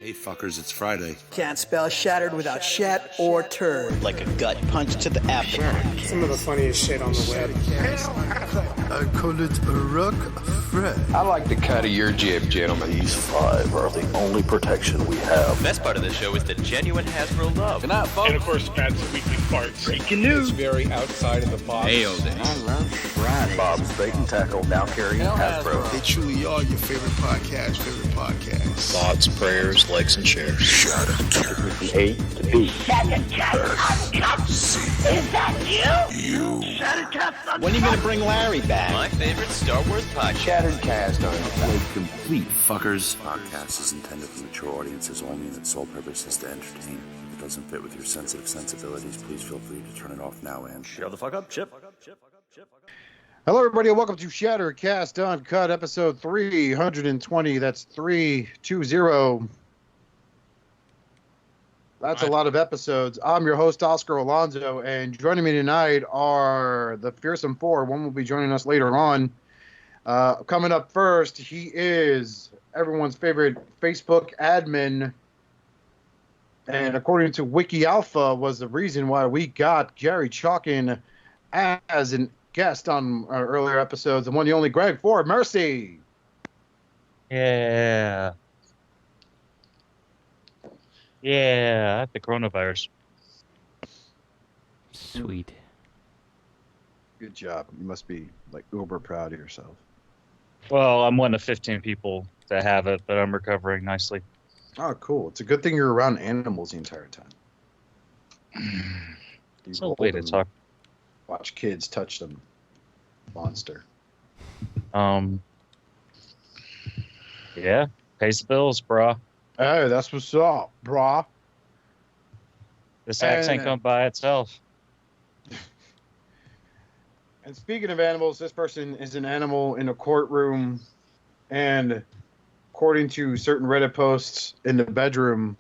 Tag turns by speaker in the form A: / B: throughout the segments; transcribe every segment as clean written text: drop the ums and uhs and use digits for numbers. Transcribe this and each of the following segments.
A: Hey fuckers, it's Friday.
B: Can't spell shattered without shat or turd.
C: Like a gut punch to the abdomen.
D: Some of the funniest shit on the web.
E: I call it a rock Fred.
F: I like the cut of your jib, gentlemen.
G: These five are the only protection we have.
H: The best part of the show is the genuine Hasbro love.
F: Good night, folks.
D: And of course, Pat's weekly farts.
C: Breaking news.
F: It's very outside of the box.
H: Nailed it.
C: I love Friday.
G: Bob's Bait and Tackle, now carrying Hasbro.
E: They truly are your favorite podcast.
G: Thoughts, prayers, likes, and shares.
E: Shut up,
G: A to B.
I: Uncut. Is that you?
C: When are you going to bring Larry back?
H: My favorite Star Wars podcast.
F: Shattered cast on
A: Complete fuckers. This podcast is intended for mature audiences only, and its sole purpose is to entertain. If it doesn't fit with your sensitive sensibilities, please feel free to turn it off now and
H: Shut the fuck up, Chip.
J: Hello, everybody, and welcome to Shattercast Uncut, episode 320. That's 320. That's a lot of episodes. I'm your host, Oscar Alonso, and joining me tonight are the Fearsome Four. One will be joining us later on. Coming up first, he is everyone's favorite Facebook admin, and according to Wiki Alpha, was the reason why we got Gary Chalkin as an guest on our earlier episodes, the one, the only Greg Ford. Mercy.
K: Yeah, I have the coronavirus.
L: Sweet.
J: Good job. You must be like uber proud of yourself.
K: Well, I'm one of 15 people that have it, but I'm recovering nicely.
J: Oh, cool. It's a good thing you're around animals the entire time.
K: It's a way to talk.
J: Watch kids touch them. Monster.
K: Yeah, pays the bills, brah.
J: Hey, that's what's up, brah.
K: This axe ain't come by itself.
J: And speaking of animals, this person is an animal in a courtroom, and according to certain Reddit posts, in the bedroom,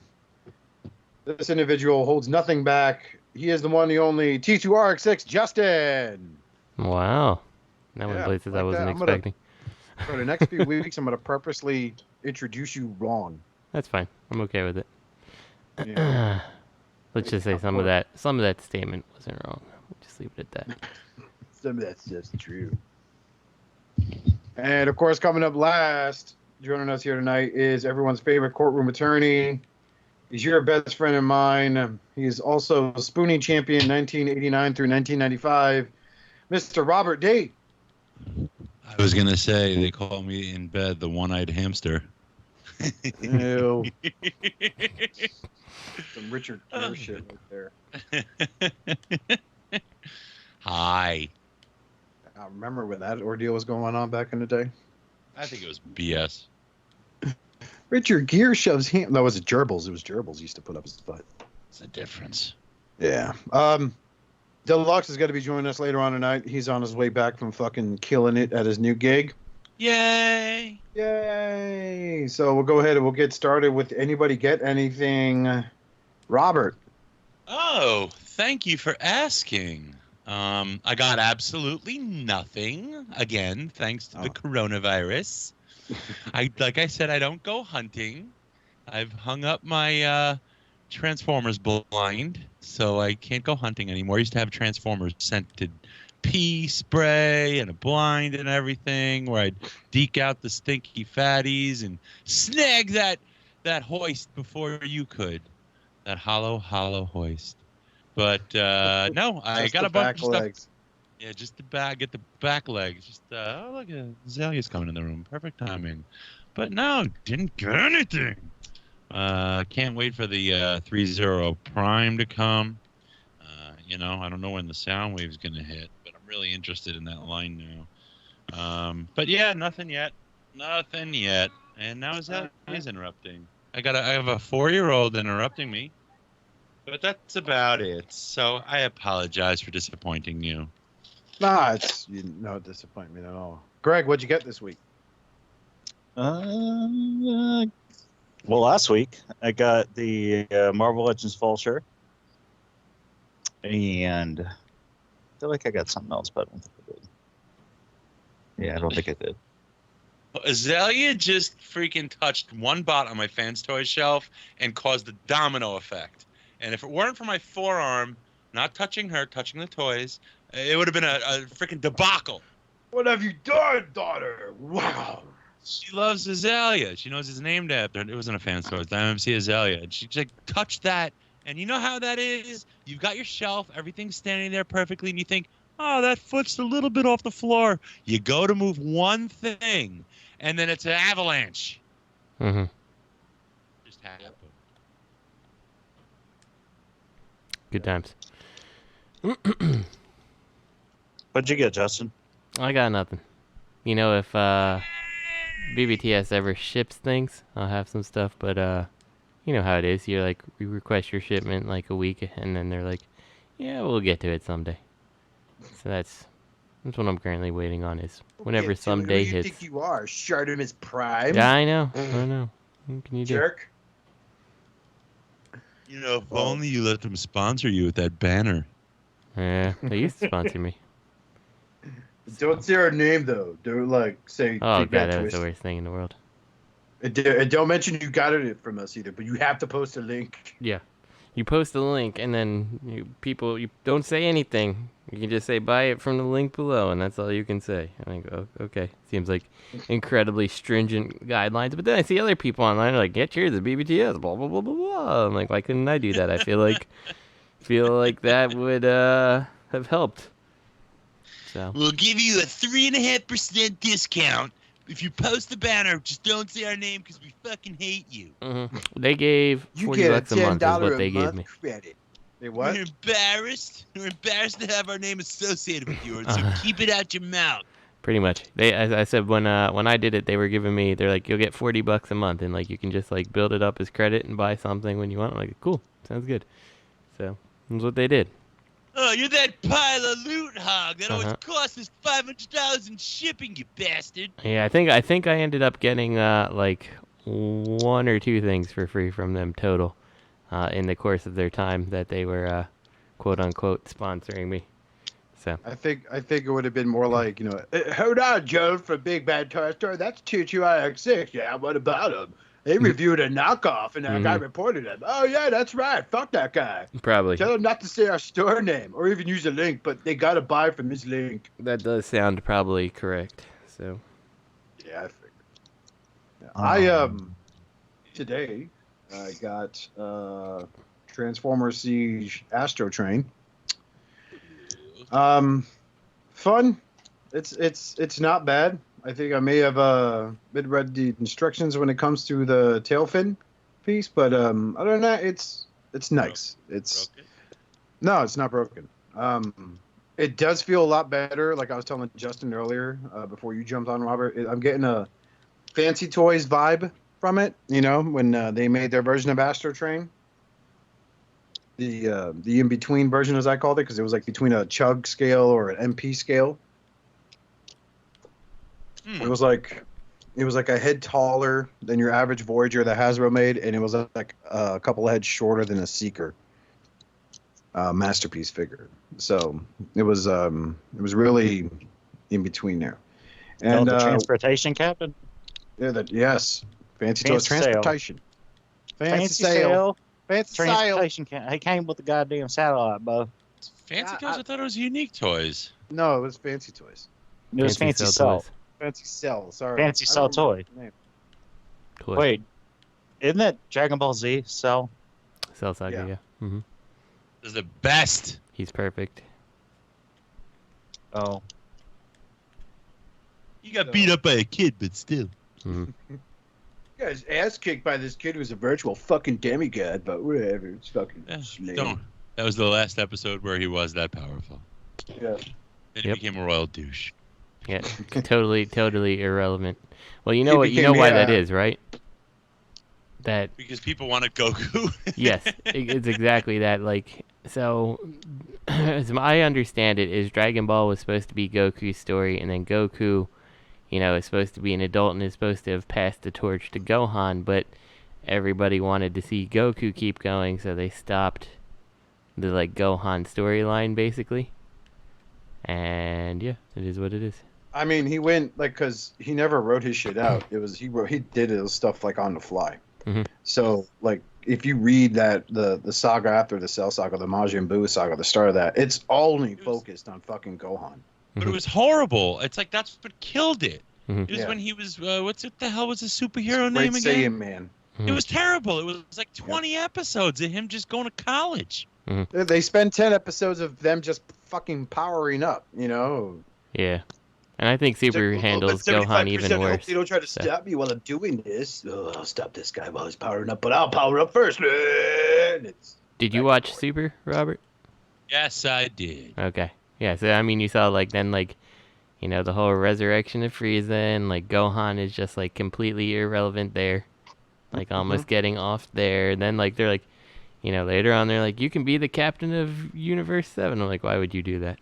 J: this individual holds nothing back. He is the one, the only T2RX6, Justin.
L: Wow. That was places I wasn't expecting.
J: For the next few weeks, I'm going to purposely introduce you wrong.
L: That's fine. I'm okay with it.
J: Yeah.
L: Let's just say some of that statement wasn't wrong. We'll just leave it at that.
J: Some of that's just true. And of course, coming up last, joining us here tonight is everyone's favorite courtroom attorney. He's your best friend and mine. He's also a Spoonie champion 1989 through 1995. Mr. Robert D.
M: I was going to say, they call me in bed the one-eyed hamster.
J: Ew. Some Richard Gere shit right there.
M: Hi.
J: I remember when that ordeal was going on back in the day.
M: I think it was BS.
J: Richard Gere shoves him. No, it was Gerbils. It was Gerbils used to put up his butt.
M: It's a difference.
J: Yeah. Deluxe is going to be joining us later on tonight. He's on his way back from fucking killing it at his new gig.
M: Yay!
J: Yay! So we'll go ahead and we'll get started with anybody get anything. Robert.
M: Oh, thank you for asking. I got absolutely nothing. Again, thanks to the coronavirus. Like I said, I don't go hunting. I've hung up my Transformers blind, so I can't go hunting anymore. I used to have Transformers scented pea spray and a blind and everything, where I'd deke out the stinky fatties and snag that hoist before you could. That hollow hoist. But no, I got a bunch of stuff. Yeah, just get the back legs. Just oh, look at Azalea's coming in the room. Perfect timing. But no, didn't get anything. Can't wait for the 3-0 Prime to come. I don't know when the sound wave's gonna hit, but I'm really interested in that line now. But yeah, nothing yet. And now Azalea's interrupting. I have a 4-year-old interrupting me. But that's about it. So I apologize for disappointing you.
J: Nah, it's no disappointment at all. Greg, what'd you get this week?
N: Well, last week I got the Marvel Legends Fall shirt, and I feel like I got something else, but I don't think I did. Yeah, I don't think I did.
M: Azalea just freaking touched one bot on my fans toys shelf and caused a domino effect. And if it weren't for my forearm not touching her, touching the toys, it would have been a freaking debacle.
J: What have you done, daughter? Wow.
M: She loves Azalea. She knows his name after it. Wasn't a fans toys. The MMC Azalea. And she like touched that. And you know how that is? You've got your shelf. Everything's standing there perfectly. And you think, oh, that foot's a little bit off the floor. You go to move one thing. And then it's an avalanche.
L: Mm-hmm.
M: Just happened.
L: Good times.
N: What'd you get, Justin?
L: I got nothing. You know, if BBTS ever ships things, I'll have some stuff. But you know how it is. You like you request your shipment like a week, and then they're like, "Yeah, we'll get to it someday." So that's what I'm currently waiting on. Is whenever someday
J: hits. Who do you think you are, Shartimus Prime?
L: Yeah, I know. What can you do?
J: Jerk.
M: You know, if only you let them sponsor you with that banner.
L: Yeah, they used to sponsor me.
J: Don't say our name though. Don't like say.
L: Oh
J: Big
L: god,
J: Bad
L: that was
J: Twist.
L: the worst thing in the world.
J: And don't mention you got it from us either, but you have to post a link.
L: Yeah, you post the link, and then you don't say anything. You can just say buy it from the link below, and that's all you can say. I go, okay, seems like incredibly stringent guidelines. But then I see other people online are like, yeah, cheers to BBTS, blah blah blah blah blah. I'm like, why couldn't I do that? I feel like that would have helped. So
M: we'll give you a 3.5% discount if you post the banner. Just don't say our name because we fucking hate you.
L: Mm-hmm. They gave $40 a month is what they gave me.
J: Credit. They what?
M: We're embarrassed. We're embarrassed to have our name associated with yours. So keep it out your mouth.
L: Pretty much. I said when I did it, they were giving me. They're like, you'll get $40 a month, and like you can just like build it up as credit and buy something when you want. I'm like, cool, sounds good. So that's what they did.
M: Oh, you're that pile of loot hog that always cost us $500 in shipping, you bastard.
L: Yeah, I think I ended up getting like 1 or 2 things for free from them total, in the course of their time that they were quote unquote sponsoring me. So
J: I think it would have been more like, you know, hold on, Joe from Big Bad Toy Store. That's TTYX6. Yeah, what about him? They reviewed a knockoff, and that guy reported him. Oh, yeah, that's right. Fuck that guy.
L: Probably.
J: Tell him not to say our store name or even use a link, but they got to buy from his link.
L: That does sound probably correct. So.
J: Yeah, I figured. Yeah. Today, I got Transformer Siege Astro Train. Fun. It's not bad. I think I may have read the instructions when it comes to the tail fin piece, but other than that, it's nice. No, it's not broken. It does feel a lot better. Like I was telling Justin earlier, before you jumped on, Robert, I'm getting a Fancy Toys vibe from it. You know, when they made their version of Astro Train, the in between version, as I called it, because it was like between a chug scale or an MP scale. It was like a head taller than your average Voyager that Hasbro made, and it was like a couple of heads shorter than a Seeker masterpiece figure. So it was really in between there. And
N: the transportation captain.
J: Yeah, yes, Fancy Toys transportation.
N: Fancy
J: sail.
N: Fancy transportation. He came with the goddamn satellite, Bo.
M: Fancy Toys? I thought it was Unique Toys.
J: No, it was Fancy Toys.
N: It was Fancy Cell.
J: Fancy Cell. Sorry.
N: Fancy Cell toy. Wait, isn't that Dragon Ball Z Cell?
L: Cell Saga, yeah. Mm-hmm.
M: This is the best.
L: He's perfect.
N: Oh.
M: You got beat up by a kid, but still.
L: Mm-hmm.
J: You guys ass kicked by this kid who's a virtual fucking demigod, but whatever. It's fucking lame.
M: Don't. That was the last episode where he was that powerful.
J: Yeah.
M: Then he became a royal douche.
L: Yeah, totally irrelevant. Well, you know what? You know why that is, right?
M: Because people want a Goku.
L: Yes, it's exactly that. Like, so, as I understand it, is Dragon Ball was supposed to be Goku's story, and then Goku, you know, is supposed to be an adult and is supposed to have passed the torch to Gohan, but everybody wanted to see Goku keep going, so they stopped the like Gohan storyline basically. And yeah, it is what it is.
J: I mean, he went like because he never wrote his shit out. He did his stuff like on the fly.
L: Mm-hmm.
J: So like if you read that the saga after the Cell saga, the Majin Buu saga, the start of that, it's only focused on fucking Gohan.
M: But it was horrible. It's like that's what killed it.
L: Mm-hmm.
M: It was when he was what the hell was his superhero name
J: Great
M: again?
J: Saiyan Man.
L: Mm-hmm.
M: It was terrible. It was like 20 episodes of him just going to college.
L: Mm-hmm.
J: They spend 10 episodes of them just fucking powering up, you know.
L: Yeah. And I think Super handles Gohan even worse.
B: You don't try to stop me while I'm doing this. Oh, I'll stop this guy while he's powering up, but I'll power up first.
L: Did you watch Super, Robert?
M: Yes, I did.
L: Okay. Yeah, so I mean you saw like then like you know the whole resurrection of Frieza and like Gohan is just like completely irrelevant there. Like almost getting off there. And then like they're like you know, later on they're like, you can be the captain of Universe 7. I'm like, why would you do that?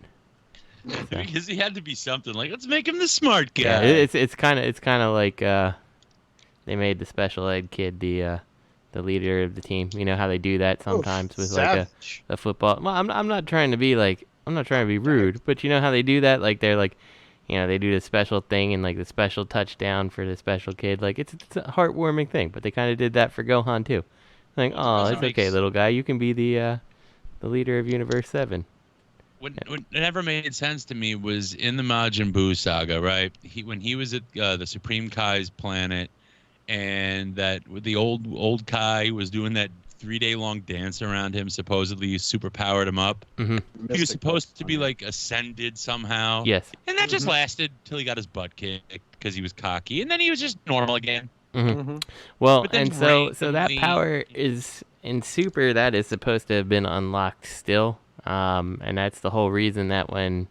L: So.
M: Because he had to be something like, let's make him the smart guy.
L: Yeah, it's kind of like they made the special ed kid the leader of the team. You know how they do that sometimes with like a football. Well, I'm not trying to be rude, but you know how they do that? Like they're like, you know, they do the special thing and like the special touchdown for the special kid. Like it's a heartwarming thing, but they kind of did that for Gohan too. Like, oh, it's okay, little guy. You can be the leader of Universe 7.
M: What never made sense to me was in the Majin Buu saga, right? When he was at the Supreme Kai's planet, and that the old Kai was doing that 3-day-long dance around him, supposedly super powered him up.
L: Mm-hmm.
M: He was supposed to be like ascended somehow.
L: Yes.
M: And that just lasted till he got his butt kicked because he was cocky, and then he was just normal again.
L: Mm-hmm. Well, and so that power is in Super that is supposed to have been unlocked still. And that's the whole reason that when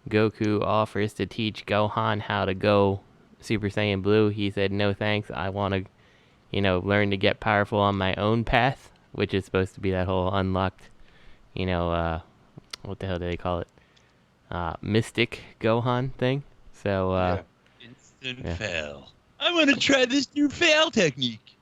L: Goku offers to teach Gohan how to go Super Saiyan Blue, he said, no thanks, I want to, you know, learn to get powerful on my own path, which is supposed to be that whole unlocked, you know, what the hell do they call it? Mystic Gohan thing. So,
M: Instant fail. I want to try this new fail technique.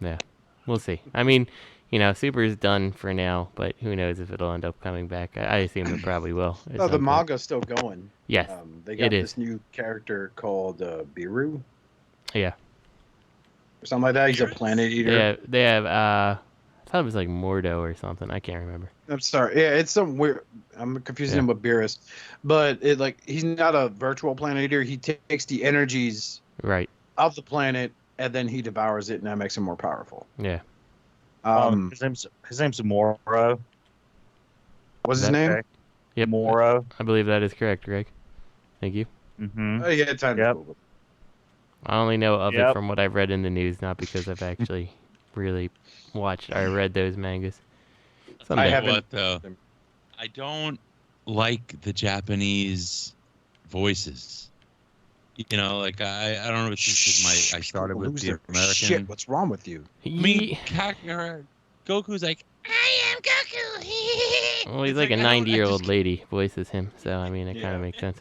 L: Yeah, we'll see. I mean, you know, Super's done for now, but who knows if it'll end up coming back. I assume it probably will.
J: No, the manga's still going.
L: Yes,
J: they got this new character called Biru.
L: Yeah.
J: Or something like that. He's a planet eater.
L: They have I thought it was like Mordo or something. I can't remember.
J: I'm sorry. Yeah, it's some weird. I'm confusing him with Beerus. But he's not a virtual planet eater. He takes the energies of the planet and then he devours it, and that makes him more powerful.
L: Yeah.
N: His name's Moro.
J: What's his name?
L: Yep.
N: Moro.
L: I believe that is correct, Greg. Thank you.
N: Mm-hmm.
J: Oh, yeah, time to Google.
L: I only know of it from what I've read in the news, not because I've actually really watched or read those mangas.
M: I haven't. Though, I don't like the Japanese voices. You know, like I don't know if this is I started with the American.
J: Shit, what's wrong with you?
M: Goku's like, I am Goku.
L: Well, he's like a 90-year-old lady voices him, so I mean, it kind of makes sense.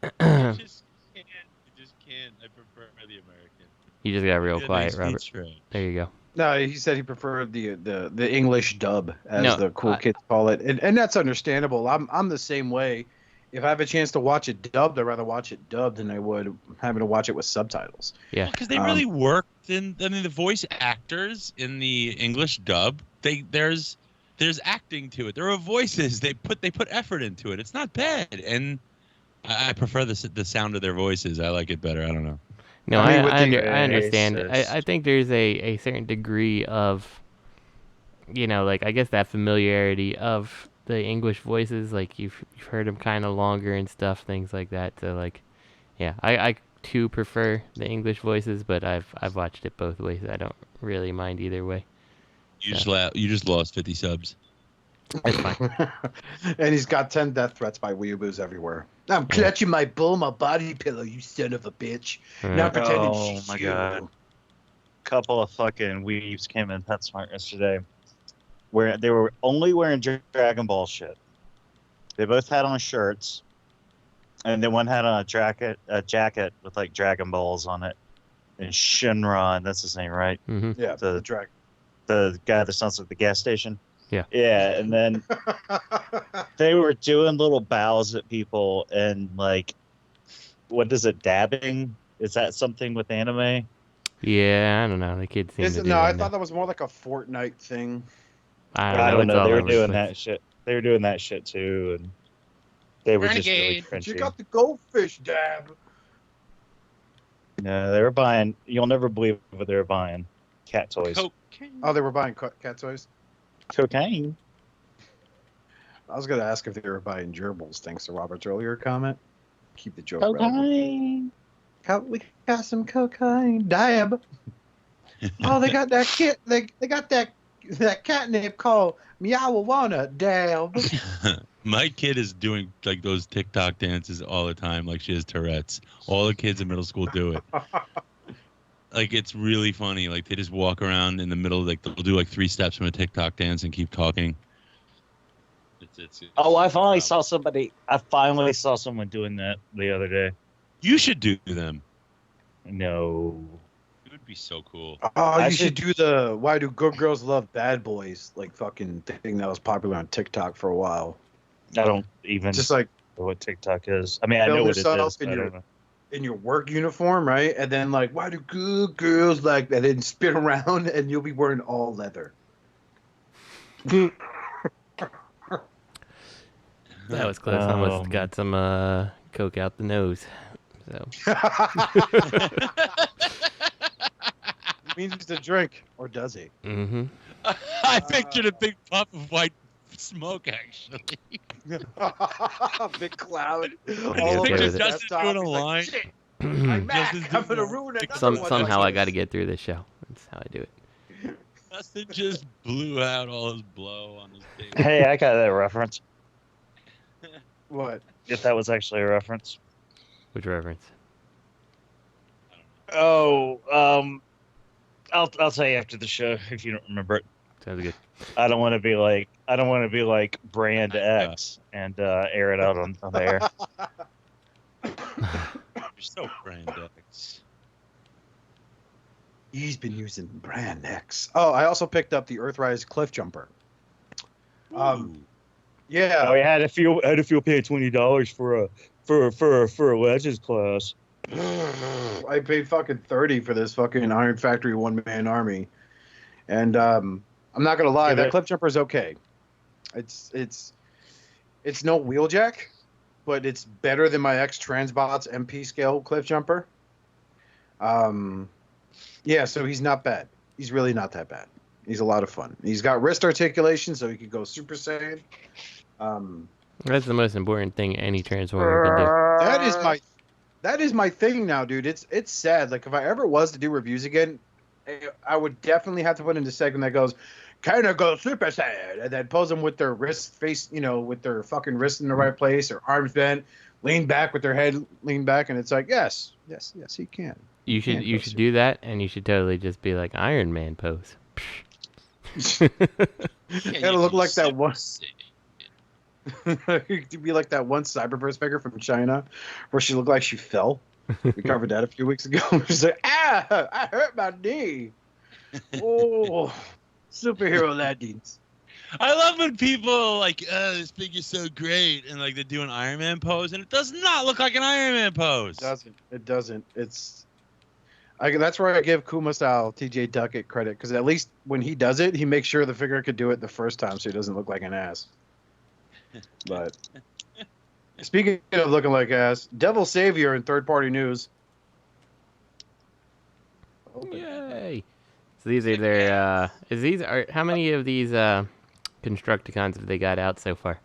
M: I just can't. I prefer the American.
L: You just got real quiet, Robert. There you go.
J: No, he said he preferred the English dub, as the cool kids call it, and that's understandable. I'm the same way. If I have a chance to watch it dubbed, I'd rather watch it dubbed than I would having to watch it with subtitles.
L: Yeah,
M: because they really worked in. I mean, the voice actors in the English dub, there's acting to it. There are voices. They put effort into it. It's not bad, and I prefer the sound of their voices. I like it better. I don't know.
L: No, I understand. I think there's a certain degree of, you know, like I guess that familiarity of the English voices, like you've heard them kind of longer and stuff, things like that. So like, yeah, I too prefer the English voices, but I've watched it both ways. I don't really mind either way.
M: You just lost 50 subs.
L: That's fine.
J: And he's got 10 death threats by weeaboos everywhere. I'm clutching my bull, my body pillow, you son of a bitch. Not pretending she's
N: my
J: you.
N: God. Couple of fucking weebs came in PetSmart yesterday where they were only wearing Dragon Ball shit. They both had on shirts, and then one had on a jacket with like Dragon Balls on it. And Shinron, that's his name, right?
L: Mm-hmm.
J: Yeah,
N: the guy that sounds like the gas station.
L: Yeah.
N: Yeah, and then they were doing little bows at people and like what is it? Dabbing? Is that something with anime?
L: Yeah, I don't know. The kids seem to do
J: No, I
L: that
J: thought
L: now.
J: that was more like a Fortnite thing.
L: I don't know.
N: They were
L: It's all over the
N: doing
L: place.
N: that shit. They were doing that shit too, and they were just really
J: But you
N: cringy.
J: got the goldfish dab.
N: No, they were buying. You'll never believe what they were buying. Cat toys.
J: Oh, they were buying cat toys?
N: Cocaine.
J: I was going to ask if they were buying gerbils, thanks to Robert's earlier comment. Keep the joke relevant.
N: Cocaine.
J: We got some cocaine. Dab. Oh, they got that kit. They got that catnip called Meowawana. Dab.
M: My kid is doing like those TikTok dances all the time, like she has Tourette's. All the kids in middle school do it. Like it's really funny. Like they just walk around in the middle, like they'll do like 3 steps from a TikTok dance and keep talking. It's
N: Oh, I finally saw somebody. I finally saw someone doing that the other day.
M: You should do them.
N: No.
M: It would be so cool.
J: Oh, you should do the "Why do good girls love bad boys" like fucking thing that was popular on TikTok for a while.
N: I don't even
J: Just like
N: know what TikTok is. I mean, I
J: film
N: know what it
J: yourself
N: is. But I don't know.
J: in your work uniform, right? And then like, why do good girls like that? And spin around, and you'll be wearing all leather.
L: That was close. I almost got some coke out the nose. So.
J: Means to drink, or does he?
L: Mm-hmm.
M: I pictured a big puff of white smoke, actually.
J: Big cloud.
L: Okay with it.
M: Justin doing a line.
J: I'm gonna ruin it.
L: Somehow I got to get through this show. That's how I do it.
M: Justin just blew out all his blow on his table.
N: Hey, I got that reference.
J: What?
N: If that was actually a reference.
L: Which reference?
N: Oh, I'll tell you after the show if you don't remember it.
L: Sounds good.
N: I don't want to be like Brand X and air it out on the air.
M: You're so Brand X.
J: He's been using Brand X. Oh, I also picked up the Earthrise Cliff Jumper. Yeah.
N: Oh, I had to feel paying $20 for a Legends class.
J: I paid fucking $30 for this fucking Iron Factory one-man army, and I'm not gonna lie, that cliff jumper is okay. It's no wheeljack, but it's better than my ex-Transbot's MP scale cliff jumper. Yeah, so he's not bad. He's really not that bad. He's a lot of fun. He's got wrist articulation, so he could go Super Saiyan.
L: That's the most important thing any Transformer can do.
J: That is my thing now, dude. It's sad. Like if I ever was to do reviews again, I would definitely have to put in the segment that goes, "Kind of go Super Saiyan," and then pose them with their wrist face, with their fucking wrist in the right place, or arms bent, lean back with their head lean back, and it's like, yes, he can.
L: You should do that, and you should totally just be like Iron Man pose.
J: It'll look like that one. To be like that one Cyberverse figure from China, where she looked like she fell. We covered that a few weeks ago. She's like, I hurt my knee. Oh, superhero laddies.
M: I love when people like, this figure's so great, and like they do an Iron Man pose, and it does not look like an Iron Man pose.
J: It doesn't. That's where I give Kuma style TJ Duckett credit, because at least when he does it, he makes sure the figure could do it the first time, so he doesn't look like an ass. But speaking of looking like ass, Devil Saviour in third-party news.
L: Yay! So these are their. How many of these Constructicons have they got out so far?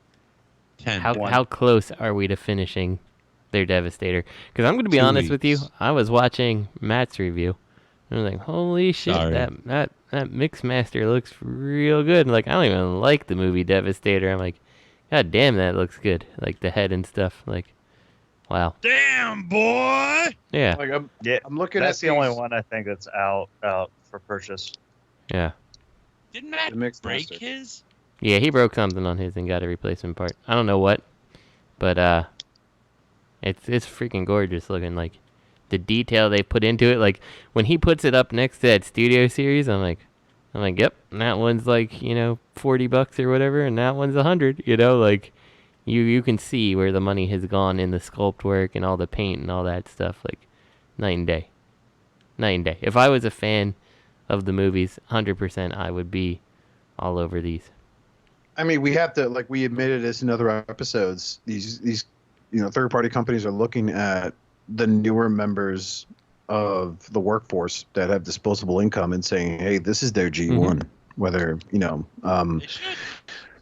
M: 10.
L: How close are we to finishing their Devastator? Because I'm going to be honest with you, I was watching Matt's review, and I was like, "Holy shit, that Mixmaster looks real good." And like, I don't even like the movie Devastator. I'm like, God damn, that looks good. Like the head and stuff. Like, wow.
M: Damn, boy.
L: Yeah.
J: Like I'm looking
N: That's
J: at
N: the only one I think that's out for purchase.
L: Yeah.
M: Didn't Matt break his?
L: Yeah, he broke something on his and got a replacement part. I don't know what, but it's freaking gorgeous looking. Like the detail they put into it. Like when he puts it up next to that Studio Series, I'm like, yep, and that one's like $40 or whatever, and that one's $100. Like You can see where the money has gone in the sculpt work and all the paint and all that stuff. Like night and day. Night and day. If I was a fan of the movies, 100% I would be all over these.
J: I mean, we have to, like we admitted this in other episodes, these third-party companies are looking at the newer members of the workforce that have disposable income and saying, hey, this is their G1. Whether,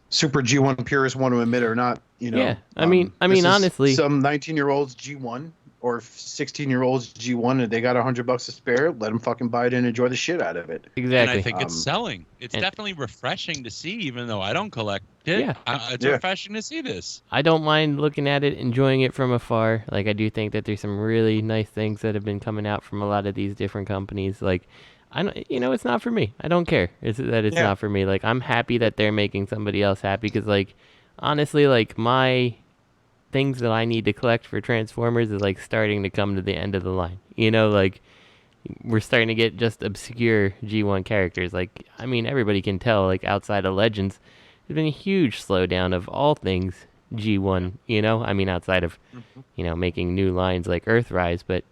J: super G1 purists want to admit it or not,
L: Yeah, I mean, honestly,
J: some 19-year-olds G1 or 16-year-olds G1, and they got $100 to spare, let them fucking buy it and enjoy the shit out of it.
L: Exactly.
M: And I think it's selling. It's definitely refreshing to see, even though I don't collect it.
L: Yeah.
M: It's refreshing to see this.
L: I don't mind looking at it, enjoying it from afar. Like, I do think that there's some really nice things that have been coming out from a lot of these different companies. Like, I don't, it's not for me. I don't care. It's not for me. Like, I'm happy that they're making somebody else happy because, like, honestly, like, my things that I need to collect for Transformers is, like, starting to come to the end of the line. Like, we're starting to get just obscure G1 characters. Like, I mean, everybody can tell, like, outside of Legends, there's been a huge slowdown of all things G1, I mean, outside of, making new lines like Earthrise, but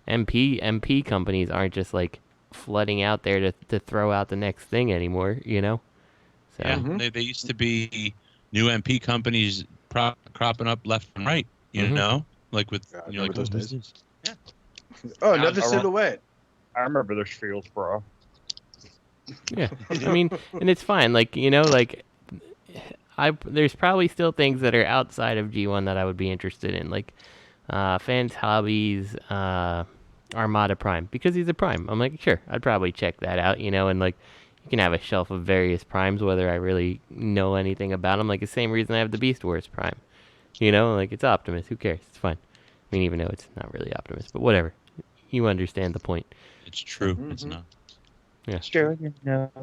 L: MP companies aren't just, like, flooding out there to throw out the next thing anymore, So.
M: Yeah, they used to be new MP companies cropping up left and right, like with like
J: those days.
M: Yeah.
J: Oh, another silhouette.
N: I remember those fields, bro.
L: Yeah, I mean, and it's fine. Like, there's probably still things that are outside of G1 that I would be interested in, like Fans Hobbies, Armada Prime, because he's a Prime. I'm like, sure, I'd probably check that out, and like, you can have a shelf of various Primes, whether I really know anything about them. Like, the same reason I have the Beast Wars Prime. Like, it's Optimus. Who cares? It's fine. I mean, even though it's not really Optimus, but whatever. You understand the point.
M: It's true. It's not.
L: Yeah.
N: Sure,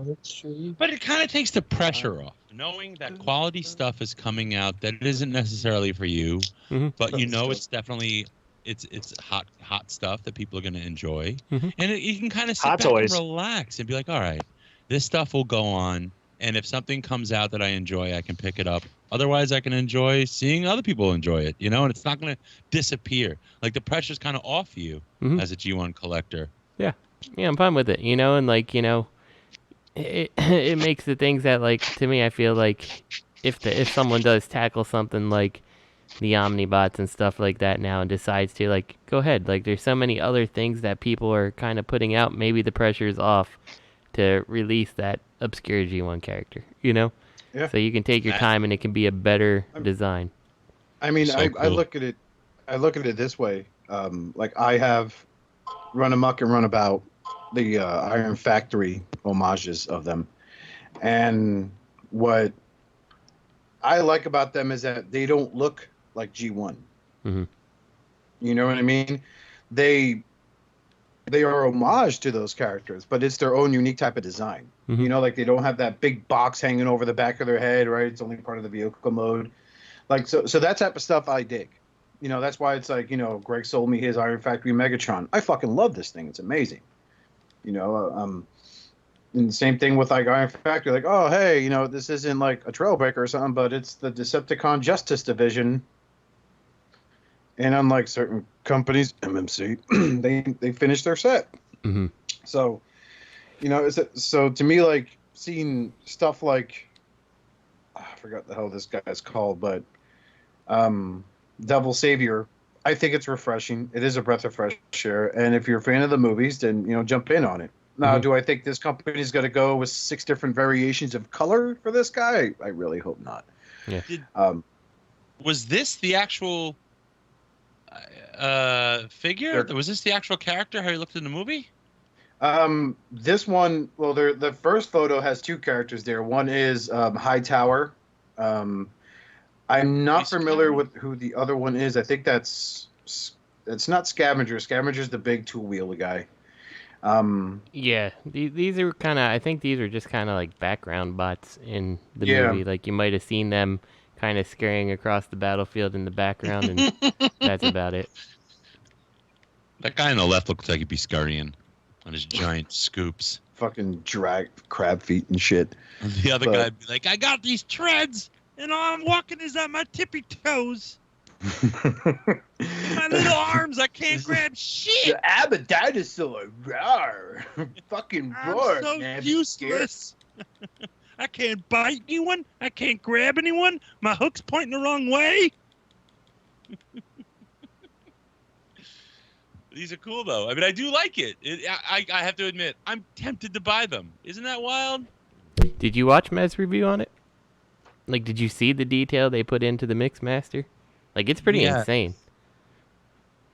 N: it's true.
M: But it kind of takes the pressure off, knowing that quality stuff is coming out that it isn't necessarily for you, but it's definitely it's hot stuff that people are going to enjoy, and you can kind of sit back and relax and be like, all right, this stuff will go on, and if something comes out that I enjoy, I can pick it up. Otherwise, I can enjoy seeing other people enjoy it, and it's not going to disappear. Like, the pressure's kind of off you as a G1 collector.
L: Yeah. Yeah, I'm fine with it, and like, it makes the things that, like, to me, I feel like if someone does tackle something like the Omnibots and stuff like that now and decides to, like, go ahead. Like, there's so many other things that people are kind of putting out. Maybe the pressure is off to release that obscure G1 character, Yeah. So you can take your time and it can be a better design.
J: I mean, I look at it this way. Like, I have Run Amok and Runabout, the Iron Factory homages of them. And what I like about them is that they don't look like G1. You know what I mean? They are homage to those characters, but it's their own unique type of design. Like, they don't have that big box hanging over the back of their head, right? It's only part of the vehicle mode. Like, so that type of stuff I dig. That's why it's like, Greg sold me his Iron Factory Megatron. I fucking love this thing. It's amazing. And the same thing with, like, Iron Factory. Like, oh, hey, this isn't like a Trailbreaker or something, but it's the Decepticon Justice Division. And unlike certain companies, MMC, they finish their set. So, so to me, like, seeing stuff like, I forgot the hell this guy's called, but Devil Saviour, I think it's refreshing. It is a breath of fresh air. And if you're a fan of the movies, then, jump in on it. Now, do I think this company's going to go with 6 different variations of color for this guy? I really hope not.
L: Yeah.
M: Was this the actual figure? Was this the actual character, how he looked in the movie?
J: This one, well, the first photo has 2 characters there. One is Hightower. I'm not familiar with who the other one is. I think it's not Scavenger. Scavenger's the big two-wheeler guy.
L: Yeah, these are kind of, I think these are just kind of like background bots in the movie. Like, you might have seen them kind of scurrying across the battlefield in the background, and that's about it.
M: That guy on the left looks like he'd be scurrying on his giant scoops.
J: Fucking drag crab feet and shit.
M: And the other guy would be like, I got these treads, and all I'm walking is on my tippy toes. In my little arms, I can't grab shit.
B: I'm a dinosaur. Rawr. Fucking roar.
M: I'm so
B: man.
M: useless. I can't bite anyone. I can't grab anyone. My hook's pointing the wrong way. These are cool, though. I mean, I do like it. I have to admit, I'm tempted to buy them. Isn't that wild?
L: Did you watch Mez's review on it? Like, did you see the detail they put into the Mix Master? Like, it's pretty insane.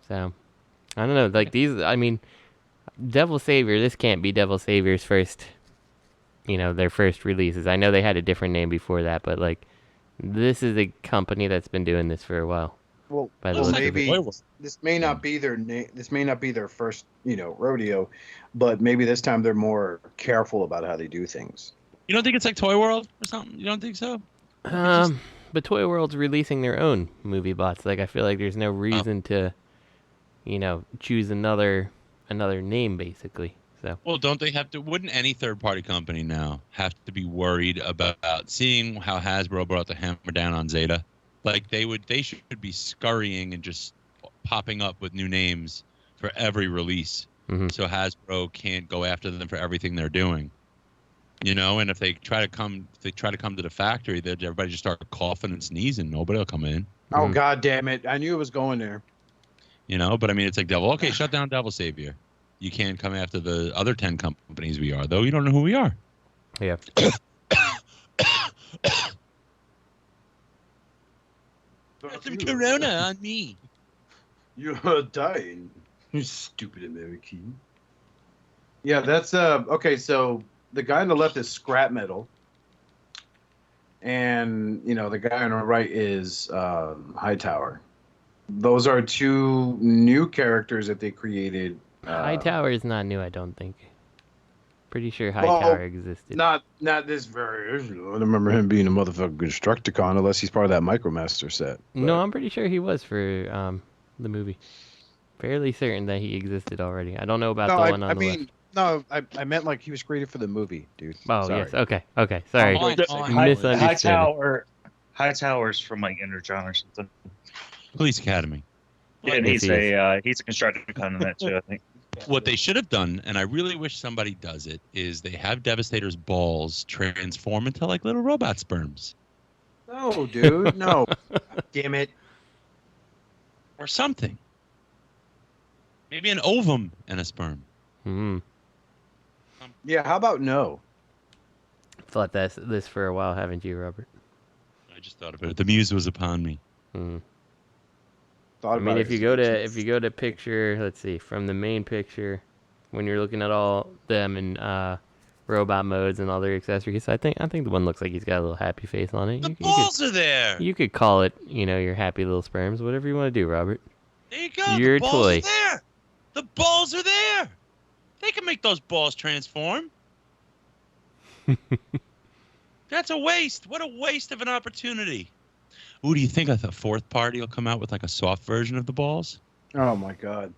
L: So, I don't know. Like, these, I mean, Devil Savior, this can't be Devil Savior's first, their first releases. I know they had a different name before that, but, like, this is a company that's been doing this for a while.
J: Well,
L: maybe
J: this may not be their this may not be their first, rodeo, but maybe this time they're more careful about how they do things.
M: You don't think it's like Toy World or something? You don't think so?
L: But Toy World's releasing their own movie bots. Like, I feel like there's no reason to, choose another name, basically. So.
M: Well, don't they have to? Wouldn't any third-party company now have to be worried about seeing how Hasbro brought the hammer down on Zeta? Like, they should be scurrying and just popping up with new names for every release, so Hasbro can't go after them for everything they're doing. And if they try to come to the factory, then everybody just start coughing and sneezing. Nobody will come in.
J: Oh, God damn it! I knew it was going there.
M: But I mean, it's like Devil. Okay, shut down Devil Savior. You can't come after the other 10 companies we are, though. You don't know who we are.
L: Yeah.
M: Got some corona on me.
J: You're dying, you stupid American. Yeah, that's okay. So the guy on the left is scrap metal, and the guy on the right is Hightower. Those are two new characters that they created.
L: Hightower is not new, I don't think. Pretty sure Hightower existed.
J: Not this version. I don't remember him being a motherfucking Constructicon unless he's part of that Micromaster set. But.
L: No, I'm pretty sure he was for the movie. Fairly certain that he existed already. I don't know about the one on the left.
J: No, I meant like he was created for the movie, dude.
L: Oh,
J: Sorry.
L: Yes. Okay. Sorry.
N: Hightower's from like Energon or something.
M: Police Academy.
N: Yeah, and he's a Constructicon in that too, I think.
M: What they should have done, and I really wish somebody does it, is they have Devastator's balls transform into like little robot sperms.
J: No, dude, no. Damn it.
M: Or something. Maybe an ovum and a sperm.
J: Yeah, how about no?
L: Thought this for a while, haven't you, Robert?
M: I just thought about it. The muse was upon me.
L: I mean, if you go to picture, let's see, from the main picture, when you're looking at all them in robot modes and all their accessories, I think the one looks like he's got a little happy face on it.
M: The balls are there.
L: You could call it, your happy little sperms, whatever you want to do, Robert.
M: There you go.
L: Your
M: the balls
L: toy.
M: Are there. The balls are there. They can make those balls transform. That's a waste. What a waste of an opportunity. Ooh, do you think the fourth party will come out with like a soft version of the balls?
J: Oh my God.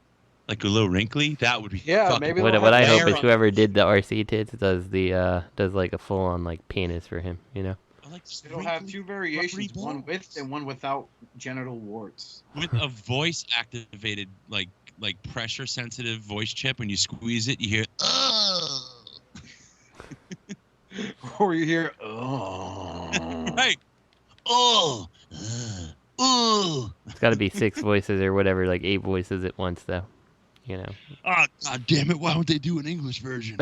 M: Like a little wrinkly? That would be
J: maybe.
L: What I hope is whoever did the RC tits does like a full on like penis for him,
J: It'll have two variations, one with and one without genital warts.
M: With a voice activated like pressure sensitive voice chip. When you squeeze it, you hear
J: Or you hear
M: right. Oh.
L: It's got to be 6 voices or whatever, like 8 voices at once, though.
M: Oh, God damn it! Why don't they do an English version?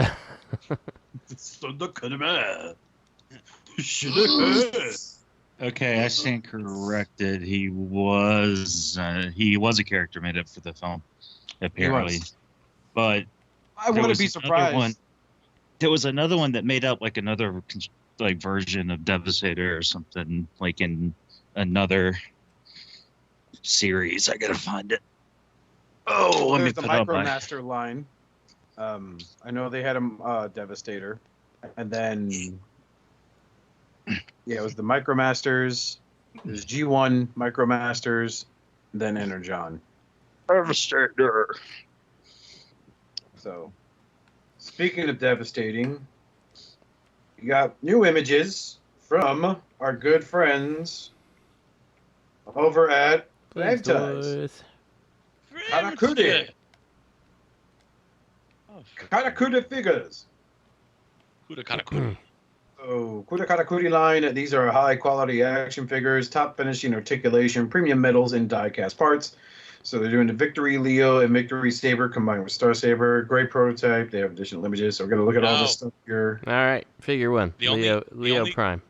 N: Okay, I stand corrected. He was a character made up for the film, apparently. But
J: I wouldn't be surprised.
N: There was another one that made up like another like version of Devastator or something, like in another series. I gotta find it. Oh, let me
J: put the Micromaster line. I know they had a Devastator, and then it was the Micromasters. There's G1 Micromasters, then Energon.
N: Devastator.
J: So, speaking of devastating, you got new images from our good friends over at Franchise. Karakuri. Karakuri figures.
M: Karakuri.
J: So, Karakuri line, these are high-quality action figures, top finishing articulation, premium metals, and die-cast parts. So they're doing the Victory Leo and Victory Saber combined with Star Saber. Great prototype. They have additional images. So we're going to look at all this stuff here.
L: All right, figure one. Leo Prime.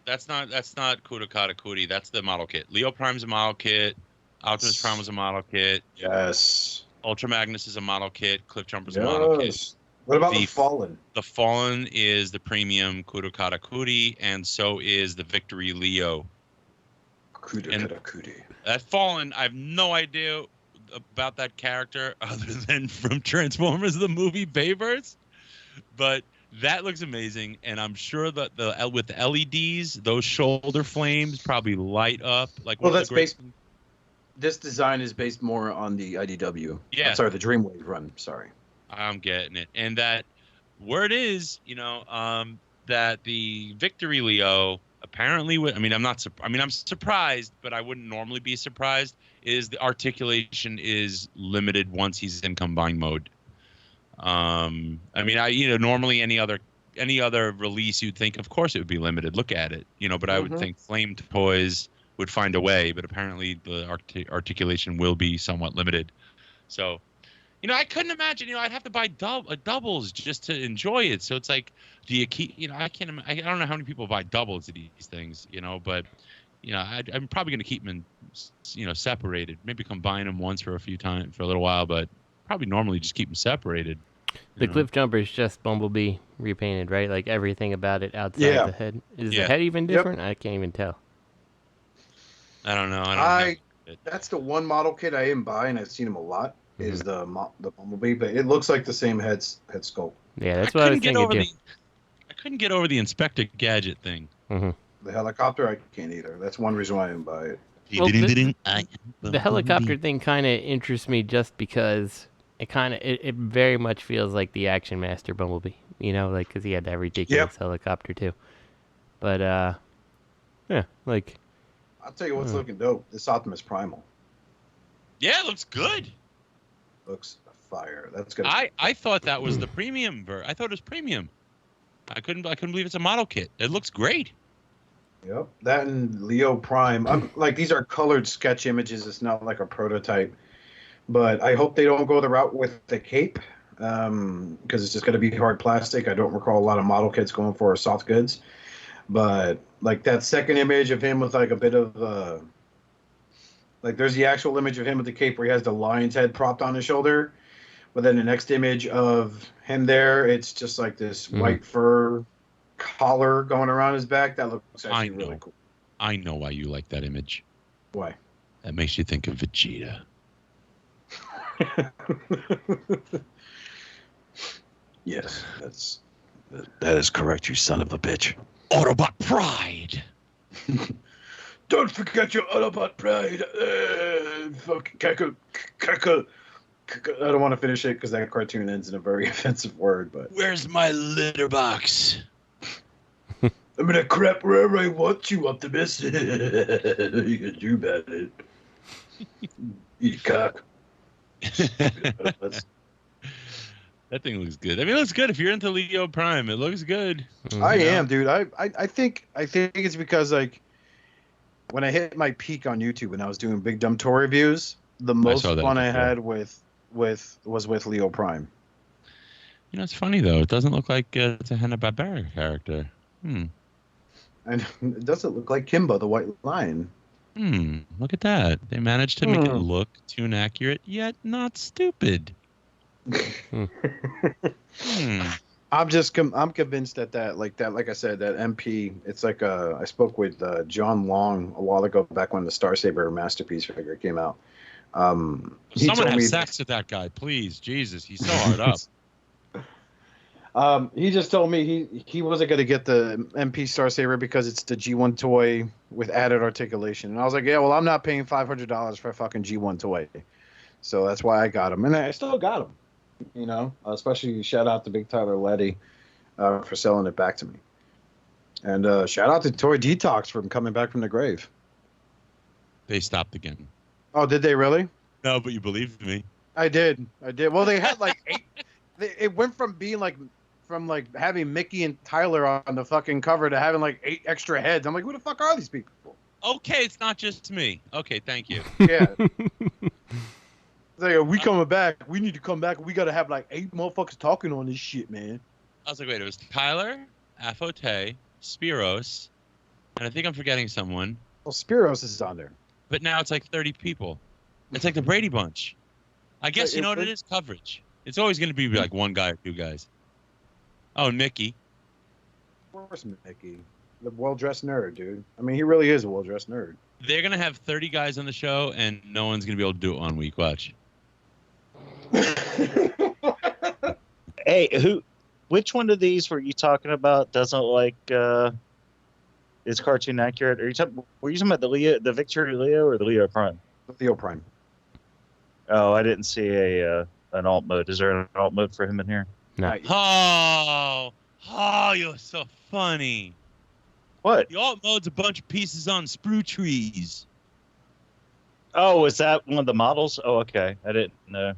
M: That's not Karakuri. That's the model kit. Leo Prime's a model kit. Optimus Prime was a model kit.
J: Yes.
M: Ultra Magnus is a model kit. Cliff Jumper's a model kit.
J: What about the Fallen?
M: The Fallen is the premium Karakuri, and so is the Victory Leo.
J: Karakuri.
M: That Fallen, I have no idea about that character other than from Transformers the movie Bayverse, but that looks amazing, and I'm sure that with the LEDs, those shoulder flames probably light up like.
B: Well, that's based. This design is based more on the IDW.
M: Yeah.
B: Sorry, the Dreamwave run. Sorry.
M: I'm getting it, and that word is, that the Victory Leo apparently, I'm surprised, but I wouldn't normally be surprised. Is the articulation is limited once he's in combined mode. Normally any other release you'd think, of course, it would be limited. Look at it, but I would think Flame Toys would find a way, but apparently the articulation will be somewhat limited. So, I couldn't imagine, I'd have to buy doubles just to enjoy it. So it's like, do you keep, I don't know how many people buy doubles of these things, but, I'm probably going to keep them, separated, maybe combine them once for a little while, but probably normally just keep them separated.
L: The Cliff Jumper is just Bumblebee repainted, right? Like everything about it outside the head. Is the head even different? I can't even tell.
M: I don't know.
J: That's the one model kit I didn't buy, and I've seen them a lot. Is the Bumblebee, but it looks like the same head sculpt.
L: Yeah, that's what I was thinking too.
M: I couldn't get over the Inspector Gadget thing.
L: Mm-hmm.
J: The helicopter, I can't either. That's one reason why I didn't buy it.
L: Well, the helicopter thing kind of interests me just because it very much feels like the Action Master Bumblebee, because he had that ridiculous helicopter too. But I'll
J: tell you what's looking dope. This Optimus Primal.
M: Yeah, it looks good.
J: Looks fire. That's good.
M: I thought that was the premium version. I thought it was premium. I couldn't believe it's a model kit. It looks great.
J: Yep, that and Leo Prime. These are colored sketch images. It's not like a prototype. But I hope they don't go the route with the cape, because it's just going to be hard plastic. I don't recall a lot of model kits going for soft goods. But that second image of him with a bit of there's the actual image of him with the cape where he has the lion's head propped on his shoulder. But then the next image of him there, it's just like this white fur collar going around his back. That looks actually really cool.
M: I know why you like that image.
J: Why?
M: That makes you think of Vegeta.
B: Yes, that is correct, you son of a bitch.
M: Autobot Pride.
B: Don't forget your Autobot Pride. Fucking cackle.
J: I don't want to finish it because that cartoon ends in a very offensive word. But
M: where's my litter box?
B: I'm gonna crap wherever I want you, Optimus. You can do about it. Eat cock.
M: That thing looks good. It looks good if you're into Leo Prime. It looks good.
J: I am, dude. I think it's because when I hit my peak on YouTube and I was doing big dumb toy reviews, the most fun I had was with Leo Prime.
M: It's funny though. It doesn't look like it's a Hanna-Barbera character.
J: And it doesn't look like Kimba, the White Lion.
M: Look at that. They managed to make it look tune accurate, yet not stupid.
J: I'm convinced that like I said, that MP, it's like I spoke with John Long a while ago, back when the Star Saber Masterpiece figure came out.
M: Someone have sex with that guy, please. Jesus, he's so hard up.
J: He just told me he wasn't going to get the MP Star Saber because it's the G1 toy with added articulation. And I was like, yeah, well, I'm not paying $500 for a fucking G1 toy. So that's why I got him. And I still got him, especially shout out to Big Tyler Letty for selling it back to me. And shout out to Toy Detox from coming back from the grave.
M: They stopped again.
J: Oh, did they really?
M: No, but you believed me.
J: I did. Well, they had like 8. It went from being like having Mickey and Tyler on the fucking cover to having like 8 extra heads. I'm like, who the fuck are these people?
M: Okay, it's not just me. Okay, thank you.
J: Yeah. It's like, we coming back. We need to come back. We got to have like 8 motherfuckers talking on this shit, man.
M: I was like, wait, it was Tyler, Afote, Spiros, and I think I'm forgetting someone.
J: Well, Spiros is on there.
M: But now it's like 30 people. It's like the Brady Bunch. I guess you know what it is? Coverage. It's always going to be like one guy or 2 guys. Oh, and Mickey.
J: Of course, Mickey. The well-dressed nerd, dude. I mean, he really is a well-dressed nerd.
M: They're going to have 30 guys on the show, and no one's going to be able to do it one week. Watch.
N: Hey, which one of these were you talking about doesn't like is cartoon accurate? Were you talking about the Victory Leo or the Leo Prime?
J: The Leo Prime.
N: Oh, I didn't see an alt mode. Is there an alt mode for him in here?
L: No.
M: Oh, you're so funny.
N: What?
M: The alt mode's a bunch of pieces on sprue trees.
N: Oh, is that one of the models? Oh, okay. I didn't know.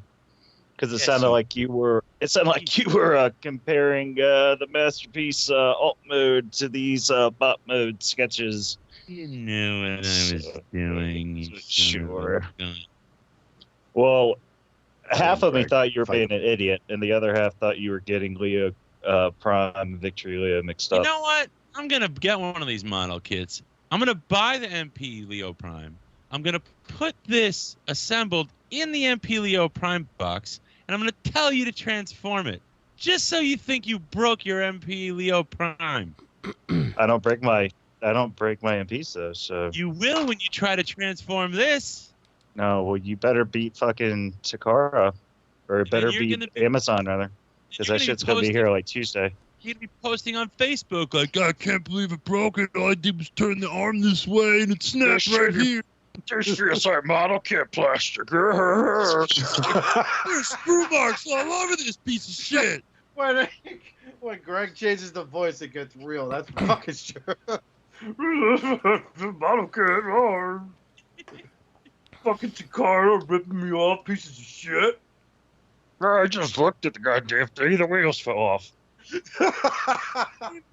N: Because it sounded like you were. It sounded like you were comparing the masterpiece alt mode to these bot mode sketches.
M: You knew what I was doing.
N: Sure. Well, half of me thought you were being an idiot, and the other half thought you were getting Leo Prime and Victory Leo mixed up.
M: You know what? I'm gonna get one of these model kits. I'm gonna buy the MP Leo Prime. I'm gonna put this assembled in the MP Leo Prime box, and I'm gonna tell you to transform it, just so you think you broke your MP Leo Prime.
N: I don't break my MPs though. So
M: you will when you try to transform this.
N: No, well, you better beat fucking Takara, or better beat Amazon rather, because that shit's gonna be here like Tuesday.
M: You're gonna be posting on Facebook like, I can't believe it broke it. All I did was turn the arm this way and it snapped right here.
G: There's CSI model kit plastic.
M: There's screw marks all over this piece of shit.
J: When Greg changes the voice, it gets real. That's fucking true. The model kit, oh. Fucking Takara ripping me off, pieces of shit.
G: I just looked at the goddamn thing. The wheels fell off.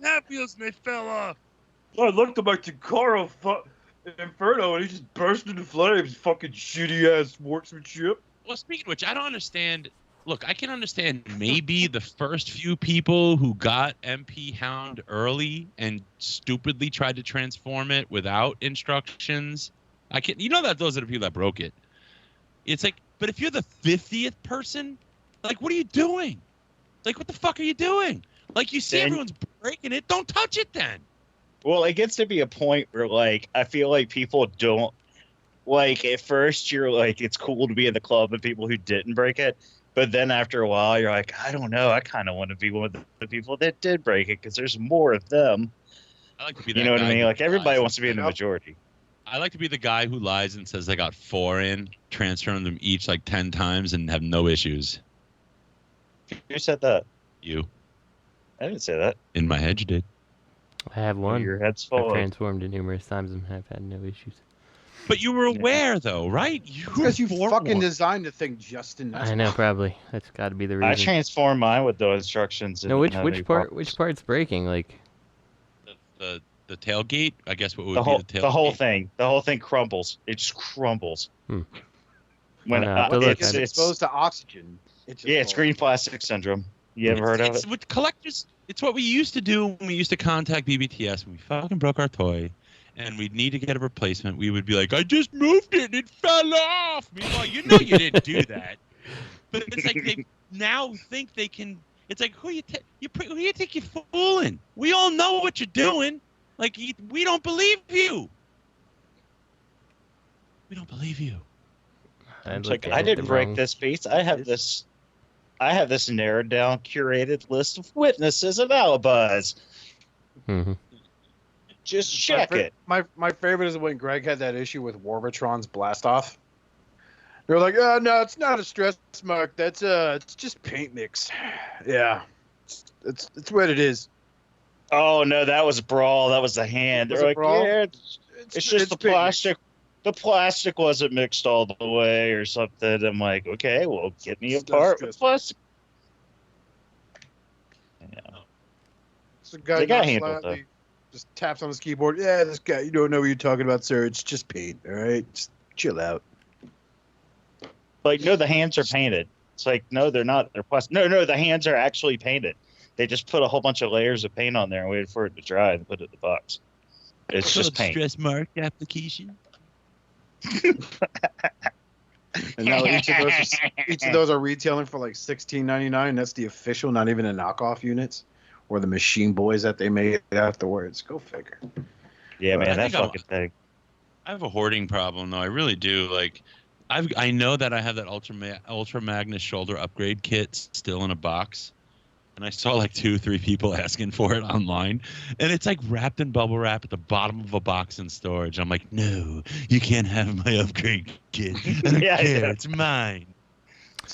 M: Happy as they fell off.
J: I looked at my Takara Inferno and he just burst into flames. Fucking shitty ass workmanship.
M: Well, speaking of which, I don't understand. Look, I can understand maybe the first few people who got MP Hound early and stupidly tried to transform it without instructions. You know that those are the people that broke it. It's like, but if you're the 50th person, like, what are you doing? Like, what the fuck are you doing? Like, you see everyone's breaking it, don't touch it then.
N: Well, it gets to be a point where, like, I feel like people don't, like, at first you're like, it's cool to be in the club with people who didn't break it. But then after a while, you're like, I don't know. I kind of want to be one of the people that did break it because there's more of them.
M: I like to be that
N: You know what I
M: guy
N: mean?
M: who
N: Like, everybody
M: lies.
N: wants to be in the majority.
M: I like to be the guy who lies and says I got 4 in, transform them each like 10 times and have no issues.
N: Who said that?
M: You.
N: I didn't say that.
M: In my head, you did.
L: I have one.
N: Your head's
L: I've
N: full.
L: transformed it numerous times and have had no issues.
M: But you were aware, though, right?
J: Because you fucking designed the thing, Justin. That's
L: I know, probably. That's got to be the reason.
N: I transformed mine with those instructions.
L: No, which part's breaking? Like
M: the tailgate. I guess what would
N: the whole
M: be the tailgate.
N: the whole thing crumbles. It just crumbles.
L: When
J: it's exposed to oxygen.
N: It's green plastic syndrome. You ever heard of it?
M: With collectors, it's what we used to do when we used to contact BBTS when we fucking broke our toy. And we'd need to get a replacement. We would be like, I just moved it and it fell off. Meanwhile, you know you didn't do that. But it's like they now think they can. It's like, who you think you're fooling? We all know what you're doing. Like, we don't believe you. We don't believe you.
N: It's like, I didn't break this piece. I have this narrowed down, curated list of witnesses and alibis.
L: Mm-hmm.
N: Just check it.
J: My favorite is when Greg had that issue with Warbitron's blast off. They're like, oh no, it's not a stress mark. That's it's just paint mix. Yeah, it's what it is.
N: Oh no, that was Brawl. That was the hand.
J: Was
N: They're
J: it
N: like,
J: Brawl?
N: yeah, it's just the
J: big.
N: plastic. The plastic wasn't mixed all the way or something. I'm like, okay, well, get me a part with plastic. Yeah.
J: So the guy
N: They got
J: goes
N: handled,
J: slightly, just taps on his keyboard. Yeah, this guy, you don't know what you're talking about, sir. It's just paint, all right? Just chill out.
N: Like, no, the hands are painted. It's like, no, they're not. They're plastic. No, the hands are actually painted. They just put a whole bunch of layers of paint on there and waited for it to dry and put it in the box. It's just paint.
M: Stress mark application.
J: And now each of those are retailing for like $16.99. That's the official, not even a knockoff units, or the machine boys that they made afterwards. Go figure.
N: Yeah, man, that
M: think
N: fucking thing.
M: I have a hoarding problem, though. I really do. Like, I know that I have that Ultra Magnus shoulder upgrade kit still in a box. And I saw like 2-3 people asking for it online, and it's like wrapped in bubble wrap at the bottom of a box in storage. I'm like, no, you can't have my upgrade kit. I don't care. It's mine.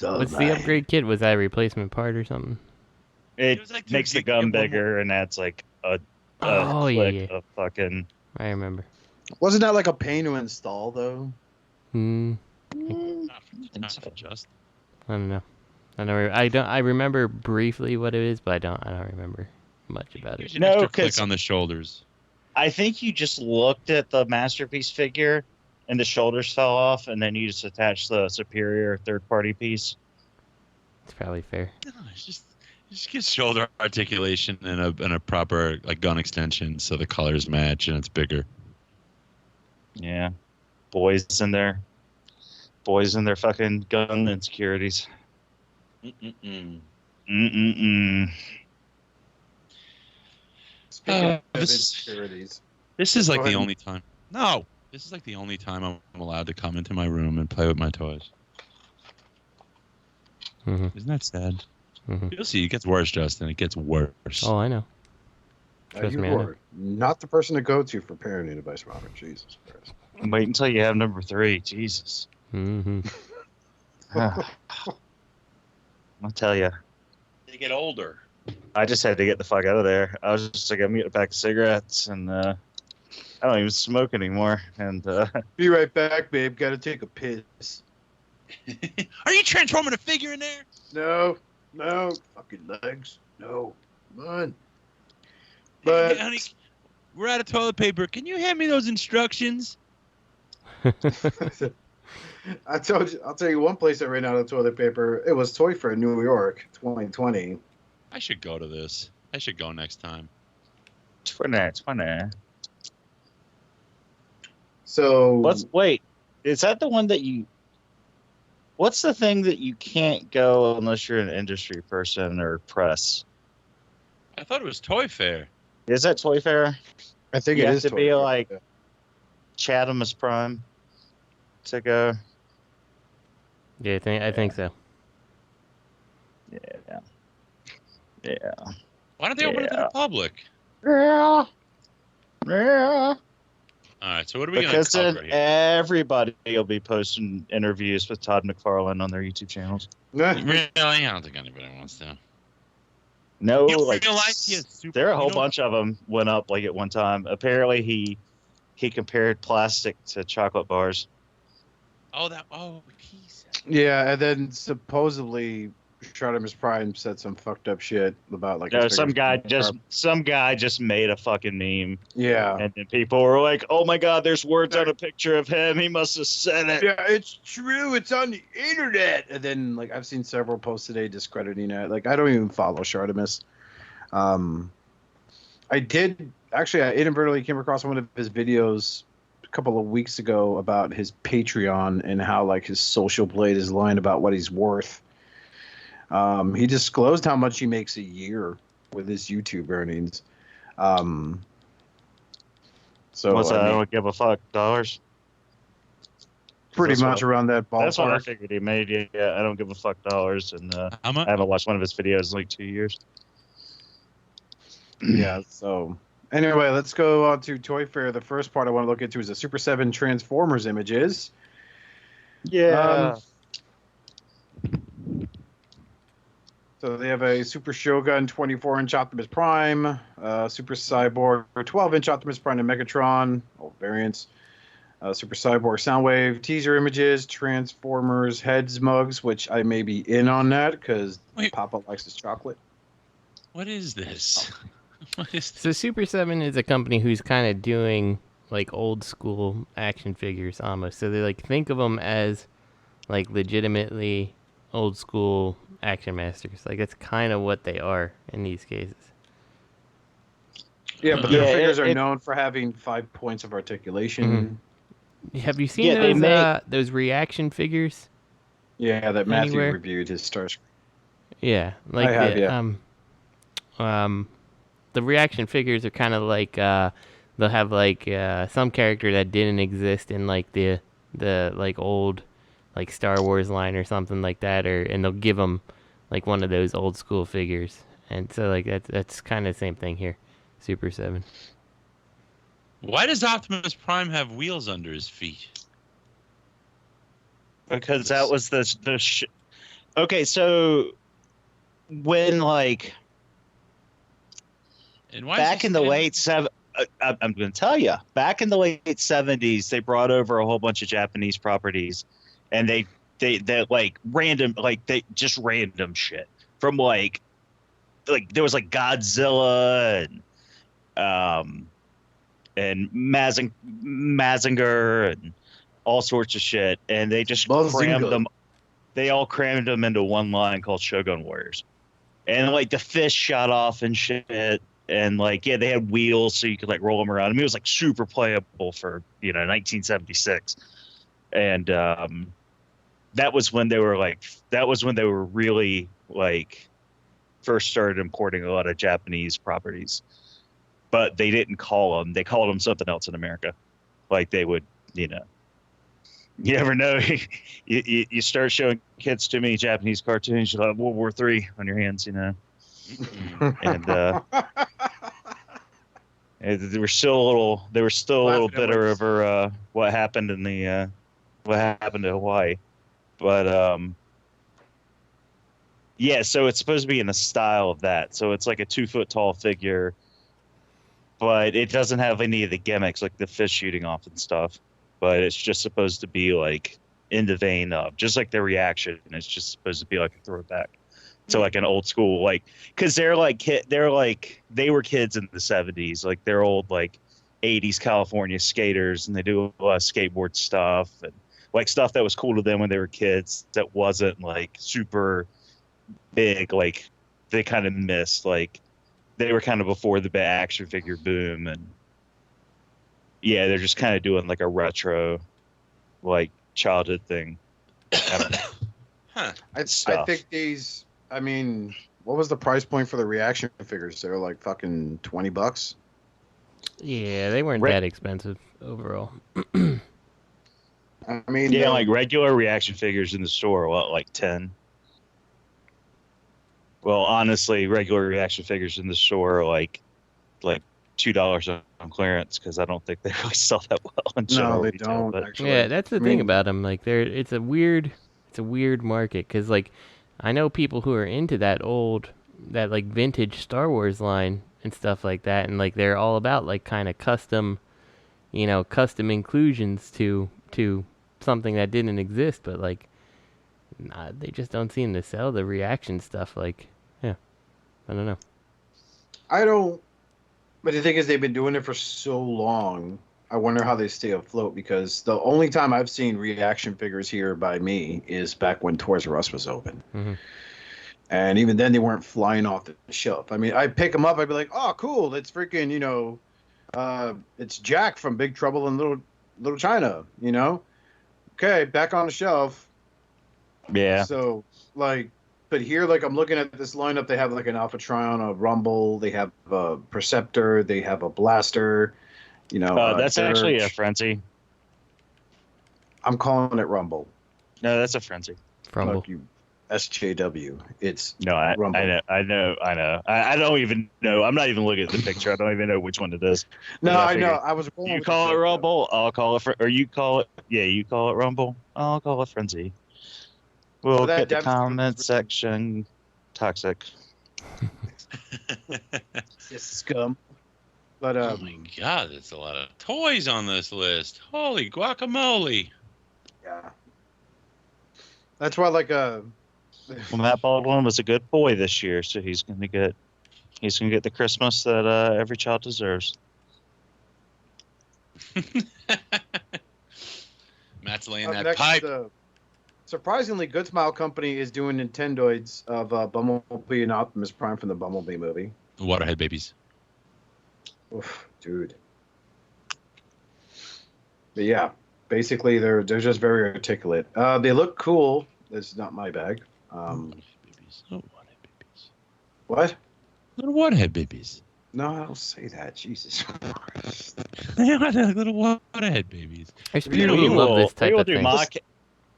L: What's the upgrade kit? Was that a replacement part or something?
N: It
M: like
N: makes the gun bigger, and that's like a click of fucking.
L: I remember.
J: Wasn't that like a pain to install though?
M: Not for just.
L: I don't know. I remember briefly what it is, but I don't remember much about it.
N: No,
M: click on the shoulders.
N: I think you just looked at the Masterpiece figure, and the shoulders fell off, and then you just attached the superior third-party piece.
L: It's probably fair.
M: No, it's just get shoulder articulation and a proper like gun extension, so the colors match and it's bigger.
N: Yeah, boys in their fucking gun insecurities.
J: Speaking of insecurities,
M: this is like the only time. No, this is like the only time I'm allowed to come into my room and play with my toys. Isn't that sad? You'll see, it gets worse, Justin. It gets worse.
L: Oh, I know.
J: You are not the person to go to for parenting advice, Robert. Jesus Christ.
N: Wait until you have number 3. Jesus. I'll tell you.
M: They get older.
N: I just had to get the fuck out of there. I was just like, I'm getting a pack of cigarettes, and I don't even smoke anymore. And
J: be right back, babe. Got to take a piss.
M: Are you transforming a figure in there?
J: No, fucking legs. No, come on. But
M: hey, honey, we're out of toilet paper. Can you hand me those instructions?
J: I'll tell you one place that ran out of toilet paper. It was Toy Fair in New York, 2020.
M: I should go to this. I should go next time.
N: 20.
J: So
N: wait, is that the one that you? What's the thing that you can't go unless you're an industry person or press?
M: I thought it was Toy Fair.
N: Is that Toy Fair?
J: I think
N: you
J: it
N: have
J: is
N: to
J: Toy
N: be
J: Fair,
N: like
J: yeah.
N: Chatham's Prime to go.
L: Yeah, I think so.
N: Yeah.
M: Why don't they open it to the public?
N: Yeah.
M: All right, so what are we going
N: Because
M: to
N: then
M: cover here?
N: everybody will be posting interviews with Todd McFarlane on their YouTube channels.
M: Really? I don't think anybody wants to.
N: No,
M: You
N: like
M: realize he has super-
N: there are a whole
M: you know-
N: bunch of them went up like at one time. Apparently, he compared plastic to chocolate bars.
J: Yeah, and then supposedly Shartimus Prime said some fucked up shit about like.
N: No, some guy just made a fucking meme.
J: Yeah.
N: And then people were like, "Oh my God, there's words on a picture of him. He must have said it."
J: Yeah, it's true. It's on the internet. And then like I've seen several posts today discrediting it. Like I don't even follow Shartimus. I inadvertently came across one of his videos a couple of weeks ago about his Patreon and how like his social blade is lying about what he's worth. He disclosed how much he makes a year with his YouTube earnings. So
N: what's that? I don't give a fuck dollars.
J: Pretty much around that ballpark.
N: That's what I figured he made. Yeah, I don't give a fuck dollars, and I haven't watched one of his videos in like 2 years.
J: Yeah. So anyway, let's go on to Toy Fair. The first part I want to look into is the Super 7 Transformers images.
N: Yeah.
J: So they have a Super Shogun 24-inch Optimus Prime, Super Cyborg 12-inch Optimus Prime and Megatron, all variants. Super Cyborg Soundwave, teaser images, Transformers, heads mugs, which I may be in on that because Papa likes his chocolate.
M: What is this? What is this?
L: So Super 7 is a company who's kind of doing like old school action figures almost. So they like think of them as like legitimately old school action masters. Like that's kind of what they are in these cases.
J: Yeah, but their figures are known for having 5 points of articulation.
L: Mm-hmm. Have you seen those reaction figures?
J: Yeah, that Matthew
L: anywhere?
J: reviewed his Starscream.
L: Yeah, like
J: I have,
L: the reaction figures are kind of like they'll have like some character that didn't exist in like the like old like Star Wars line or something like that, and they'll give them like one of those old school figures, and so like that's kind of the same thing here, Super 7.
M: Why does Optimus Prime have wheels under his feet?
N: Because that was okay, so when like back in the late I'm going to tell you, back in the late 70s, they brought over a whole bunch of Japanese properties, and they like random shit from like there was like Godzilla and Mazinger and all sorts of shit, and they just crammed them. They all crammed them into one line called Shogun Warriors, and like the fish shot off and shit, and like they had wheels so you could like roll them around. I mean, it was like super playable for 1976, and that was when they were really like first started importing a lot of Japanese properties. But they didn't call them. They called them something else in America. Like they would, you never know. you start showing kids too many Japanese cartoons, you'll have World War III on your hands, And they were still a little bitter over what happened in what happened to Hawaii. But so it's supposed to be in the style of that. So it's like a 2-foot tall figure. But it doesn't have any of the gimmicks like the fish shooting off and stuff. But it's just supposed to be like in the vein of just like the reaction. It's just supposed to be like a throwback to like an old school, like because they were kids in the 70s, like they're old like 80s California skaters, and they do a lot of skateboard stuff and like stuff that was cool to them when they were kids that wasn't like super big. Like they kind of missed like. They were kind of before the action figure boom, and they're just kind of doing like a retro, like childhood thing.
J: I think these. I mean, what was the price point for the reaction figures? They were like fucking $20.
L: Yeah, they weren't that expensive overall.
J: I mean,
N: like regular reaction figures in the store, like 10. Well, honestly, regular reaction figures in the store are like $2 on clearance because I don't think they really sell that well in general.
J: No, they
N: retail,
J: don't. Actually.
L: Yeah, that's the thing about them. Like, it's a weird market because like I know people who are into that like vintage Star Wars line and stuff like that, and like they're all about like kind of custom inclusions to something that didn't exist, but like. Nah, they just don't seem to sell the reaction stuff. Like, I don't know.
J: But the thing is, they've been doing it for so long. I wonder how they stay afloat because the only time I've seen reaction figures here by me is back when Toys R Us was open.
L: Mm-hmm.
J: And even then, they weren't flying off the shelf. I mean, I'd pick them up. I'd be like, oh, cool. It's freaking, it's Jack from Big Trouble in Little China, Okay, back on the shelf.
N: Yeah.
J: So, like, but here, like, I'm looking at this lineup. They have, like, an Alpha Trion, a Rumble. They have a Perceptor. They have a Blaster.
N: That's actually a Frenzy.
J: I'm calling it Rumble.
N: No, that's a Frenzy.
L: Rumble.
J: Fuck you. SJW. It's
N: Rumble. I know. I don't even know. I'm not even looking at the picture. I don't even know which one it is.
J: No, I know. I was.
N: You call it Rumble. I'll call it. Or you call it. Yeah, you call it Rumble. I'll call it Frenzy. We'll get the comment section Toxic.
J: It's scum. But
M: Oh my god, there's a lot of toys on this list. Holy guacamole!
J: Yeah. That's why, like,
N: Well, Matt Baldwin was a good boy this year, so he's gonna get the Christmas that every child deserves.
M: Matt's laying that
J: next,
M: pipe.
J: Surprisingly, Good Smile Company is doing Nintendoids of Bumblebee and Optimus Prime from the Bumblebee movie.
M: Waterhead babies.
J: Oof, dude. But yeah, basically they're just very articulate. They look cool. It's not my bag.
M: Babies. Oh, waterhead babies.
J: What?
M: Little waterhead babies.
J: No, I don't say that. Jesus.
M: They are like little waterhead babies.
L: There's people who love this type of thing.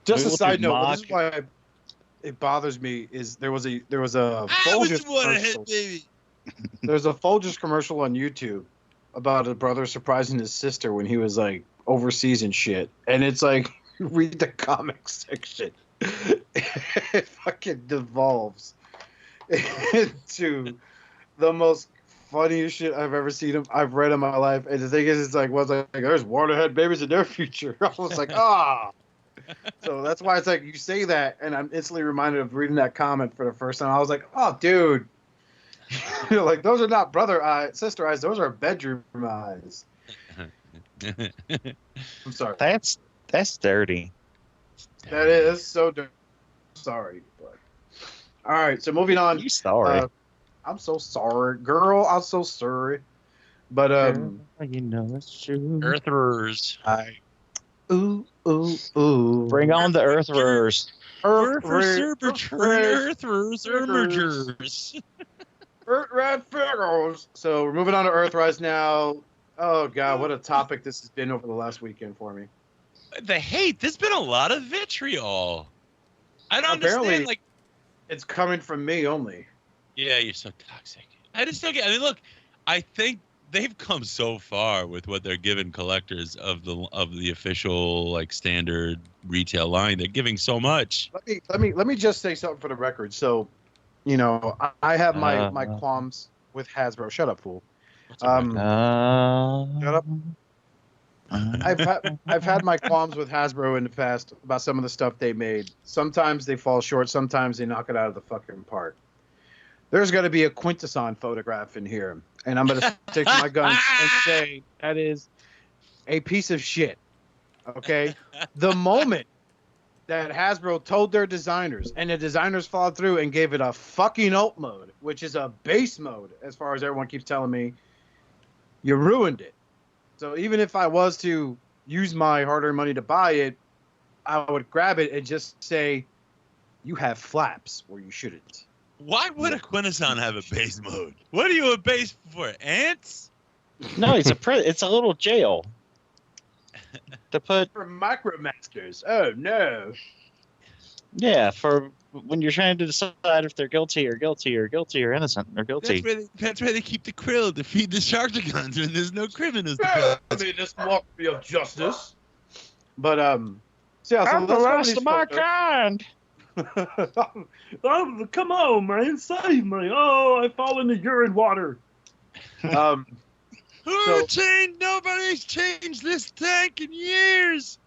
J: Just a side note. This is why it bothers me. Is there was a Folgers commercial.
M: Baby.
J: There's a Folgers commercial on YouTube about a brother surprising his sister when he was like overseas and shit, and it's like read the comic section. It fucking devolves into the most funniest shit I've ever seen. I've read in my life, and the thing is, it's like, there's waterhead babies in their future. I was like, ah. So that's why it's like you say that, and I'm instantly reminded of reading that comment for the first time. I was like, oh, dude. You're like, those are not sister eyes. Those are bedroom eyes. I'm sorry.
N: That's dirty.
J: That is so dirty. Sorry, but all right. So moving on.
N: You sorry?
J: I'm so sorry, girl. I'm so sorry. But
N: you know it's true.
M: Earthers.
J: Ooh.
N: Bring on the Earthers.
M: Earthers.
J: Earthrise figures. So we're moving on to Earthrise now. Oh god, what a topic this has been over the last weekend for me.
M: The hate. There's been a lot of vitriol. I don't understand. Like,
J: it's coming from me only.
M: Yeah, you're so toxic. I just don't get. I mean, look, I think they've come so far with what they're giving collectors of the official like standard retail line. They're giving so much.
J: Let me just say something for the record. So, you know, I have my qualms with Hasbro. Shut up, fool. Shut up. I've had my qualms with Hasbro in the past about some of the stuff they made. Sometimes they fall short. Sometimes they knock it out of the fucking park. There's got to be a Quintesson photograph in here, and I'm going to stick to my guns and say that is a piece of shit. Okay? The moment that Hasbro told their designers, and the designers followed through and gave it a fucking alt mode, which is a base mode, as far as everyone keeps telling me, you ruined it. So even if I was to use my hard-earned money to buy it, I would grab it and just say, you have flaps where you shouldn't.
M: Why would a Quintesson have a base mode? What are you a base for? Ants?
N: No, it's a little jail. To put
J: for micromasters. Oh no.
N: Yeah, for when you're trying to decide if they're guilty or innocent or guilty.
M: That's where they keep the krill to feed the Sharktagons when there's no criminals.
J: I mean, this walk be of justice. But so yeah,
G: I'm the last of my kind.
B: Oh, come on, man, save me! Oh, I fall in the urine water.
M: Nobody's changed this tank in years.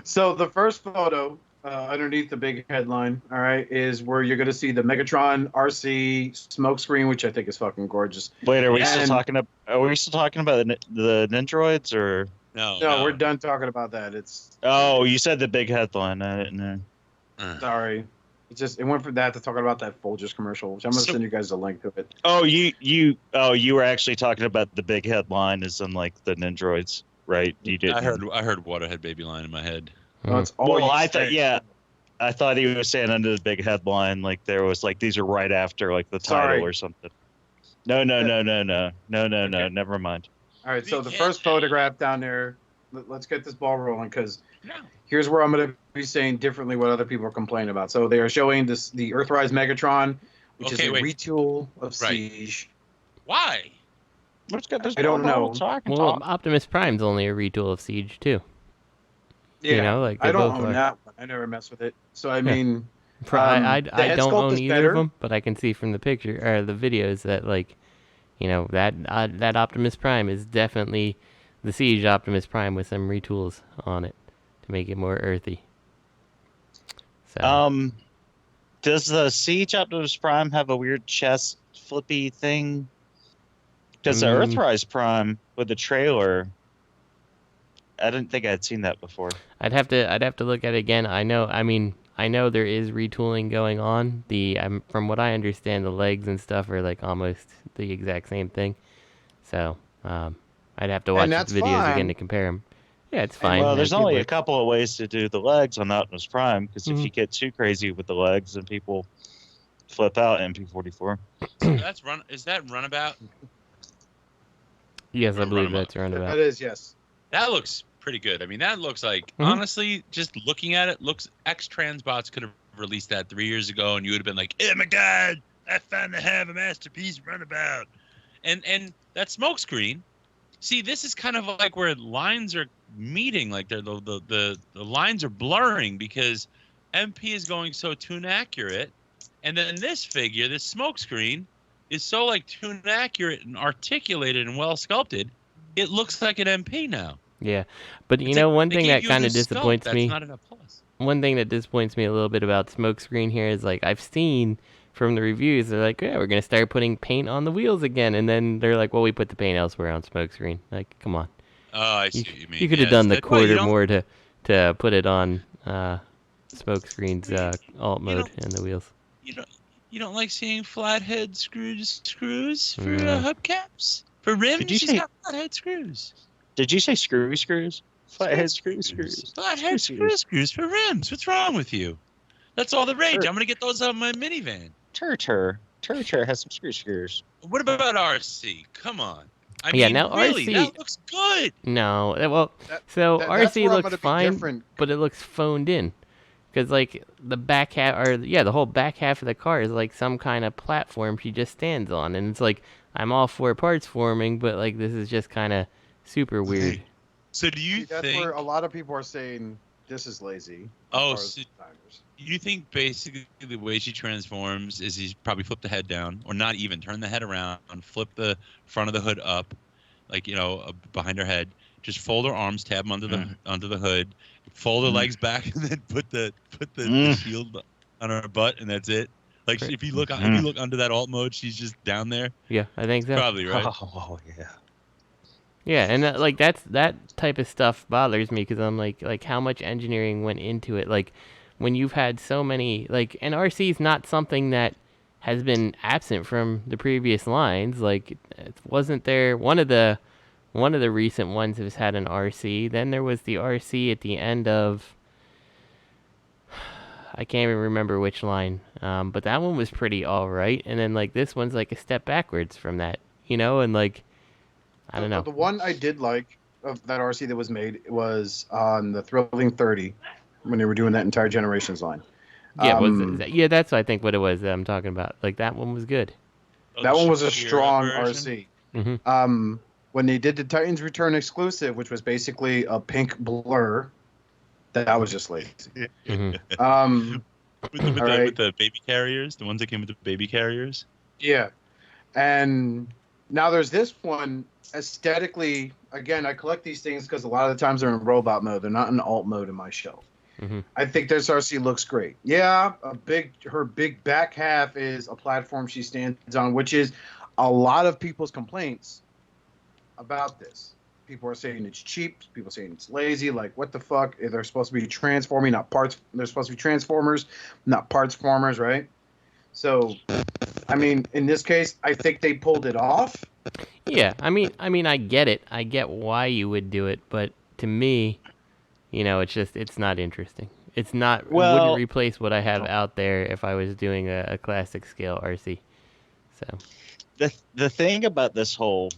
J: So the first photo underneath the big headline, all right, is where you're going to see the Megatron RC smoke screen, which I think is fucking gorgeous.
N: Wait, are we still talking about the Nindroids or?
J: No, we're done talking about that.
N: Oh, you said the big headline. I didn't know.
J: Sorry. It went from that to talking about that Folgers commercial, which I'm going to send you guys a link to it.
N: Oh, you were actually talking about the big headline is in like the Nindroids, right? You did.
M: I heard Waterhead Baby line in my head.
J: That's
N: all I thought he was saying under the big headline, like there was like these are right after like the title or something. No, never mind.
J: All right, so the first photograph down there, let's get this ball rolling, because here's where I'm going to be saying differently what other people are complaining about. So they are showing the Earthrise Megatron, which is a retool of Siege.
M: Why?
J: I don't know.
L: Well, Optimus Prime's only a retool of Siege, too.
J: Yeah,
L: you know, like
J: I don't own that one. I never mess with it. So, I mean,
L: I
J: The
L: don't
J: head sculpt
L: own
J: is
L: either
J: better.
L: of them, but I can see from the picture or the videos that like, that Optimus Prime is definitely the Siege Optimus Prime with some retools on it to make it more earthy. So.
N: Does the Siege Optimus Prime have a weird chest flippy thing? Because the Earthrise Prime with the trailer, I didn't think I'd seen that before.
L: I'd have to look at it again. I know there is retooling going on. From what I understand, the legs and stuff are like almost the exact same thing. So I'd have to watch the videos again to compare them. Yeah, it's fine.
N: Well, there's only a couple of ways to do the legs on the Optimus Prime, because if you get too crazy with the legs, then people flip out MP44.
M: Is that Runabout?
L: Yes, I believe that's Runabout.
J: That is, yes.
M: That looks pretty good. I mean, that looks like, honestly, just looking at it, looks X-Transbots could have released that 3 years ago, and you would have been like, oh my god, I finally have a masterpiece Runabout. And that smoke screen, see, this is kind of like where lines are meeting, like the lines are blurring because MP is going so tune accurate, and then this figure, this smoke screen, is so like tune accurate and articulated and well sculpted, it looks like an MP now.
L: Yeah, but one thing that kind of disappoints me. One thing that disappoints me a little bit about Smokescreen here is like I've seen from the reviews, they're like, yeah, we're gonna start putting paint on the wheels again, and then they're like, well, we put the paint elsewhere on Smokescreen. Like, come on.
M: Oh, I see what you mean.
L: You could have done the quarter more to put it on Smokescreen's alt mode and the wheels.
M: You don't like seeing flathead screws for hubcaps? For rims, she's got flathead screws.
N: Did you say screws? Flathead screws.
M: Flathead screws for rims. What's wrong with you? That's all the rage. I'm going to get those on my minivan.
N: Terrrrr has some screws.
M: What about RC? Come on. I
L: mean,
M: now really,
L: RC...
M: that looks good.
L: No, RC looks fine, but it looks phoned in. Because, like, the back half, the whole back half of the car is like some kind of platform she just stands on. And it's like, I'm all for parts forming, but, like, this is just kind of super weird.
M: So do you think...
J: That's where a lot of people are saying this is lazy.
M: Oh, so you think basically the way she transforms is he's probably flip the head down, or not even, turn the head around, flip the front of the hood up, like, behind her head, just fold her arms, tab them under the hood, fold her legs back, and then put the shield on her butt, and that's it. Like, if you look under that alt mode, she's just down there.
L: Yeah, I think so.
M: Probably, right?
N: Oh, yeah.
L: Yeah, and that type of stuff bothers me because I'm like how much engineering went into it. Like when you've had so many and RC is not something that has been absent from the previous lines. Like it wasn't there. One of the recent ones has had an RC. Then there was the RC at the end of I can't even remember which line. But that one was pretty all right. And then this one's like a step backwards from that, and I don't know.
J: The one I did like of that RC that was made was on the Thrilling 30 when they were doing that entire Generations line.
L: Yeah, that's I think what it was that I'm talking about. Like that one was good.
J: That one was a strong RC.
L: Mm-hmm.
J: When they did the Titans Return exclusive, which was basically a pink blur, that was just lazy.
L: Mm-hmm.
M: With the baby carriers, the ones that came with the baby carriers.
J: Yeah, and now there's this one. Aesthetically, again, I collect these things because a lot of the times they're in robot mode. They're not in alt mode in my shelf.
L: Mm-hmm.
J: I think this RC looks great. Yeah, her big back half is a platform she stands on, which is a lot of people's complaints about this. People are saying it's cheap. People are saying it's lazy. Like, what the fuck? They're supposed to be transforming, not parts. They're supposed to be transformers, not parts formers, right? So, I mean, in this case, I think they pulled it off.
L: Yeah, I mean, I get it. I get why you would do it, but to me, it's not interesting. It's not. It wouldn't replace what I have out there if I was doing a classic scale RC. So,
N: the thing about this whole,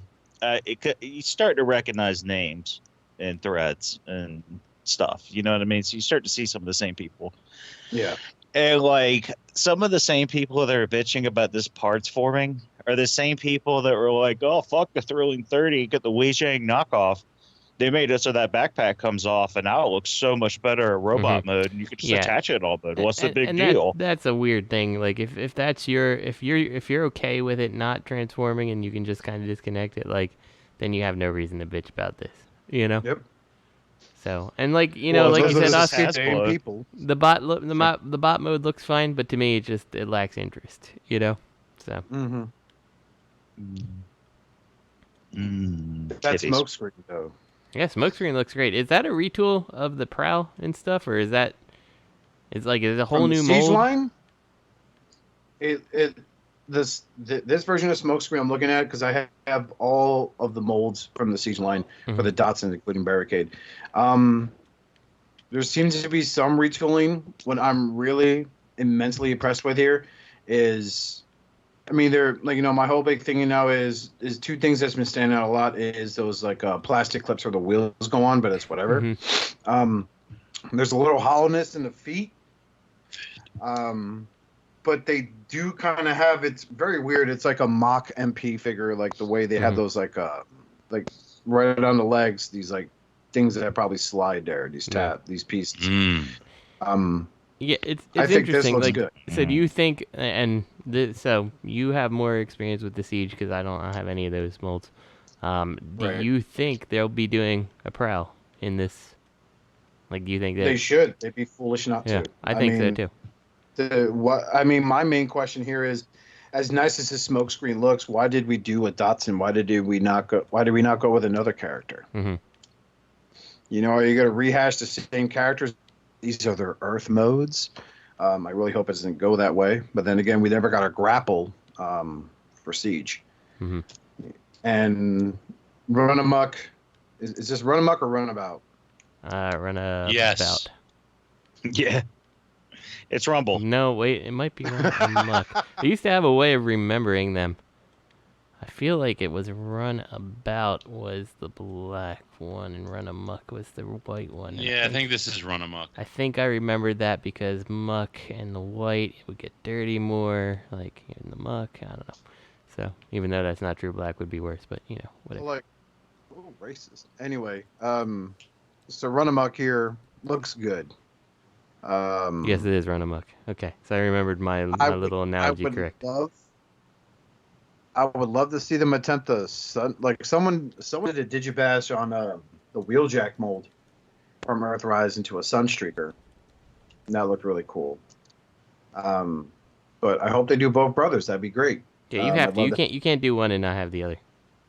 N: you start to recognize names in threads and stuff. You know what I mean? So you start to see some of the same people.
J: Yeah.
N: And some of the same people that are bitching about this parts forming are the same people that were like, oh, fuck the Thrilling 30, get the Weijing knockoff. They made it so that backpack comes off, and now it looks so much better in robot mode, and you can just attach it all mode. What's the big deal?
L: That's a weird thing. Like if that's if you're okay with it not transforming and you can just kind of disconnect it, like then you have no reason to bitch about this. You know.
J: Yep.
L: So and like you know, like you said, Oscar, the bot mode looks fine, but to me it lacks interest. You know. So.
J: That smokescreen though.
L: Yeah, smokescreen looks great. Is that a retool of the prowl and stuff, or is it a whole new
J: Siege
L: mold?
J: line? This version of smokescreen I'm looking at because I have all of the molds from the siege line for the Datsun, including barricade. There seems to be some retooling. What I'm really immensely impressed with here is, I mean, they're like, my whole big thing now is two things that's been standing out a lot is those like plastic clips where the wheels go on, but it's whatever. There's a little hollowness in the feet. But they do kind of have, it's very weird. It's like a mock MP figure, like the way they have those like right on the legs, these like things that probably slide there, these these pieces.
L: Yeah, it's
J: I think this
L: interesting.
J: looks
L: Like,
J: good.
L: so do you think? So you have more experience with the Siege because I don't have any of those molds. Do you think they'll be doing a prowl in this? Like, do you think that
J: they should? They'd be foolish not to.
L: I think so too.
J: My main question here is, as nice as this smokescreen looks, why did we do a Datsun? Why did we not go with another character? Are you going to rehash the same characters? These are their Earth modes. I really hope it doesn't go that way. But then again, we never got a grapple for Siege. And Run Amok, is this Run Amok or Runabout?
L: Runabout.
N: Yeah. It's Rumble.
L: No, wait, it might be Run Amok. I used to have a way of remembering them. I feel like it was Runabout was the black one and Run Amok was the white one.
M: Yeah, I think this is Run Amok.
L: I think I remembered that because muck and the white, it would get dirty more, like in the muck. I don't know. So even though that's not true, black would be worse, but whatever.
J: Like, racist. Anyway, so Run Amok here looks good.
L: Yes, it is Run Amok. Okay, so I remembered my little analogy correct.
J: I would love to see them attempt someone did a digibash on the Wheeljack mold from Earthrise into a Sunstreaker. And that looked really cool. But I hope they do both brothers. That'd be great.
L: Yeah, you have to. You can't do one and not have the other.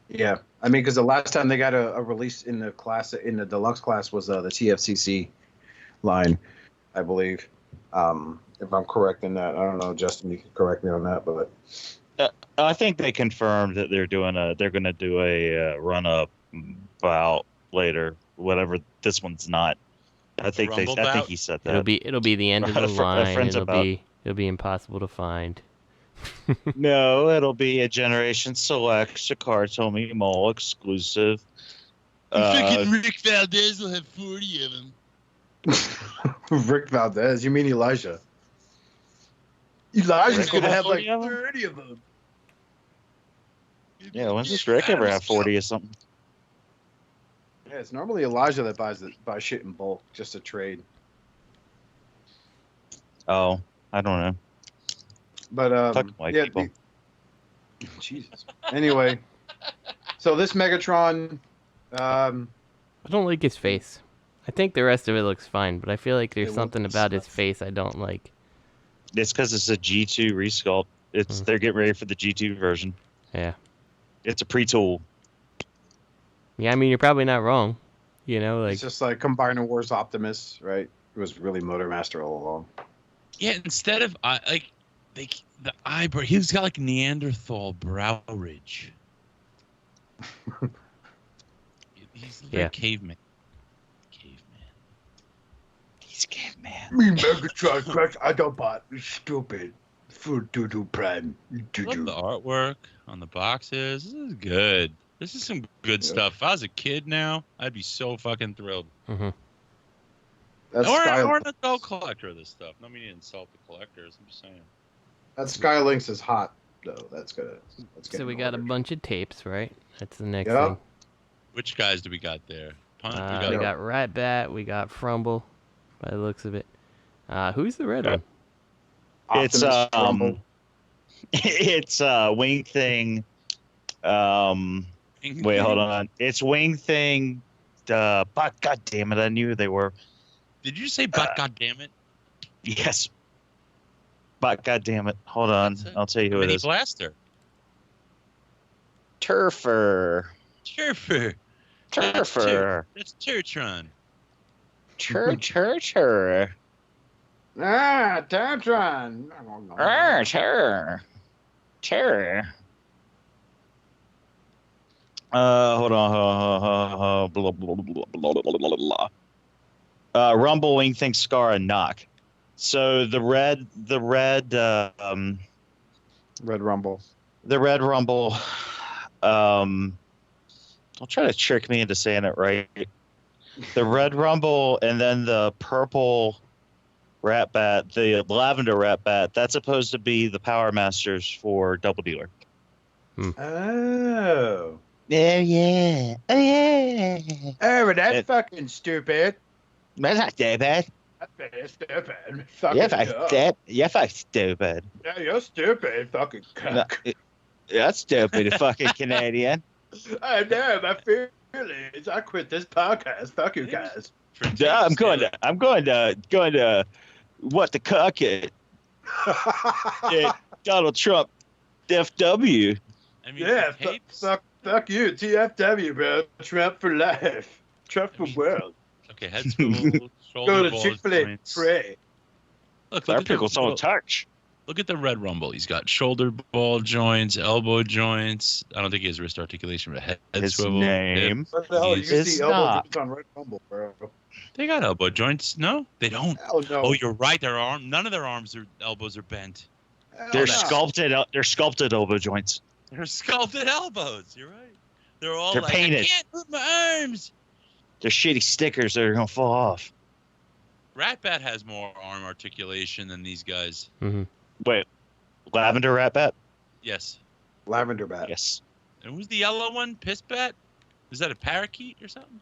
J: Yeah, I mean, because the last time they got a release in the deluxe class was the TFCC line, I believe. If I'm correct in that, I don't know, Justin, you can correct me on that, but.
N: I think they confirmed that they're going to do a run up bout later, whatever this one's not. I think he said that.
L: It'll be the end of the line. It'll be impossible to find.
N: No, it'll be a Generation Select Sakartomi Mall exclusive.
M: Freaking Rick Valdez will have 40 of them.
J: Rick Valdez? You mean Elijah? Elijah's going to have like 30 of them.
N: Yeah, when's this Rick ever have 40 or something?
J: Yeah, it's normally Elijah that buys shit in bulk just to trade.
N: Oh, I don't know.
J: But
N: people.
J: Jesus. Anyway, so this Megatron,
L: I don't like his face. I think the rest of it looks fine, but I feel like there's something about his face I don't like.
N: It's because it's a G2 resculpt. They're getting ready for the G2 version.
L: Yeah.
N: It's a pre-tool.
L: Yeah, I mean, you're probably not wrong.
J: It's just like Combiner Wars Optimus, right? It was really Motormaster all along.
M: Yeah, instead of the eyebrow, he's got like Neanderthal brow ridge. He's like caveman.
N: He's caveman.
B: Me Megatron crash Autobot is stupid. For Doodoo Prime.
M: Love the artwork on the boxes. This is good. This is some good stuff. If I was a kid now, I'd be so fucking thrilled.
L: Mm-hmm.
M: Or an adult collector of this stuff. No meaning to insult the collectors. I'm just saying.
J: That Skylynx is hot, though. That's good.
L: So we got a bunch of tapes, right? That's the next thing.
M: Which guys do we got there? Punt.
L: We got Rat Bat. We got Frumble, by the looks of it. Who's the red one?
N: It's
J: Optimus Rumble.
N: it's Wing Thing. Wait, hold on. It's Wing Thing. But God damn it, I knew they were.
M: Did you say but God damn it?
N: Yes. But God damn it. Hold on. I'll tell you who it
M: Mini
N: is.
M: Blaster.
N: Turfer.
M: Turfer.
N: Turfer.
M: That's Turtron.
N: Turfer.
J: Ah, Tantron.
N: Terror. Hold on. Blah, blah, blah, blah, blah, blah. Rumble, Wing Thing, Scar, and Knock. So the red
J: Rumble.
N: The red Rumble. Don't try to trick me into saying it right. The red Rumble and then the purple Rat Bat, the lavender Rat Bat. That's supposed to be the Power Masters for Double Dealer.
J: Oh.
N: Yeah. Oh,
J: but that's fucking stupid.
N: That's not stupid.
J: That's very stupid. Fucking
N: You're fucking stupid.
J: Yeah, you're stupid, fucking cuck.
N: That's stupid, fucking Canadian.
J: I know my feelings. I quit this podcast. Fuck you guys.
N: Yeah, I'm going to what the cuck it. Donald Trump, FW.
M: I mean,
J: yeah, fuck you, TFW, bro. Trump for life. Trump for world.
M: Okay, head swivel, shoulder
J: Go to
M: balls,
J: Chick-fil-A,
M: joints.
J: pray.
M: Look
N: That
M: at
N: pickle's
M: the,
N: on touch.
M: Look at the red Rumble. He's got shoulder ball joints, elbow joints. I don't think he has wrist articulation, but head
N: His
M: swivel.
N: name
J: What the hell? You can
N: is
J: see elbow
N: not.
J: joints on Red Rumble, bro.
M: They got elbow joints. No, they don't.
J: Hell no.
M: Oh, you're right. None of their arms or elbows are bent.
J: Hell
N: They're
J: no.
N: sculpted. They're sculpted elbow joints.
M: They're sculpted elbows. You're right. They're all
N: They're
M: like,
N: painted.
M: I can't move my arms.
N: They're shitty stickers that are gonna fall off.
M: Rat Bat has more arm articulation than these guys.
L: Mm-hmm.
N: Wait, lavender Rat Bat?
M: Yes.
J: Lavender Bat.
N: Yes.
M: And who's the yellow one? Piss Bat? Is that a parakeet or something?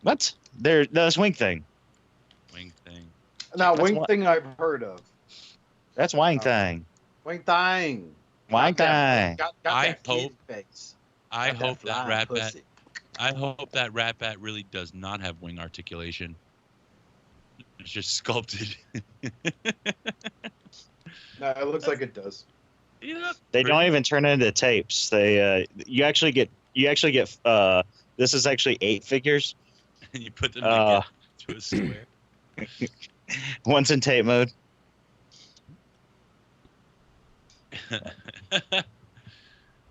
N: What? That's Wing Thing.
M: Wing Thing.
J: Now,
N: That's
J: Wing
N: what-
J: Thing I've heard of.
N: That's Wang Thing.
J: Wing Thing.
N: Wang Thing.
J: Got
M: I
J: that
M: hope-
J: face.
M: I
J: Got
M: hope that
J: flying
M: Rat Bat.
J: pussy.
M: I hope that Rat Bat really does not have wing articulation. It's just sculpted.
J: No, it looks like it does.
N: They don't even turn into tapes. They you actually get this is actually 8 figures.
M: And you put them together to a square.
N: One's in tape mode.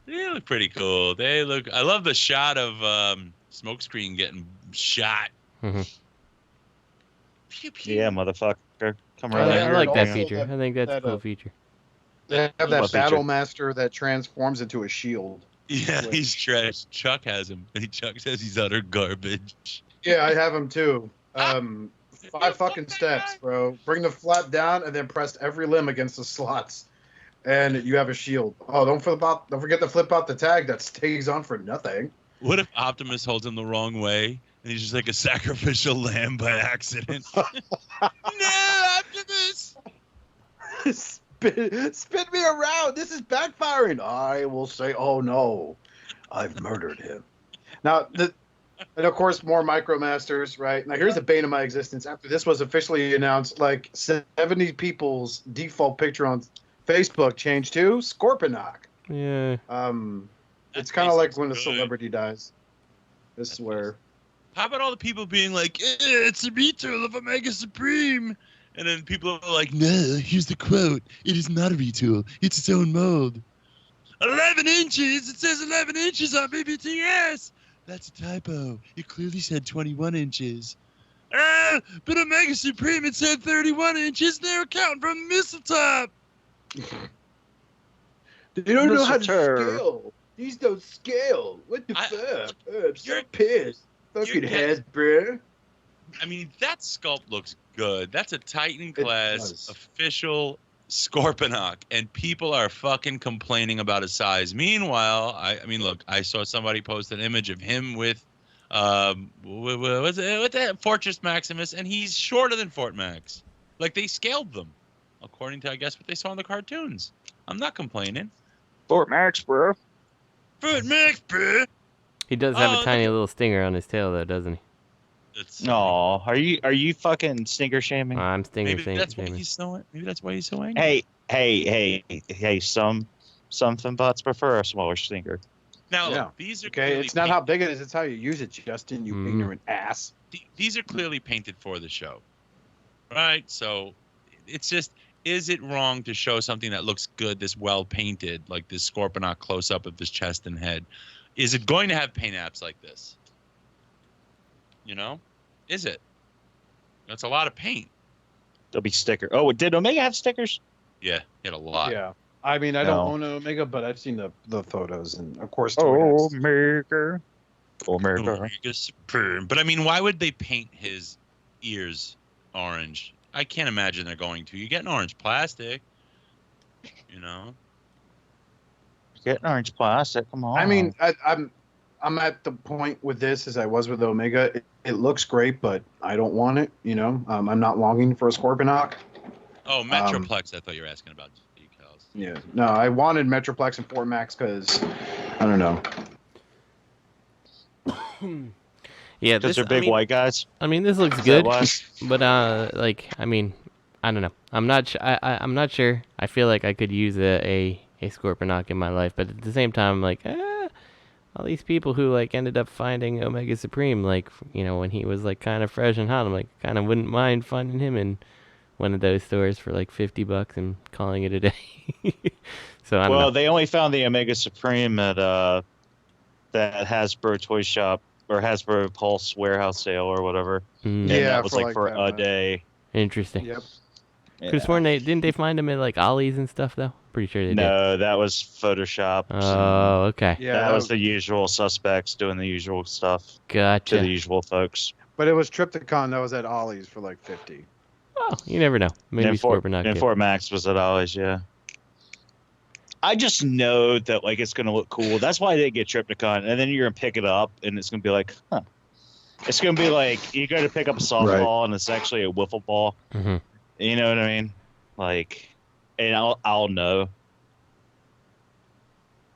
M: They look pretty cool. They look. I love the shot of Smokescreen getting shot.
L: Mm-hmm.
M: Pew, pew.
N: Yeah, motherfucker. Come
L: I
N: right
L: like that
J: Also
L: feature. I think that's a
J: that,
L: cool feature.
J: They have
N: What
J: that
N: feature?
J: Battle Master that transforms into a shield.
M: Yeah, he's trash. Chuck has him, and Chuck says he's utter garbage.
J: Yeah, I have him too. 5 fucking steps, bro. Bring the flap down and then press every limb against the slots, and you have a shield. Oh, don't forget to flip out the tag that stays on for nothing.
M: What if Optimus holds him the wrong way, and he's just like a sacrificial lamb by accident? No, Optimus!
J: Spin me around. This is backfiring. I will say, oh no, I've murdered him. Now, and of course, more Micromasters, right? Now, here's the bane of my existence. After this was officially announced, like 70 people's default picture on Facebook changed to Scorponok.
L: Yeah.
J: It's kind of like when a
M: good.
J: celebrity dies. This is where.
M: How about all the people being like, it's a retool of Omega Supreme? And then people are like, no, here's the quote. It is not a retool. It's its own mold. 11 inches. It says 11 inches on BBTS. That's a typo. It clearly said 21 inches. But Omega Supreme, it said 31 inches. They're counting from the missile top.
J: They don't know how to
N: Mr.
J: scale. These don't scale. What the fuck? I'm so
M: You're-
J: pissed. Fucking
M: you're-
J: Hasbro.
M: I mean, that sculpt looks good. That's a Titan
J: It
M: class
J: does.
M: official Scorponok, and people are fucking complaining about his size. Meanwhile, I mean, look, I saw somebody post an image of him with what's that? Fortress Maximus, and he's shorter than Fort Max. Like they scaled them, according to I guess what they saw in the cartoons. I'm not complaining.
G: Fort Max, bro.
M: Fort Max, bro.
L: He does have a tiny little stinger on his tail, though, doesn't he?
N: No, are you fucking stinger shaming?
L: I'm stinger
M: Maybe that's why he's so. Maybe that's why he's so angry.
N: Hey! Some fembots prefer a smaller stinger.
M: Now,
J: Yeah.
M: look, these are
J: Okay, it's not how big it is; it's how you use it, Justin. You ignorant ass.
M: These are clearly painted for the show, right? So, it's just, is it wrong to show something that looks good, this well painted, like this Scorponok close up of his chest and head? Is it going to have paint apps like this? You know, is it? That's a lot of paint.
N: There'll be sticker. Oh, did Omega have stickers?
M: Yeah, he had a lot.
J: Yeah. I mean, I don't own an Omega, but I've seen the photos, and of course,
N: Omega.
M: Omega Supreme. But I mean, why would they paint his ears orange? I can't imagine they're going to. You get an orange plastic, you know.
N: Get an orange plastic. Come on.
J: I mean, I'm at the point with this as I was with Omega. It looks great, but I don't want it. You know, I'm not longing for a Scorponok.
M: Oh, Metroplex. I thought you were asking about decals.
J: Yeah, no, I wanted Metroplex and Fort Max because I don't know.
L: Yeah,
N: because they're big white guys.
L: I mean, this looks good, but like, I mean, I don't know. I'm not. I'm not sure. I feel like I could use a Scorponok in my life, but at the same time, I'm like, all these people who like ended up finding Omega Supreme, like, you know, when he was like kind of fresh and hot, I'm like, kind of wouldn't mind finding him in one of those stores for like $50 and calling it a day. So I don't know.
N: They only found the Omega Supreme at that Hasbro toy shop or Hasbro Pulse warehouse sale or whatever. And that was like for a day.
L: Interesting.
J: Yep.
L: Could have sworn didn't they find him at like Ollie's and stuff though? Pretty sure they did.
N: No, that was Photoshop.
L: Oh, okay.
J: Yeah,
N: that was the usual suspects doing the usual stuff.
L: Gotcha.
N: To the usual folks.
J: But it was Triptychon that was at Ollie's for like 50.
L: Oh, you never know. Maybe Scorponok.
N: And Fort Max was at Ollie's, yeah. I just know that like it's gonna look cool. That's why they get Triptychon, and then you're gonna pick it up, and it's gonna be like, huh. It's gonna be like you go to pick up a softball, and it's actually a wiffle ball.
L: Mm-hmm.
N: You know what I mean? Like, and I'll know.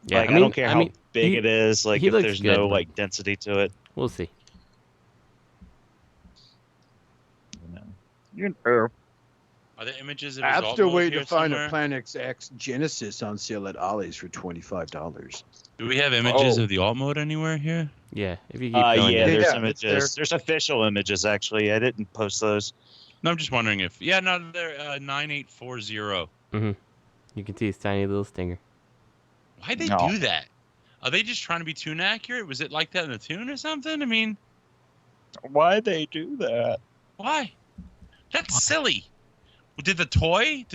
L: Yeah,
N: like I don't care how big it is. Like if there's
L: good,
N: no like density to it.
L: We'll see.
G: You know.
M: Are there images of his
J: I'm
M: alt
J: still
M: mode
J: waiting
M: here
J: to find
M: somewhere?
J: a Planet X Genesis on sale at Ollie's for $25.
M: Do we have images of the alt mode anywhere here?
L: Yeah, if you keep going.
N: Yeah, there's
J: Yeah,
N: images. There's official images actually. I didn't post those.
M: No, I'm just wondering if they're 9840.
L: Mm-hmm. You can see his tiny little stinger.
M: Why'd they do that? Are they just trying to be tune accurate? Was it like that in the tune or something? I mean,
N: why'd they do that?
M: Why? That's silly. Did the toy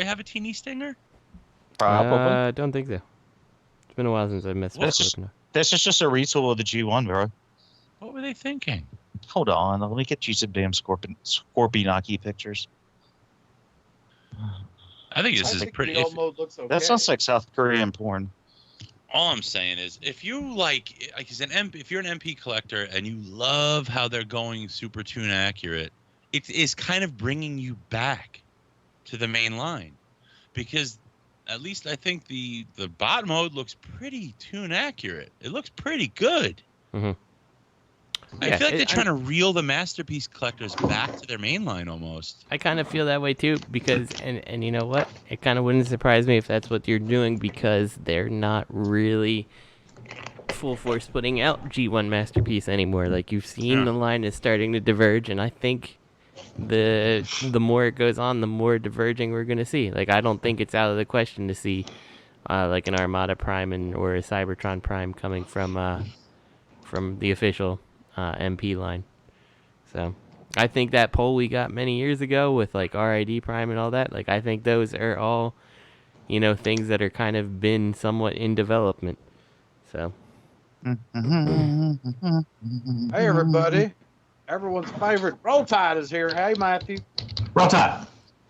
M: have a teeny stinger?
N: Probably.
L: I don't think so. It's been a while since I messed with Scorponok.
N: This is just a retool of the G1, bro.
M: What were they thinking?
N: Hold on, let me get you some damn Scorponok pictures.
M: I think this is pretty.
J: The alt mode looks okay.
N: That sounds like South Korean porn.
M: All I'm saying is, if you like, if you're an MP collector and you love how they're going super tune accurate, it is kind of bringing you back to the main line, because at least I think the bot mode looks pretty tune accurate. It looks pretty good.
L: Mm-hmm.
M: I feel like they're trying to reel the masterpiece collectors back to their main line almost.
L: I kind of feel that way too, because and you know what? It kind of wouldn't surprise me if that's what you're doing, because they're not really full force putting out G1 masterpiece anymore. Like you've seen, the line is starting to diverge, and I think the more it goes on, the more diverging we're gonna see. Like I don't think it's out of the question to see like an Armada Prime or a Cybertron Prime coming from the official MP line. So I think that poll we got many years ago with like RID Prime and all that, like I think those are all, you know, things that are kind of been somewhat in development. So
J: Hey everybody. Everyone's favorite Roll Tide is here. Hey Matthew.
O: Roll Tide.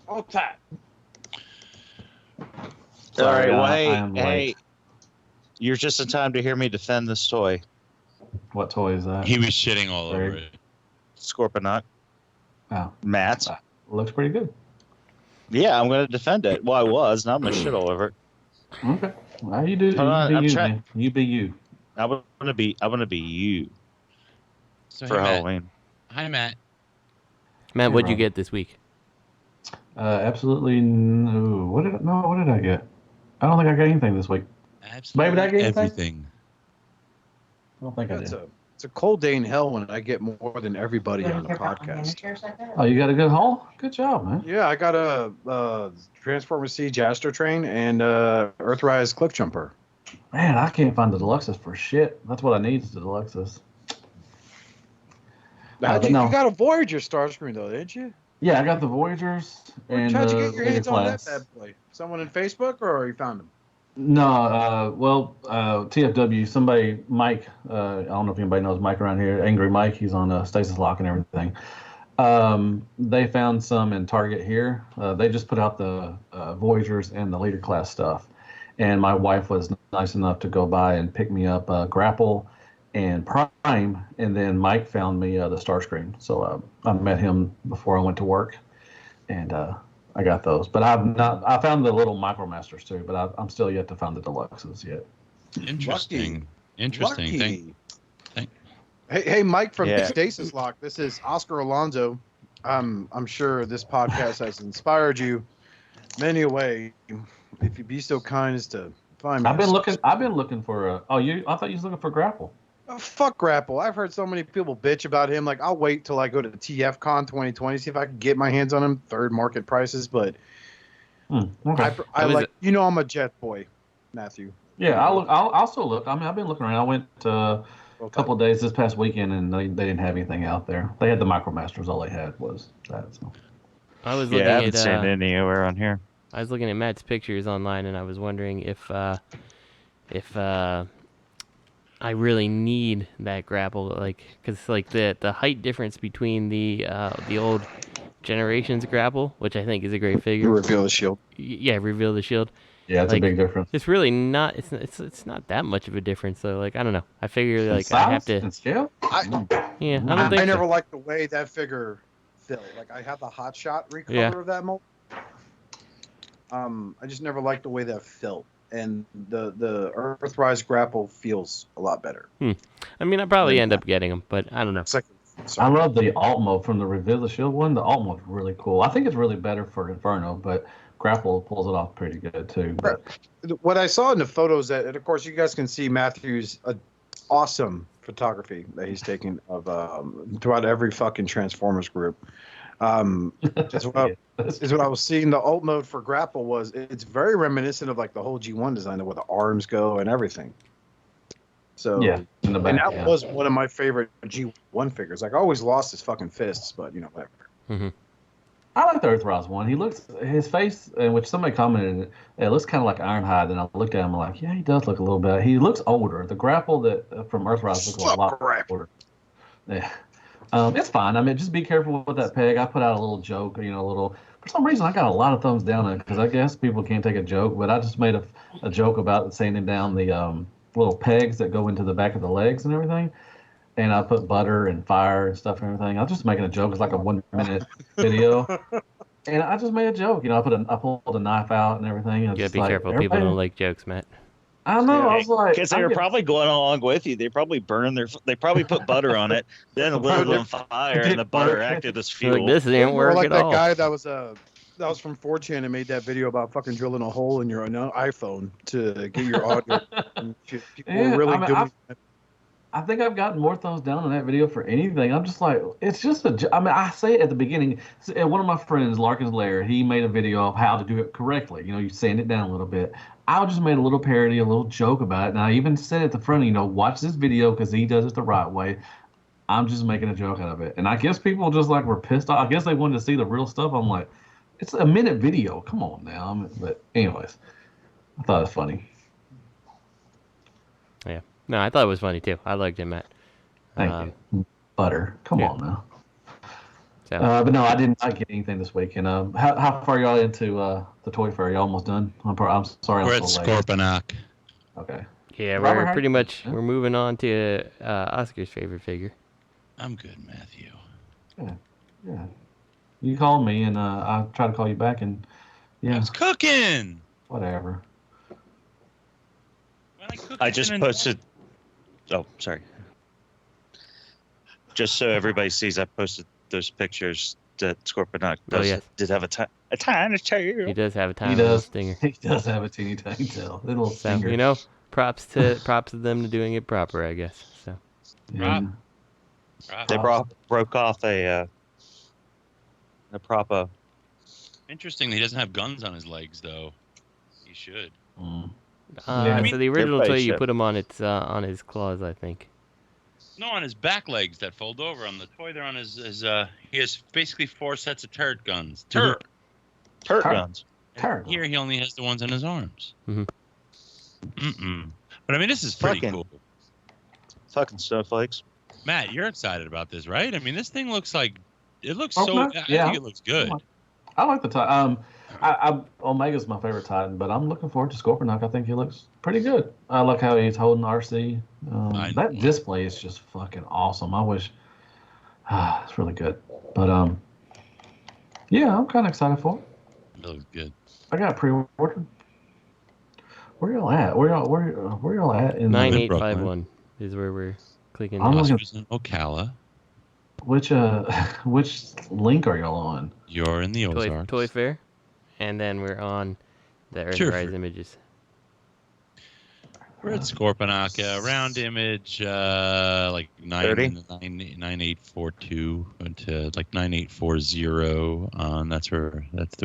J: Roll Tide.
N: Sorry, hey, you're just in time to hear me defend this toy.
O: What toy is that?
M: He was shitting all over it.
N: Scorponok.
O: Oh,
N: Matt.
O: Looks pretty good.
N: Yeah, I'm going to defend it. Well, I was. Now I'm going to shit all over it.
O: Okay. Well, you do. You be you, man. You be you.
N: I want to be you
M: So,
N: for
M: hey, Matt.
N: Halloween.
M: Hi, Matt.
L: Matt, what'd you get this week?
O: Absolutely no. What did I get? I don't think I got anything this week.
M: Absolutely
O: Maybe I get anything?
M: everything.
O: I don't think I did.
J: It's a cold day in hell when I get more than everybody on the podcast.
O: Oh, you got a good haul? Good job, man.
J: Yeah, I got a Transformer Siege Astro Train and Earthrise Cliff Jumper.
O: Man, I can't find the deluxes for shit. That's what I need is the deluxes.
J: You got a Voyager Starscream though, didn't you?
O: Yeah, I got the Voyagers and
J: how'd you get your
O: Beta
J: hands on that
O: class.
J: bad boy? Someone in Facebook or you found them?
O: No, TFW, somebody, Mike, I don't know if anybody knows Mike around here, Angry Mike, he's on Stasis Lock and everything. They found some in Target here. They just put out the Voyagers and the Leader class stuff. And my wife was nice enough to go by and pick me up Grapple and Prime, and then Mike found me the Starscream. So I met him before I went to work, and I got those. But I found the little Micromasters too, but I'm still yet to find the deluxes yet.
M: Interesting. Interesting.
J: Hey, Mike from Stasis Lock. This is Oscar Alonso. I'm sure this podcast has inspired you many a way. If you'd be so kind as to find me.
O: I've been looking for I thought you was looking for Grapple.
J: Oh, fuck Grapple. I've heard so many people bitch about him. Like, I'll wait till I go to the TFCon 2020, see if I can get my hands on him, third market prices. But
O: okay.
J: I'm a Jet boy, Matthew.
O: Yeah, I'll still look. I mean, I've been looking around. I went a couple of days this past weekend, and they didn't have anything out there. They had the Micromasters. All they had was that. So.
L: I was looking
N: I haven't seen anywhere on here.
L: I was looking at Matt's pictures online, and I was wondering if I really need that Grapple, because the height difference between the old Generations Grapple, which I think is a great figure.
J: Reveal the shield.
L: Yeah, reveal the shield.
O: Yeah, it's a big difference.
L: It's really not. It's not that much of a difference though. I don't know. I figure
O: size
L: I have to.
O: And scale.
L: I don't think
J: I never liked the way that figure felt. Like I have the Hot Shot recover of that mold. I just never liked the way that felt. And the Earthrise Grapple feels a lot better.
L: I mean, I probably end up getting them, but I don't know.
O: I love the alt mode from the Reveal the Shield one. The alt mode's really cool. I think it's really better for Inferno, but Grapple pulls it off pretty good too. But.
J: What I saw in the photos, and of course you guys can see Matthew's awesome photography that he's taking of throughout every fucking Transformers group. Is what I was seeing. The alt mode for Grapple it's very reminiscent of like the whole G1 design, where the arms go and everything. So
O: yeah, in the back,
J: and that was one of my favorite G1 figures. Like I always lost his fucking fists, but whatever.
L: Mm-hmm.
O: I like the Earthrise one. His face, in which somebody commented, it looks kind of like Ironhide. And I looked at him like, yeah, he does look a little bit. He looks older. The Grapple that from Earthrise looks a lot older. Yeah. It's fine. I mean, just be careful with that peg. I put out a little joke, for some reason I got a lot of thumbs down on it because I guess people can't take a joke, but I just made a joke about sanding down the little pegs that go into the back of the legs and everything. And I put butter and fire and stuff and everything. I was just making a joke. It's like a 1 minute video. And I just made a joke. I pulled a knife out and everything.
L: You gotta be careful. People don't like jokes, Matt.
O: I know. I was like,
N: because they were probably going along with you. They probably they probably put butter on it, then lit it on fire, and the butter acted as fuel.
L: Like, this didn't work
J: like
L: at
J: that
L: all.
J: guy that was from 4chan and made that video about fucking drilling a hole in your iPhone to get your audio. People were really doing that.
O: I think I've gotten more thumbs down on that video for anything. I'm just like, it's just I say it at the beginning. One of my friends, Larkin's Lair, he made a video of how to do it correctly. You sand it down a little bit. I just made a little parody, a little joke about it. And I even said at the front, watch this video because he does it the right way. I'm just making a joke out of it. And I guess people just were pissed off. I guess they wanted to see the real stuff. I'm like, it's a minute video. Come on now. But anyways, I thought it was funny.
L: Yeah. No, I thought it was funny too. I liked it, Matt.
O: Thank you. Butter. Come on now.
L: So.
O: But no, I did not get anything this week. And how far y'all into the Toy Fair? Y'all almost done? I'm sorry.
M: We're at
O: I'm so late.
M: Scorponok.
O: Okay.
L: Yeah,
O: Robert,
L: we're pretty
O: how-
L: much
O: yeah.
L: we're moving on to Oscar's favorite figure.
M: I'm good, Matthew.
O: Yeah. You called me, and I tried to call you back, and
M: I was cooking.
O: whatever.
N: I just posted. Oh, sorry. Just so everybody sees, I posted those pictures that Scorponok did have a tiny tail.
L: He does have a tiny
O: He
L: little
O: does.
L: stinger.
O: He does have a teeny tiny tail. Little
L: So,
O: stinger.
L: you know, props to them to doing it proper, I guess. So.
O: Yeah.
N: They broke off a proper.
M: Interesting, he doesn't have guns on his legs though. He should.
L: So the original toy, you
M: should.
L: put him on on his claws, I think.
M: No, on his back legs that fold over. On the toy, they're on his he has basically 4 sets of turret guns. Turret
N: guns.
M: And here he only has the ones on his arms.
L: Mm-hmm.
M: But I mean, this is pretty cool.
N: Fucking snowflakes.
M: Matt, you're excited about this, right? I mean, this thing looks like it looks
O: Oh,
M: so.
O: no,
M: I
O: yeah.
M: think it looks good.
O: I like the Titan. Omega's my favorite Titan, but I'm looking forward to Scorponok. I think he looks pretty good. I like how he's holding RC. That display is just fucking awesome. I wish. It's really good. But yeah, I'm kind of excited for it.
M: It looks good.
O: I got pre-ordered. Where y'all at? Where y'all at? In
L: 9851 is where we're clicking.
O: I'm looking-
M: Oscar's in Ocala.
O: Which link are y'all on?
M: You're in the Ozarks.
L: Toy Fair, and then we're on the
M: Sure.
L: Earthrise images.
M: We're at Scorponok, round image, like 9842 to like 9840. That's where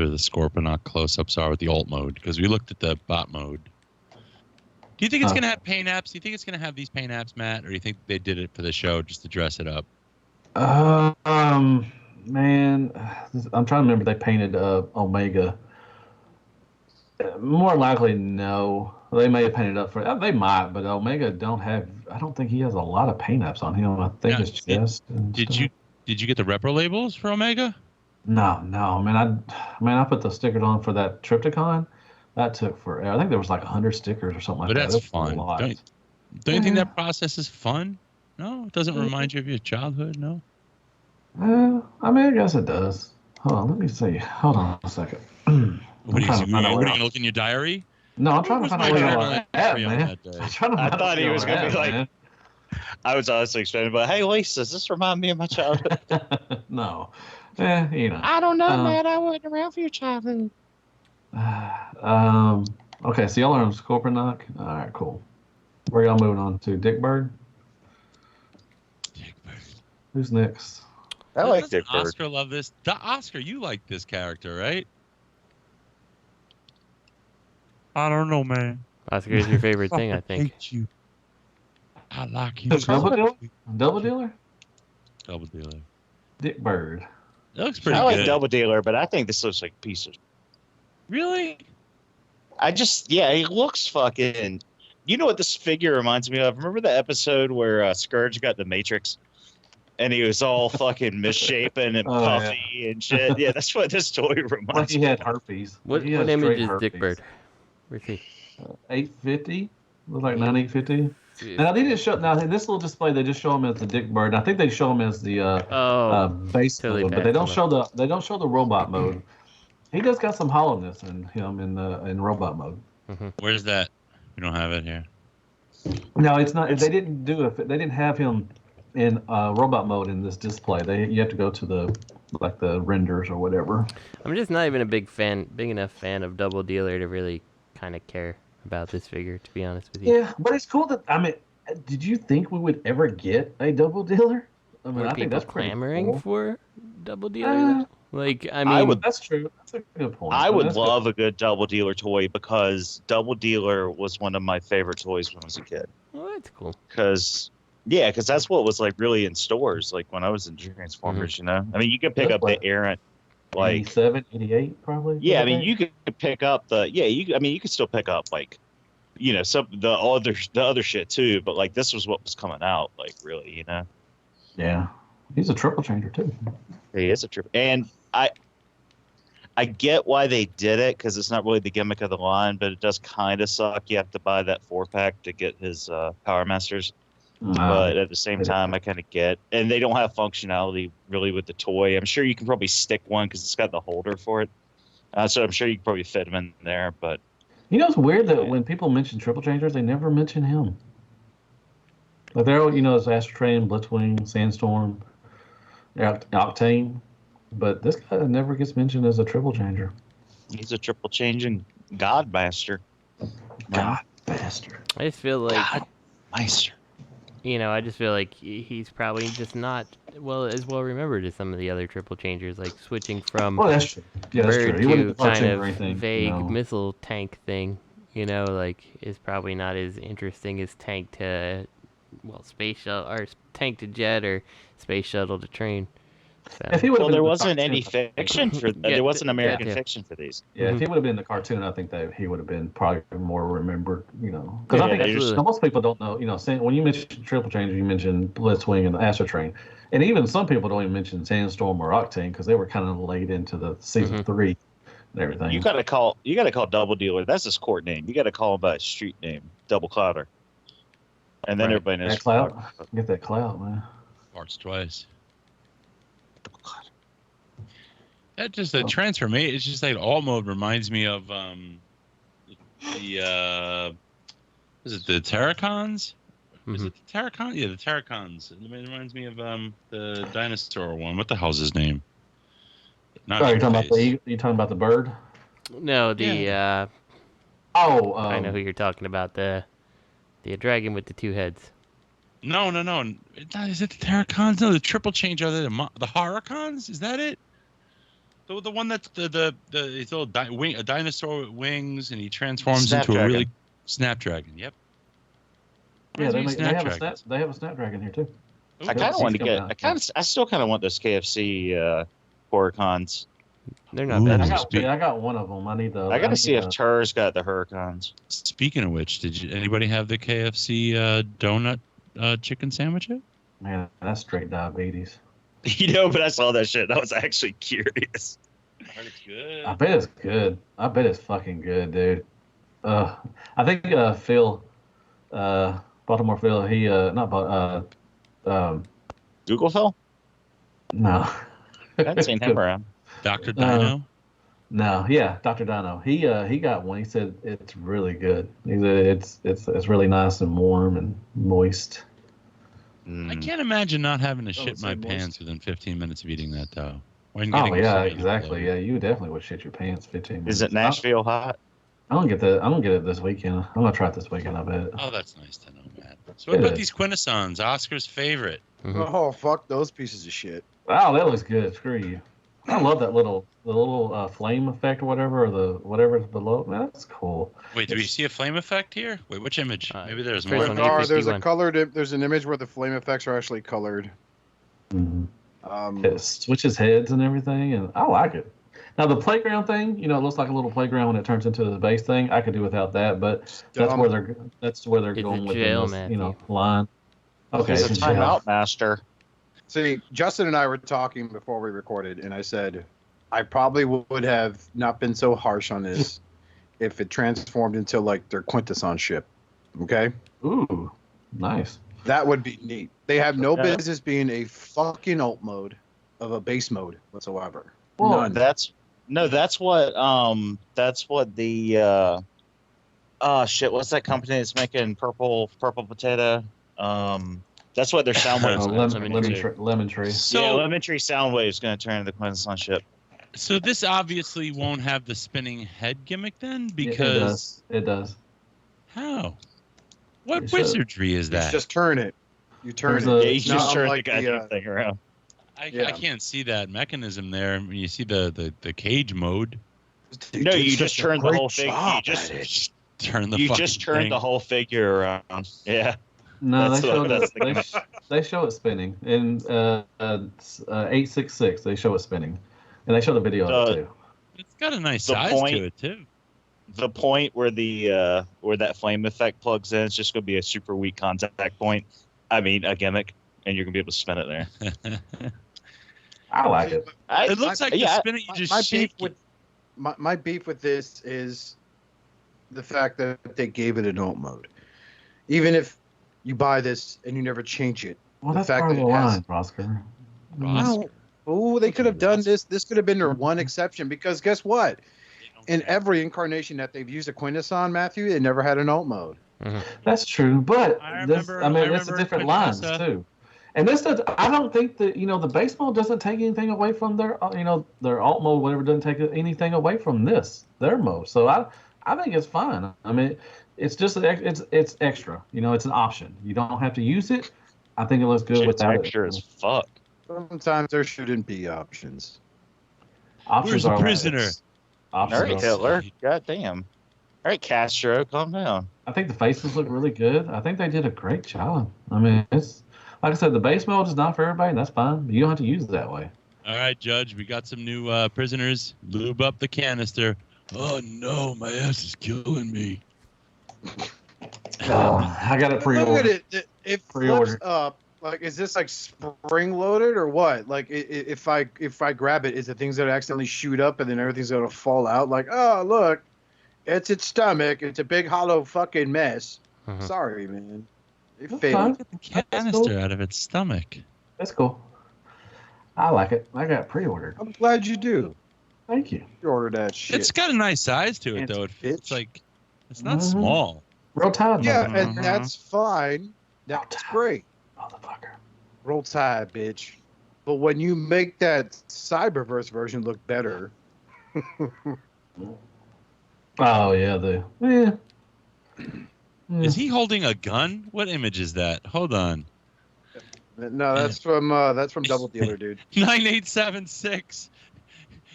M: the Scorponok close-ups are with the alt mode, because we looked at the bot mode. Do you think it's gonna have paint apps? Do you think it's gonna have these paint apps, Matt, or do you think they did it for the show just to dress it up?
O: Man, I'm trying to remember. They painted Omega. More likely, no. They may have painted up for. They might, but Omega don't have. I don't think he has a lot of paint apps on him. I think it's chest.
M: Did you get the repro labels for Omega?
O: No. I put the stickers on for that Triptychon. That took forever. I think there was like 100 stickers or something like
M: But
O: that.
M: that's
O: It was a
M: fun.
O: lot.
M: Don't you think that process is fun? No, it doesn't remind you of your childhood. No.
O: I guess it does. Hold on, let me see. Hold on a second.
M: What are you gonna look in your diary?
O: No, I'm trying to find out where you're at, man.
N: I thought he was gonna be like. I was honestly expecting, but hey, Lisa, does this remind me of my childhood?
O: No. You know.
G: I don't know, Matt. I wasn't around for your childhood.
O: Okay, so y'all are on Scorponok. All right, cool. Where y'all moving on to? Dick Bird? Who's next?
N: I like
M: Doesn't
N: Dick Bird.
M: Oscar love this? Oscar, you like this character, right?
G: I don't know, man.
L: Oscar is your favorite thing, I think.
M: hate you. I like you.
O: Double dealer? Double dealer?
M: Double dealer.
O: Dick Bird.
M: That looks pretty
N: I like
M: good.
N: Double Dealer, but I think this looks like pieces.
M: Really?
N: He looks fucking. You know what this figure reminds me of? Remember the episode where Scourge got the Matrix? And he was all fucking misshapen and puffy and shit. Yeah, that's what this toy reminds
O: Like he
N: me
O: had
N: of.
O: herpes.
L: What
O: He has
L: image
O: straight
L: is
O: herpes.
L: Dick Bird? Where's he?
O: 850? Looks like 9850. Now they didn't show. Now this little display, they just show him as the Dick Bird. I think they show him as the base
L: totally
O: mode, but they don't
L: passed
O: show the robot mode. He does got some hollowness in him in robot mode.
M: Where's that? We don't have it here.
O: No, it's not. They didn't do it. They didn't have him in robot mode in this display. You have to go to the renders or whatever.
L: I'm just not even a big enough fan of Double Dealer to really kind of care about this figure, to be honest with you.
O: Yeah, but it's cool that did you think we would ever get a Double Dealer? I mean,
L: Were
O: I think
L: people
O: that's pretty
L: clamoring
O: cool.
L: for Double Dealer?
O: That's true. That's a good point.
N: I would
O: That's
N: love a good Double Dealer toy because Double Dealer was one of my favorite toys when I was a kid.
L: Well, that's cool.
N: Because that's what was like really in stores, like when I was in Transformers. You know, I mean, you could pick up the errant, like
O: 87, 88 probably.
N: Yeah, I mean, you could pick up you could still pick up like, some the other shit too. But like this was what was coming out, like really,
O: Yeah, he's a triple changer too.
N: He is a triple, and I get why they did it because it's not really the gimmick of the line, but it does kind of suck. You have to buy that 4-pack to get his Power Masters. But at the same time, I kind of get, and they don't have functionality really with the toy. I'm sure you can probably stick one because it's got the holder for it. So I'm sure you can probably fit them in there. But
O: you know, it's weird that when people mention Triple Changers, they never mention him. Like they're all, it's Astro Train, Blitzwing, Sandstorm, Octane, but this guy never gets mentioned as a Triple Changer.
N: He's a triple changing God Master.
O: God Master.
L: I just feel like
N: God Master.
L: I just feel like he's probably just not as well remembered as some of the other Triple Changers, like switching from
O: that's true. Yeah, that's
L: bird
O: true.
L: to kind of vague missile tank thing. Like is probably not as interesting as tank to space shuttle or tank to jet or space shuttle to train. So.
N: There wasn't any fiction for there wasn't American fiction for these.
O: Yeah, if he would have been in the cartoon, I think that he would have been probably more remembered. Because I think most people don't know. When you mention Triple Changer, you mention Blitzwing and Astro Train, and even some people don't even mention Sandstorm or Octane because they were kind of late into the season 3 and everything.
N: You gotta call Double Dealer. That's his court name. You gotta call him by his street name, Double Clouder. And then everybody knows.
O: That clout. Get that clout, man.
M: Parts twice. That just the transformation. It's just like alt mode reminds me of is it the Terracons? Is it the Terracons? Yeah, the Terracons. It reminds me of the dinosaur one. What the hell's his name?
O: You talking about the bird?
L: No, the I know who you're talking about. The dragon with the 2 heads.
M: No. Is it the Terracons? No, the Triple Change. Are they the Horrorcons? Is that it? The one that's it's a dinosaur with wings, and he transforms into a really Snapdragon. Yep.
O: Yeah, they have a Snapdragon here too.
N: I kind of want to get. I still kind of want those KFC Horrorcons.
L: They're not bad.
O: I got one of them. I need the.
N: I got to see if Terrrr's got the Hurricanes.
M: Speaking of which, anybody have the KFC donut chicken sandwich yet?
O: Man, that's straight diabetes.
N: But I saw that shit. I was actually curious.
M: I heard it's good.
O: I bet it's good. I bet it's fucking good, dude. I think Phil, Baltimore Phil, he not
N: Google Phil?
O: No.
N: I haven't seen him around.
M: Dr. Dino?
O: No, yeah, Dr. Dino. He got one. He said it's really good. He said it's really nice and warm and moist.
M: I can't imagine not having to shit my pants within 15 minutes of eating that, though.
O: Exactly. Yeah, you definitely would shit your pants 15 minutes.
N: Is it Nashville hot?
O: I'm gonna get it this weekend. I'm gonna try it this weekend. I bet.
M: Oh, that's nice to know, Matt. So what about these Quintessons? Oscar's favorite.
J: Oh, fuck those pieces of shit.
O: Wow, that looks good. Screw you. I love that little flame effect or whatever, or whatever's below. Man, that's cool.
M: Wait, do we see a flame effect here? Wait, which image? Maybe there's more.
J: There's an image where the flame effects are actually colored.
O: Mm-hmm. It switches heads and everything, and I like it. Now the playground thing, it looks like a little playground when it turns into the base thing. I could do without that, but that's where they're going with this, line. Okay,
N: it's a timeout master.
J: See, Justin and I were talking before we recorded, and I said I probably would have not been so harsh on this if it transformed into like their Quintesson ship. Okay?
O: Ooh, nice.
J: That would be neat. They have no business being a fucking alt mode of a base mode whatsoever.
N: Well, None. That's what the what's that company that's making purple potato? That's what their sound waves.
O: Lemon Tree.
N: So Lemon Tree sound wave is going to turn into the Quintesson ship.
M: So this obviously won't have the spinning head gimmick then, because
O: it does.
M: How? What wizardry is that?
J: Just turn it. You turn it.
N: Yeah, you just turn the goddamn thing around.
M: I can't see that mechanism there. When you see the cage mode.
N: No, you just turn the whole thing. You just
M: turn the.
N: You just turn the whole figure around. Yeah.
O: No, they show it spinning in 866. They show it spinning, and they show the video of it too.
M: It's got a nice size to it too.
N: The point where where that flame effect plugs in, it's just going to be a super weak contact point. I mean, a gimmick, and you're going to be able to spin it there.
O: I like it.
M: It looks like the spin it. You just shake it.
J: my beef with this is the fact that they gave it an alt mode. Even if you buy this and you never change it,
O: Well,
J: the
O: that's
J: fact
O: part of
J: that
O: the
J: it has.
O: line, Oscar.
J: Oh, they could have done this. This could have been their one exception because guess what? In every incarnation that they've used a Quintesson, Matthew, it never had an alt mode.
O: That's true, but
M: I
O: this,
M: remember
O: it's a different lines
M: Quintessa.
O: too. And this does. I don't think that the base mode doesn't take anything away from their their alt mode, whatever, doesn't take anything away from their mode. So I think it's fine. I mean, it's just it's extra. It's an option. You don't have to use it. I think it looks good
N: Shit's
O: without
N: extra as fuck.
J: Sometimes there shouldn't be options.
O: Options
M: Where's the
O: are
M: prisoner?
N: All right,
O: Options are-
N: Hitler. God damn. All right, Castro, calm down.
O: I think the faces look really good. I think they did a great job. I mean, it's like I said, the base mode is not for everybody, and that's fine. You don't have to use it that way.
M: All right, Judge, we got some new prisoners. Lube up the canister. Oh no, my ass is killing me.
O: I got it
J: Look
O: pre-ordered.
J: at it. It flips
O: Pre-ordered.
J: up. Like, is this like spring loaded or what? Like, if I grab it, is it things that accidentally shoot up and then everything's gonna fall out? Like, oh look, it's its stomach. It's a big hollow fucking mess. Sorry, man. It failed.
M: Get the canister out of its stomach.
O: That's cool. I like it. I got it pre-ordered.
J: I'm glad you do.
O: Thank you.
J: You ordered that shit.
M: It's got a nice size to it, though. It's like it's not small.
O: Roll Tide.
J: Yeah,
O: motherfucker.
J: and that's fine. That's great.
O: Motherfucker.
J: Roll Tide, bitch. But when you make that Cyberverse version look better,
O: Oh yeah,
M: Is he holding a gun? What image is that? Hold on.
J: no, that's from Double Dealer, dude.
M: 9876.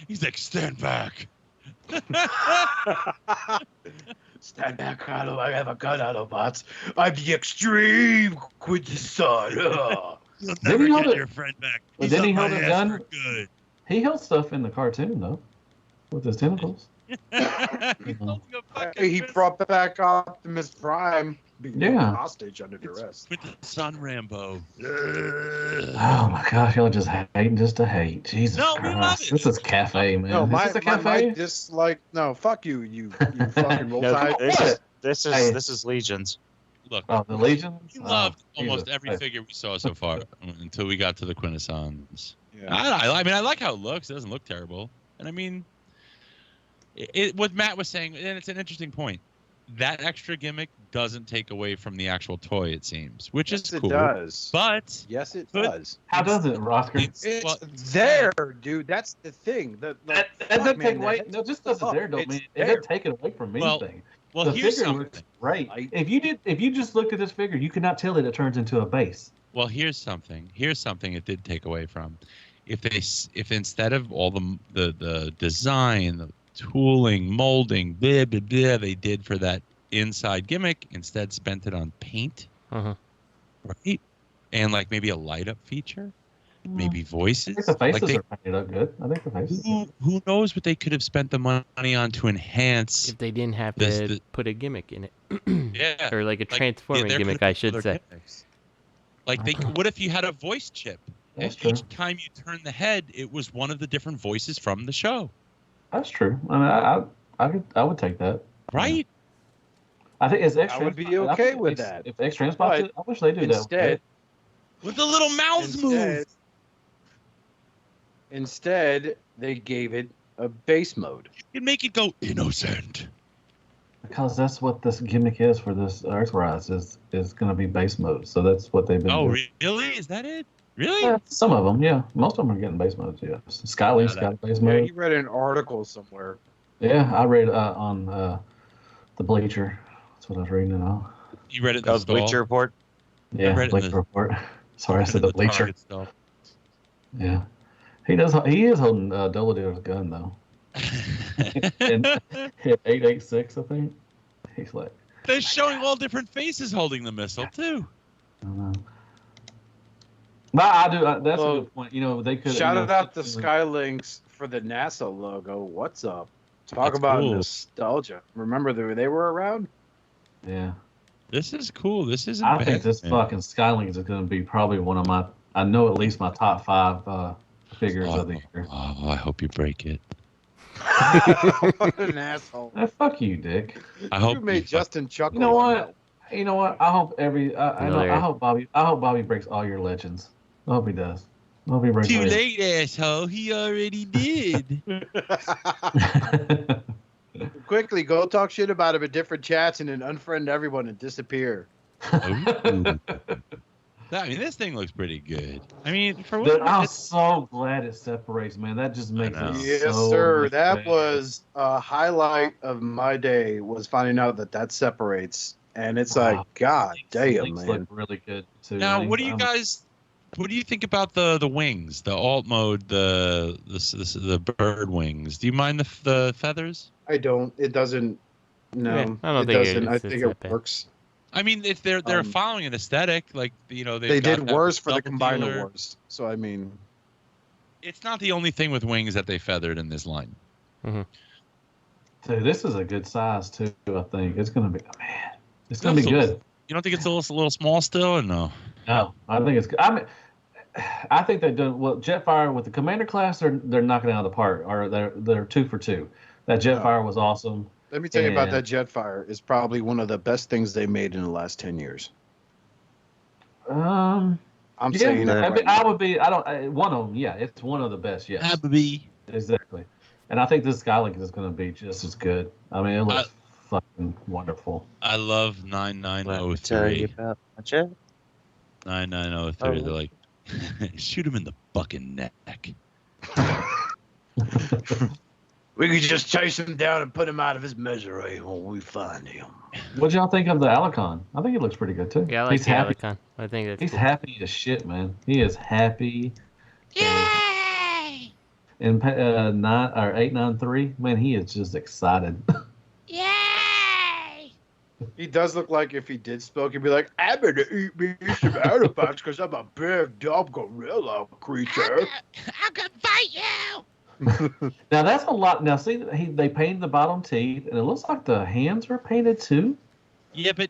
M: He's like, stand back.
B: Stand back, Carlo. I have a gun, Autobots. I'm the extreme Quintesson.
M: You'll
O: Didn't
M: never
O: he hold
M: get
O: it-
M: your friend back.
O: Well,
M: He's
O: didn't he
M: on
O: hold
M: my
O: a
M: ass
O: gun?
M: for good.
O: He held stuff in the cartoon though, with his tentacles.
J: He brought back Optimus Prime being
O: Yeah.
J: hostage under duress.
M: With the Sun Rambo.
O: Oh my gosh, y'all just hating just to hate. Jesus
M: No, we
O: Christ.
M: love it.
O: This is cafe, man.
J: No,
O: Is
J: my
O: this a cafe?
J: dislike. No, fuck you, you fucking Roll
N: No,
J: Tide.
N: this
O: Hey.
N: is Legions.
M: Look,
O: Oh, the Legion?
M: we loved
O: Oh,
M: almost
O: Jesus.
M: every
O: Hey.
M: figure we saw so far until we got to the Quintessons.
J: Yeah.
M: I mean, I like how it looks. It doesn't look terrible. And I mean, what Matt was saying, and it's an interesting point. That extra gimmick doesn't take away from the actual toy, it seems, which
J: Yes,
M: is cool.
J: it does.
M: But
J: Yes, it
M: But-
J: does.
O: How does it, Oscar?
J: It's
M: well,
J: there, dude. That's the thing. That
O: That doesn't take away. No, just because it's there don't mean it doesn't take it away from
M: Well,
O: anything.
M: well,
O: the
M: here's
O: figure
M: something.
O: looks great. If you just look at this figure, you could not tell that it turns into a base.
M: Well, here's something. Here's something it did take away from. If instead of all the design, the tooling, molding, blah blah blah, they did for that inside gimmick, instead spent it on paint, right? And like maybe a light up feature, maybe
O: I
M: voices.
O: think the faces
M: Like
O: are painted up good. I think the faces.
M: who knows what they could have spent the money on to enhance
L: If they didn't have
M: this-
L: to
M: the-
L: put a gimmick in it.
M: yeah,
L: Or like a transforming
M: there
L: gimmick,
M: could've
L: I
M: been
L: should
M: other
L: say.
M: gimmicks. Like what if you had a voice chip?
O: That's
M: And
O: true.
M: each time you turn the head, it was one of the different voices from the show.
O: That's true. I mean, I would take that.
M: Right?
O: I think it's extra.
J: I would be okay with that.
O: If X Transport,
J: But
O: I wish they do
J: instead,
M: With the little mouths move.
J: Instead, they gave it a base mode.
M: You make it go innocent.
O: because that's what this gimmick is for this Earthrise is going to be base mode. So that's what they've been.
M: Oh,
O: doing.
M: really? Is that it? Really?
O: Yeah, some of them, yeah. Most of them are getting base modes. Yeah, Skylink's got a base mode.
J: You read an article somewhere.
O: Yeah, I read on the Bleacher. That's what I was reading it on.
M: You read it in
N: That
M: the
N: was
M: stall?
N: Bleacher Report.
O: Yeah,
M: read it in
O: Bleacher
M: the-
O: Report. Sorry, I said the Bleacher.
M: Target stall.
O: Yeah, he does. He is holding Double Dealer's gun though. And hit 886, I think. He's like,
M: They're showing all different faces holding the missile too.
O: I don't know. But I do. That's
J: Well,
O: a good point. You know, they could
J: Shout out to Skylinks for the NASA logo. What's up? Talk
M: That's
J: about
M: cool.
J: nostalgia. Remember they were around?
O: Yeah,
M: This is cool. This isn't
O: I
M: bad.
O: think this
M: man.
O: fucking Skylink is going to be probably one of my. I know at least my top 5 figures of the year.
M: Oh, I hope you break it.
J: What an asshole.
O: Fuck you, Dick.
M: I hope
J: You made Justin chuckle.
O: You know what? You know what? I hope
L: Another-
O: I hope Bobby breaks all your legends. I hope he does. I hope he breaks
M: Too
O: all your-
M: late, asshole. He already did.
J: Quickly, go talk shit about him in different chats and then unfriend everyone and disappear.
M: I mean, this thing looks pretty good. I mean, for
O: Dude,
M: what
O: I'm so glad it separates, man. That just makes it
J: Yes,
O: so
J: sir.
O: much
J: That
O: better.
J: was a highlight of my day, was finding out that separates. And it's like, God damn,
O: Links
J: man.
O: look really good too.
M: Now,
O: Links-
M: what do you guys? What do you think about the wings, the alt mode, the bird wings? Do you mind the feathers?
J: I don't. It doesn't. No,
L: Yeah, I don't
J: it
L: think
J: doesn't. I
L: it's
J: think
L: that
J: it
L: bad.
J: works.
M: I mean, if they're following an aesthetic, like
J: They did worse for the Combined Awards. So, I mean.
M: It's not the only thing with wings that they feathered in this line.
O: Dude, this is a good size too. I think it's gonna be. Man, it's gonna be good.
M: You don't think it's a little small still, or no?
O: No, I think it's good. I mean, I think they've done well. Jetfire with the Commander class, they're knocking it out of the park. Or they're 2 for 2. That Jetfire was awesome.
J: Let me tell you about
O: And-
J: that Jetfire. It's probably one of the best things they made in the last 10 years.
O: I'm
J: saying that
O: I,
J: right
O: mean,
J: now.
O: I would be. I don't. One of them. Yeah, it's one of the best. Yes. Exactly. And I think this Skylink is going to be just as good. I mean, it looks fucking wonderful.
M: I love
N: Tell you
M: 9903.
N: about my jet.
M: 9903. They're like, shoot him in the fucking neck.
B: We could just chase him down and put him out of his misery when we find him.
O: What y'all think of the Alicon? I think he looks pretty good too.
L: Yeah, I like
O: He's
L: the
O: happy.
L: Alicon. I think that's
O: He's
L: cool.
O: happy as shit, man. He is happy. Yay! And 893, man, he is just excited.
J: He does look like if he did smoke, he'd be like, I'm going to eat me some artifacts because I'm a big, dumb gorilla creature.
I: I'm gonna fight you.
O: Now that's a lot. Now see, they painted the bottom teeth, and it looks like the hands are painted too.
M: Yeah, but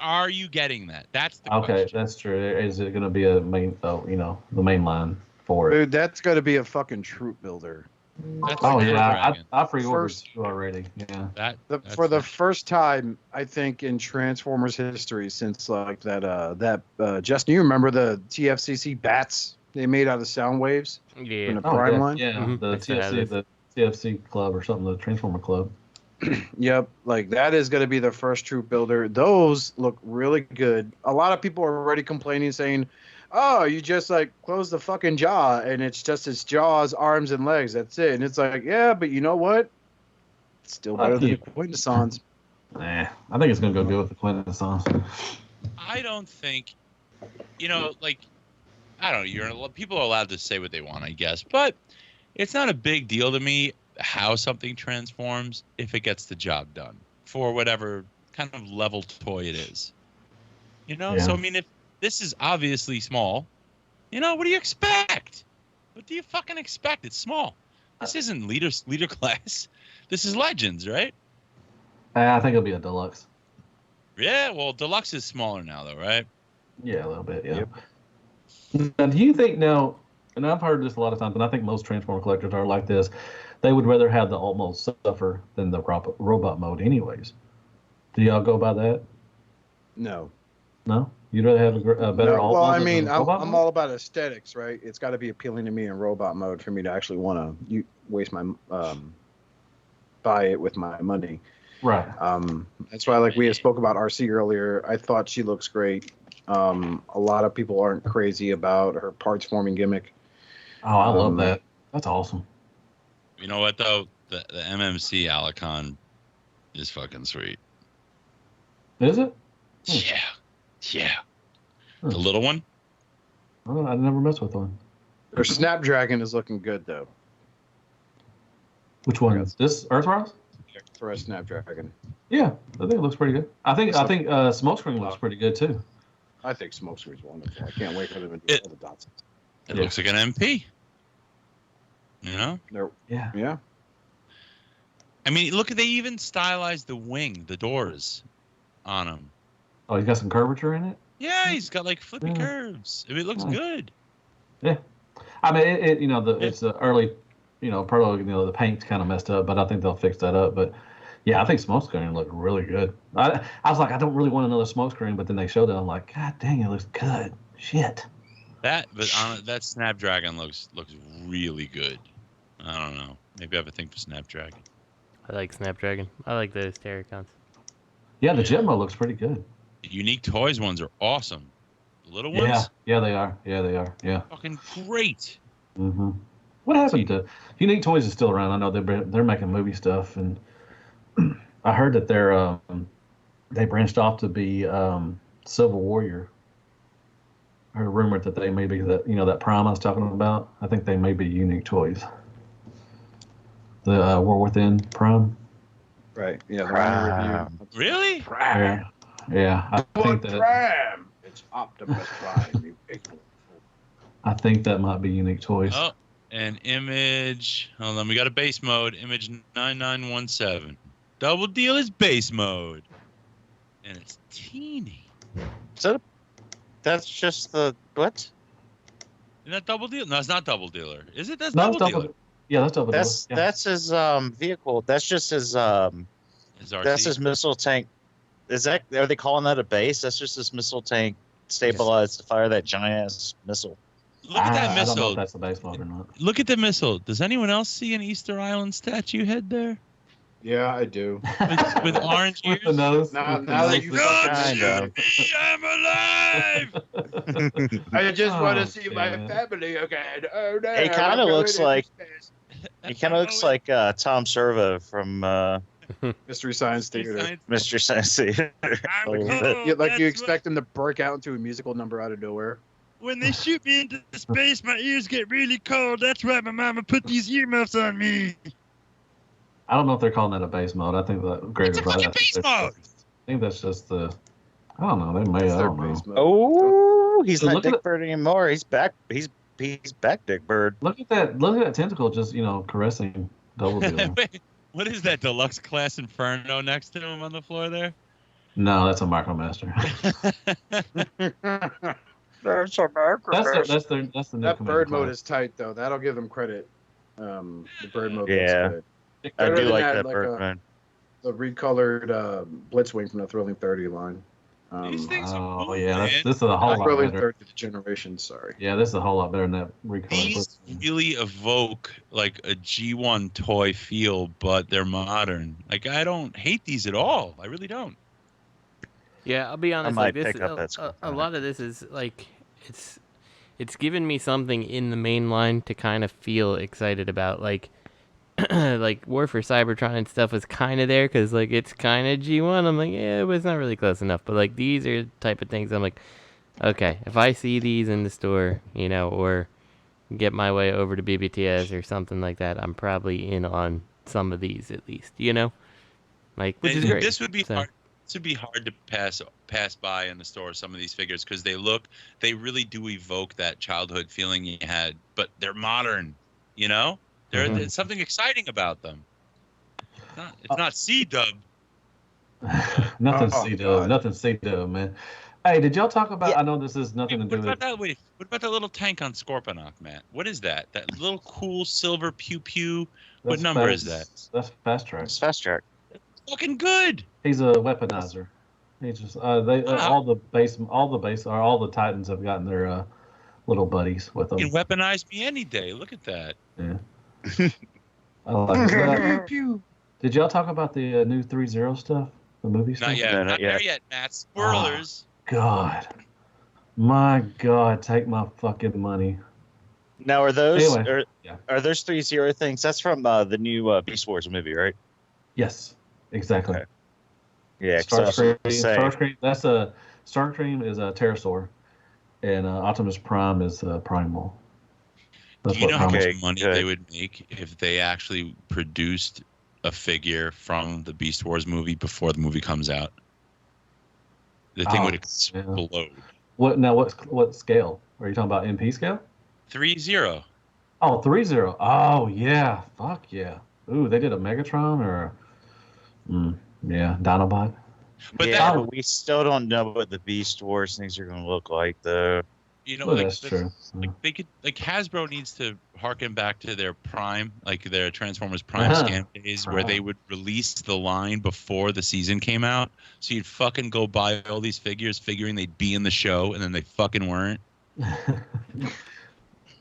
M: are you getting that? That's the
O: Okay,
M: question.
O: that's true. Is it going to be a main? Oh, the main line for it.
J: Dude, that's going to be a fucking troop builder.
M: That's
O: Oh
M: like
O: yeah,
M: Dragon.
O: I pre-ordered
J: First-
O: 2 already. Yeah.
M: That's
J: For the first time, I think, in Transformers history since like that Justin, you remember the TFCC bats they made out of sound waves?
L: Yeah.
J: In the
O: Oh,
J: Prime
O: yeah,
J: line?
O: yeah.
L: Mhm.
O: The
L: I still have this.
O: TFC club or something, the Transformer club.
J: Yep, like that is going to be the first troop builder. Those look really good. A lot of people are already complaining, saying, "Oh, you just like close the fucking jaw, and it's just its jaws, arms, and legs. That's it." And it's like, yeah, but you know what? It's still better than the Quintessons.
O: Nah, I think it's going to go good with the Quintessons.
M: I don't think, like, I don't know. People are allowed to say what they want, I guess, but it's not a big deal to me how something transforms if it gets the job done for whatever kind of level toy it is.
O: Yeah.
M: So I mean, if this is obviously small, what do you expect? What do you fucking expect? It's small. This isn't leader class. This is Legends, right?
O: I think it'll be a deluxe.
M: Yeah. Well, Deluxe is smaller now, though, right?
O: Yeah, a little bit. Yeah. Now, do you think now? And I've heard this a lot of times, and I think most Transformer collectors are like this. They would rather have the alt mode suffer than the robot mode, anyways. Do y'all go by that?
J: No.
O: No, you'd rather have a better
J: No,
O: alt
J: well,
O: mode.
J: I
O: than
J: mean,
O: the
J: I'm
O: robot mode?
J: all about aesthetics, right? It's got to be appealing to me in robot mode for me to actually want to waste my buy it with my money.
O: Right.
J: That's why, like we had spoke about RC earlier. I thought she looks great. A lot of people aren't crazy about her parts forming gimmick.
O: Oh, I love that. That's awesome.
M: You know what though? The MMC Alicon is fucking sweet.
O: Is it?
M: Yeah. Yeah. The little one?
O: Oh, I never messed with one.
J: Her Snapdragon is looking good though.
O: Which one? This Earthrise?
J: For a Snapdragon.
O: Yeah, I think it looks pretty good. I think Smokescreen looks pretty good too.
J: I think Smokescreen's wonderful. I can't wait for them to do all the dots.
M: It looks like an MP.
J: Yeah.
O: Yeah.
M: I mean, look, they even stylized the wing, the doors on them.
O: Oh, he's got some curvature in it.
M: Yeah, he's got like flippy curves. I mean, it looks
O: Nice.
M: good.
O: Yeah, I mean, it's the early, Prologue, the paint's kind of messed up, but I think they'll fix that up. But yeah, I think Smokescreen looked really good. I was like, I don't really want another Smokescreen, but then they showed it. I'm like, God dang, it looks good. Shit.
M: That Snapdragon looks really good. I don't know. Maybe I have a thing for Snapdragon.
L: I like Snapdragon. I like those Terracons.
O: Yeah, the Jetmo looks pretty good.
M: The Unique Toys ones are awesome. The little ones?
O: Yeah, they are. Yeah.
M: Fucking great.
O: Mm-hmm. What happened to Unique Toys is still around. I know they're making movie stuff, and I heard that they branched off to be Civil Warrior. I heard a rumor that they may be that Prime I was talking about. I think they may be Unique Toys. The War Within Prime.
J: Right. Yeah. The review.
M: Really?
J: Prime.
O: Yeah. I think that.
J: Prime. It's Optimus Prime.
O: I think that might be Unique Toys.
M: Oh, an image. Hold on, we got a base mode. Image 9917. Double Deal is base mode, and it's teeny.
N: That's just the what?
M: Isn't that Double Deal? No, it's not Double Dealer. Is it? That's
O: No,
M: Double
O: it's
M: Dealer.
O: Yeah, that's Double Dealer. Yeah.
N: That's his vehicle. That's just his
M: RC.
N: That's his missile tank. Are they calling that a base? That's just his missile tank stabilized to fire that giant ass missile.
M: Look at that
O: I don't know
M: missile.
O: if that's the base mode or not.
M: Look at the missile. Does anyone else see an Easter Island statue head there?
J: Yeah, I do.
M: With orange ears?
O: With the nose.
J: Now that you
M: I'm alive!
J: I just want to see my family again. Oh no!
N: He kind of looks like Tom Servo from
J: Mystery Science Theater.
N: Mystery Science Theater.
J: You expect him to break out into a musical number out of nowhere.
G: When they shoot me into space, my ears get really cold. That's why my mama put these earmuffs on me.
O: I don't know if they're calling that a base mode. I think that
G: It's a fucking base mode.
O: I think that's just the. I don't know. They may. I don't know.
N: Oh, he's
O: So
N: not
O: look at
N: Dick Bird anymore. He's back. He's back, Dick Bird.
O: Look at that! Look at that tentacle just caressing Double Dealer.
M: Wait, what is that deluxe class Inferno next to him on the floor there?
O: No, that's a Micromaster.
G: That's a microphone.
O: That's the new
J: That
O: command
J: bird mode
O: class.
J: is tight though. That'll give them credit. The bird mode.
N: Yeah.
J: looks good.
N: I
J: Better
N: do
J: than
N: like that bird,
J: a-
N: man.
J: The recolored Blitzwing from the Thrilling 30 line.
M: These things are cool,
O: Yeah,
M: man.
O: this is a whole
J: Not
O: lot
J: Thrilling
O: better.
J: 30th generation. Sorry.
O: Yeah, this is a whole lot better than that recall.
M: These really evoke like a G1 toy feel, but they're modern. Like I don't hate these at all. I really don't.
L: Yeah, I'll be honest.
N: might
L: Like this,
N: pick up that score
L: a lot of this is like it's given me something in the main line to kind of feel excited about. Like like War for Cybertron and stuff was kind of there because like it's kind of G1. I'm like, yeah, but it's not really close enough. But like these are the type of things I'm like, okay, if I see these in the store, or get my way over to BBTS or something like that, I'm probably in on some of these at least, like which is great.
M: This would be hard. This would be hard to pass by in the store. Some of these figures because they really do evoke that childhood feeling you had, but they're modern. There's something exciting about them. It's not C-dub.
O: Nothing C-dub. Nothing C-dub, man. Hey, did y'all talk about? I know this is nothing to do with.
M: What about that little tank on Scorponok, Matt? What is that? That little cool silver pew pew. What number is that?
O: That's Fast Track.
N: It's Fast Track.
M: Fucking good.
O: He's a weaponizer. He just all the Titans have gotten their little buddies with them.
M: You can weaponize me any day. Look at that.
O: Yeah. I like it. Did y'all talk about the new 3-0 stuff? The movie stuff?
M: Not yet. Not there yet, Matt. Spoilers.
O: God. My God, take my fucking money.
N: Now, are those
O: Anyway,
N: are those 3-0 things? That's from the new Beast Wars movie, right?
O: Yes, exactly.
N: Okay. Yeah,
O: Starscream. That's a Starscream is a pterosaur, and Optimus Prime is Primal.
M: Do you know how much money they would make if they actually produced a figure from the Beast Wars movie before the movie comes out? The thing would explode.
O: Yeah. What scale? Are you talking about MP scale?
M: 3-0.
O: Oh, 3-0. Oh, yeah. Fuck yeah. Ooh, they did a Megatron or Dinobot.
N: But we still don't know what the Beast Wars things are going to look like, though.
M: You know,
O: Well,
M: like
O: that's true.
M: like they could like Hasbro needs to harken back to their Prime, like their Transformers Prime scam days, where they would release the line before the season came out. So you'd fucking go buy all these figures, figuring they'd be in the show, and then they fucking weren't.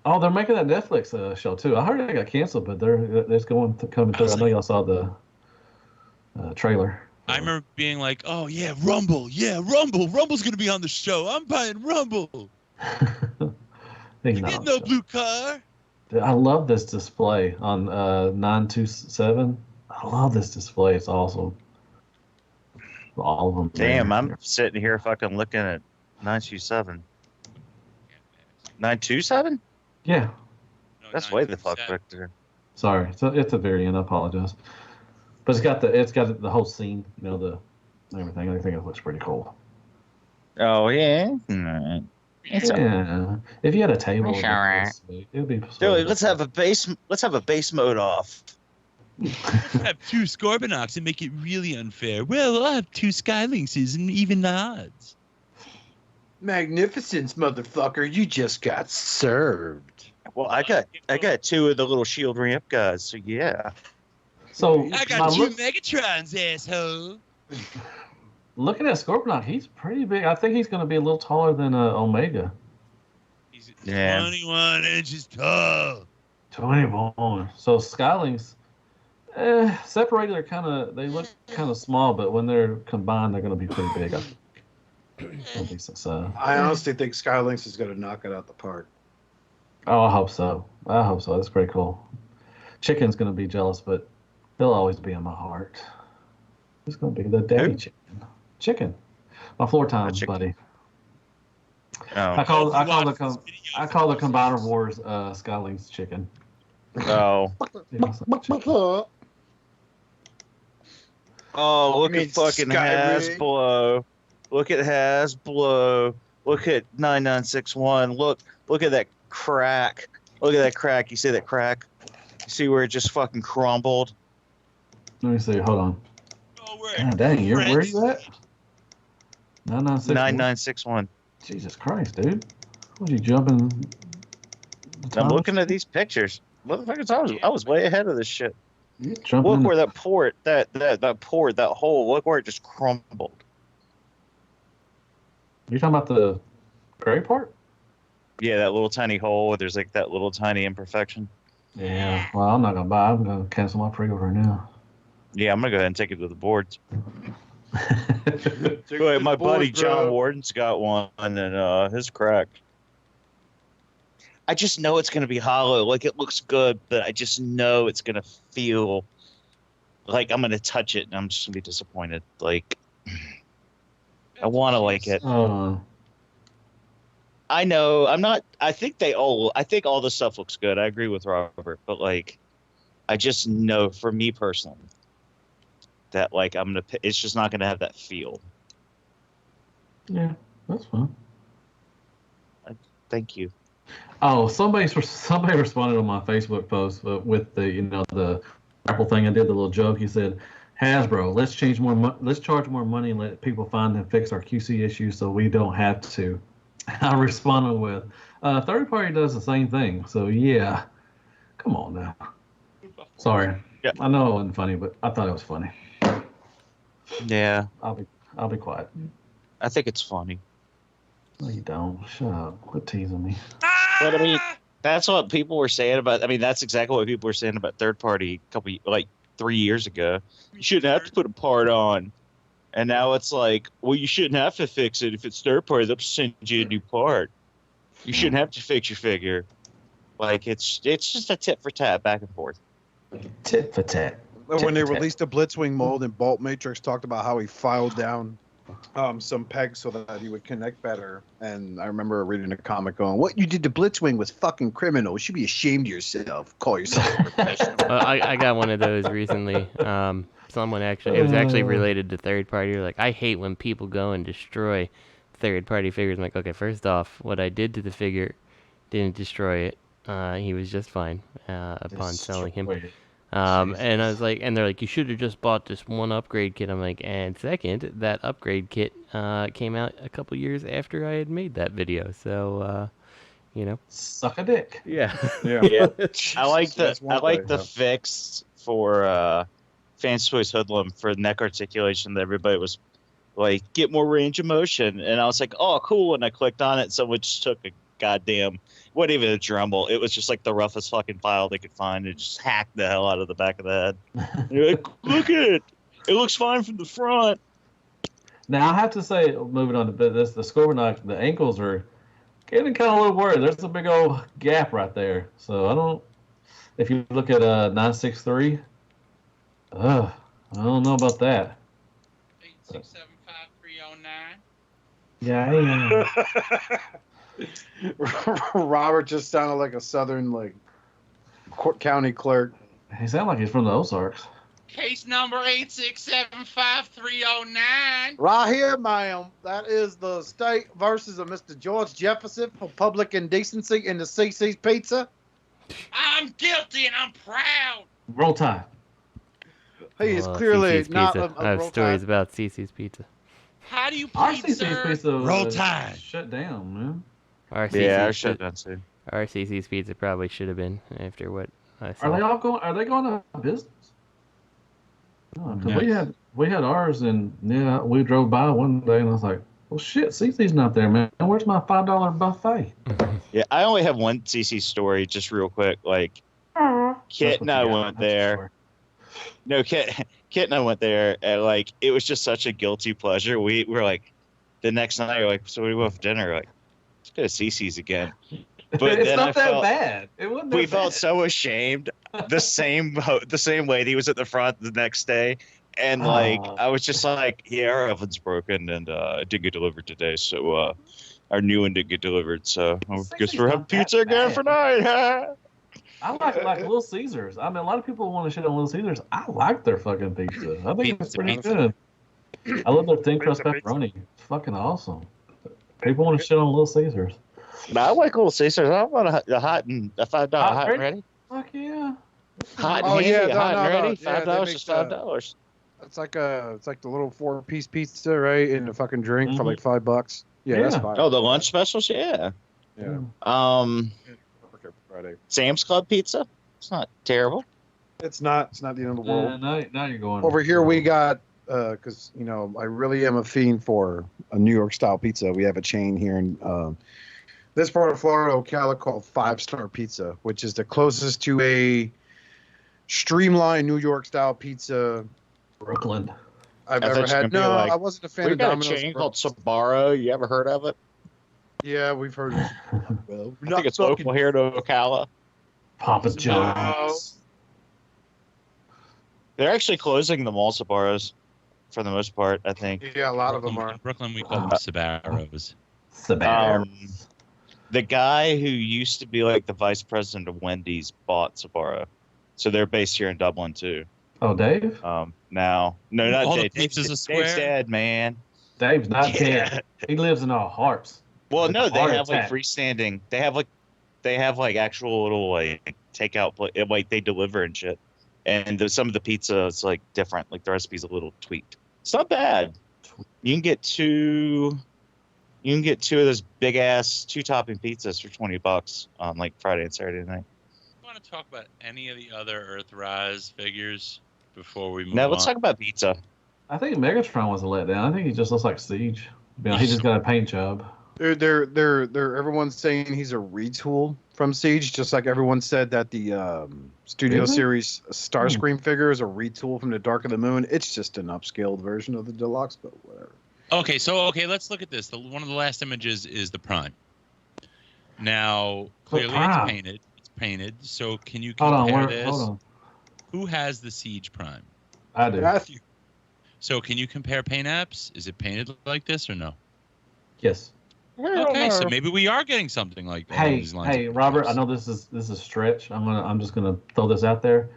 O: Oh, they're making that Netflix show too. I heard it got canceled, but they're coming through. I know y'all saw the trailer.
M: I remember being like, "Oh yeah, Rumble, Rumble's gonna be on the show. I'm buying Rumble.
O: He's
M: You
O: not
M: get
O: on
M: no
O: the show.
M: blue car."
O: Dude, I love this display on 927. I love this display. It's awesome. All of them.
N: Damn,
O: there.
N: I'm sitting here fucking looking at 927. 927?
O: Yeah.
N: That's way the fuck back there.
O: Sorry, so it's a variant. I apologize, but it's got the whole scene, you know, the everything. I think it looks pretty cool.
N: Oh yeah. Alright.
O: Yeah. If you had a table, it'd be.
N: Dude, let's have a base mode off.
M: Have 2 Scorponocks and make it really unfair. Well, I'll have 2 Skylinkses and even the odds.
J: Magnificence, motherfucker! You just got served.
N: Well, I got 2 of the little shield ramp guys, so yeah.
O: So
M: I got 2 Megatrons, asshole.
O: Looking at Scorponok, he's pretty big. I think he's going to be a little taller than Omega.
M: He's
G: 21 inches tall.
O: 21. So Skylings, separated, they look kind of small, but when they're combined, they're going to be pretty big. I think so.
J: I honestly think Skylinks is going to knock it out the park.
O: Oh, I hope so. That's pretty cool. Chicken's going to be jealous, but he'll always be in my heart. He's going to be the daddy chicken. Chicken, my floor time buddy.
N: Oh.
O: I call the Combiner Wars Skylings chicken.
N: Oh. Oh, look at fucking Hasbro. Look at Hasbro. Look at 9961. Look at that crack. Look at that crack. You see that crack? You see where it just fucking crumbled?
O: Let me see. Hold on. God dang, where are you at?
N: 9961.
O: Jesus Christ, dude. What you jumping?
N: I'm looking at these pictures. Motherfuckers, I was way ahead of this shit.
O: Look
N: where that port, that hole, look where it just crumbled.
O: You talking about the gray part?
N: Yeah, that little tiny hole. There's like that little tiny imperfection.
O: Yeah. Well, I'm not gonna buy. I'm gonna cancel my pre-order now.
N: Yeah, I'm gonna go ahead and take it to the boards. Wait, my buddy John Warden's got one, and his cracked. I just know it's gonna be hollow. Like, it looks good, but I just know it's gonna feel like I'm gonna touch it, and I'm just gonna be disappointed. Like, I want to like it. I know. I'm not. I think all the stuff looks good. I agree with Robert, but like, I just know for me personally that like it's just not gonna have that feel.
O: Yeah, that's fine.
N: Thank you.
O: Oh, somebody responded on my Facebook post with the Apple thing. I did the little joke. He said, Hasbro, let's charge more money and let people find and fix our QC issues so we don't have to. I responded with, third party does the same thing. So yeah, come on now. Sorry.
N: Yeah.
O: I know it wasn't funny, but I thought it was funny.
N: Yeah.
O: I'll be quiet.
N: I think it's funny.
O: No, you don't. Shut up. Quit teasing me.
N: But I mean, that's what people were saying about. I mean, that's exactly what people were saying about third party 3 years ago. You shouldn't have to put a part on, and now it's like, well, you shouldn't have to fix it if it's third party. They'll send you a new part. You shouldn't have to fix your figure. Like, it's just a tit for tat, back and forth.
O: Tit for tat.
J: When they released the Blitzwing mold and Bolt Matrix talked about how he filed down some pegs so that he would connect better. And I remember reading a comic going, what you did to Blitzwing was fucking criminal. You should be ashamed of yourself. Call yourself a professional.
L: I got one of those recently. Someone it was actually related to third party. Like, I hate when people go and destroy third party figures. I'm like, okay, first off, what I did to the figure didn't destroy it. He was just fine upon selling him. And I was like, and they're like, you should have just bought this one upgrade kit. I'm like, and second, that upgrade kit came out a couple years after I had made that video. So, you know,
O: suck a dick.
L: Yeah.
N: Yeah. I like the fix for Fans Toys Hoodlum for neck articulation that everybody was like, get more range of motion. And I was like, oh, cool. And I clicked on it. Someone just took a goddamn, what even a Dremel. It was just like the roughest fucking file they could find. It just hacked the hell out of the back of the head. And you're like, look at it. It looks fine from the front.
O: Now, I have to say, moving on to this, the Scorpion, the ankles are getting kind of a little worried. There's a big old gap right there. So if you look at 963, I don't know about that.
P: 8675309.
O: Yeah.
J: Robert just sounded like a southern county clerk.
O: He sounded like he's from the Ozarks.
P: Case number 8675309.
J: Right here, ma'am. That is the state versus of Mr. George Jefferson for public indecency in the CC's Pizza.
P: I'm guilty and I'm proud.
O: Roll Tide.
J: He is clearly
L: CC's
J: not
L: Pizza. I have
J: Roll
L: stories
J: Tide.
L: about CC's Pizza.
P: How do you
O: Our
P: plead,
O: CC's
P: sir?
O: Pizza
L: Roll Tide.
O: shut down, man.
L: Our
N: Yeah,
L: CC's
N: shut down too.
L: Our CC's Pizza probably should have been after what I saw.
O: Are they all going? Are they going out of business? No, 'cause we had ours, and we drove by one day, and I was like, "Well, shit, CC's not there, man. Where's my $5 buffet?"
N: Yeah, I only have one CC story, just real quick. Like, Kit and I went there. No, Kit and I went there, and it was just such a guilty pleasure. We were like, the next night, we're like, so what do we want for dinner? Like, let's go to CC's again. But
O: it's
N: then
O: not that bad. It wasn't that
N: we
O: bad.
N: felt so ashamed. The same lady was at the front the next day, and I was just like, yeah, our oven's broken, and it didn't get delivered today, so our new one didn't get delivered, so I guess we're having pizza again for night.
O: I like Little Caesars. I mean, a lot of people want to shit on Little Caesars. I like their fucking pizza. I think it's pretty good. I love their thin crust pepperoni. It's fucking awesome. People want to shit on Little Caesars.
N: No, I like Little Caesars. I want a $5 hot and ready.
O: Fuck yeah.
N: Hot and handy, hot and ready. $5 is $5.
J: It's like the little 4-piece pizza, right? And a fucking drink for like $5. Yeah, that's fine.
N: Oh, the lunch specials, yeah.
J: Yeah. Friday.
N: Sam's Club pizza. It's not terrible.
J: It's not the end of the world.
O: Now you're going
J: over here. We got because I really am a fiend for a New York style pizza. We have a chain here in this part of Florida, Ocala, called 5-Star Pizza, which is the closest to a streamlined New York style pizza.
O: Brooklyn.
J: I've ever had. No, I wasn't a fan of Domino's.
N: We got a chain called Sbarro. You ever heard of it?
J: Yeah, we've heard of it. Well,
N: I think it's local here to Ocala.
O: Papa John's.
N: They're actually closing the mall Sbarros for the most part, I think.
J: Yeah, a lot of them are.
M: In Brooklyn, we call them Sbarros.
N: The guy who used to be like the vice president of Wendy's bought Sbarro. So they're based here in Dublin too.
O: Oh, Dave?
N: Now. No, not
M: all
N: Dave.
M: the pizzas a square?
N: Dave's dead, man.
O: Dave's not dead. He lives in our hearts.
N: Well, no, they
O: Heart
N: have
O: attack.
N: freestanding. They have actual little takeout, they deliver and shit. And some of the pizza is different. Like the recipe's a little tweaked. It's not bad. You can get two of those big ass 2-topping pizzas for $20 on Friday and Saturday night.
M: You want to talk about any of the other Earthrise figures before we move on?
N: No, let's talk about pizza.
O: I think Megatron was a letdown. I think he just looks like Siege. He just got a paint job.
J: They're everyone's saying he's a retool from Siege, just like everyone said that the Studio Series Starscream figure is a retool from the Dark of the Moon. It's just an upscaled version of the deluxe, but whatever.
M: Okay, let's look at this. One of the last images is the Prime. Now, clearly it's painted. It's painted. So can you compare this?
O: Hold on.
M: Who has the Siege Prime?
O: I do.
J: Matthew.
M: So can you compare paint apps? Is it painted like this or no?
O: Yes.
M: Okay, so maybe we are getting something like that.
O: Hey, Robert, I know this is a stretch. I'm just gonna throw this out there.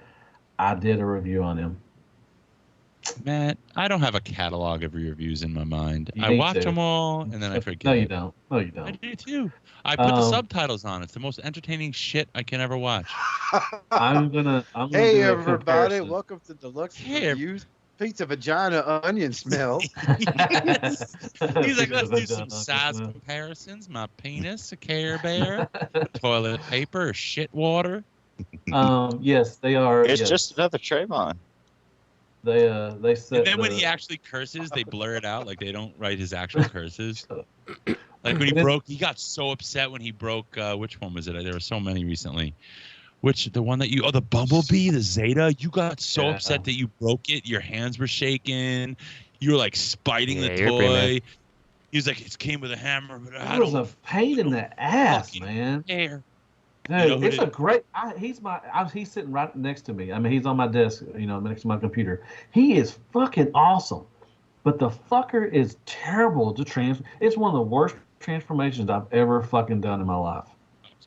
O: I did a review on him.
M: Matt, I don't have a catalog of reviews in my mind. I watch them all and then I forget.
O: No, you don't. No, you don't.
M: I do too. I put the subtitles on. It's the most entertaining shit I can ever watch.
O: I'm gonna
J: Hey
O: do a
J: everybody,
O: comparison.
J: welcome to Deluxe Reviews. Pizza vagina onion smell.
M: He's like, let's do some size comparisons. My penis, a Care Bear, toilet paper, shit water.
O: Yes, they are.
N: It's
O: yes.
N: just another Trayvon.
O: They set.
M: And then when
O: the-
M: he actually curses, they blur it out. Like they don't write his actual curses. Like when he broke, he got so upset when he broke. Which one was it? There were so many recently. Which the one that you? Oh, the Bumblebee, the Zeta. You got so upset that you broke it. Your hands were shaking. You were like spiting the
L: you're pretty mad.
M: toy. He was like, "It came with a hammer, but I
O: It was
M: don't
O: a pain in the ass, man.
M: care."
O: Dude,
M: You know,
O: it's a great. He's sitting right next to me. I mean, he's on my desk, next to my computer. He is fucking awesome, but the fucker is terrible to transform. It's one of the worst transformations I've ever fucking done in my life.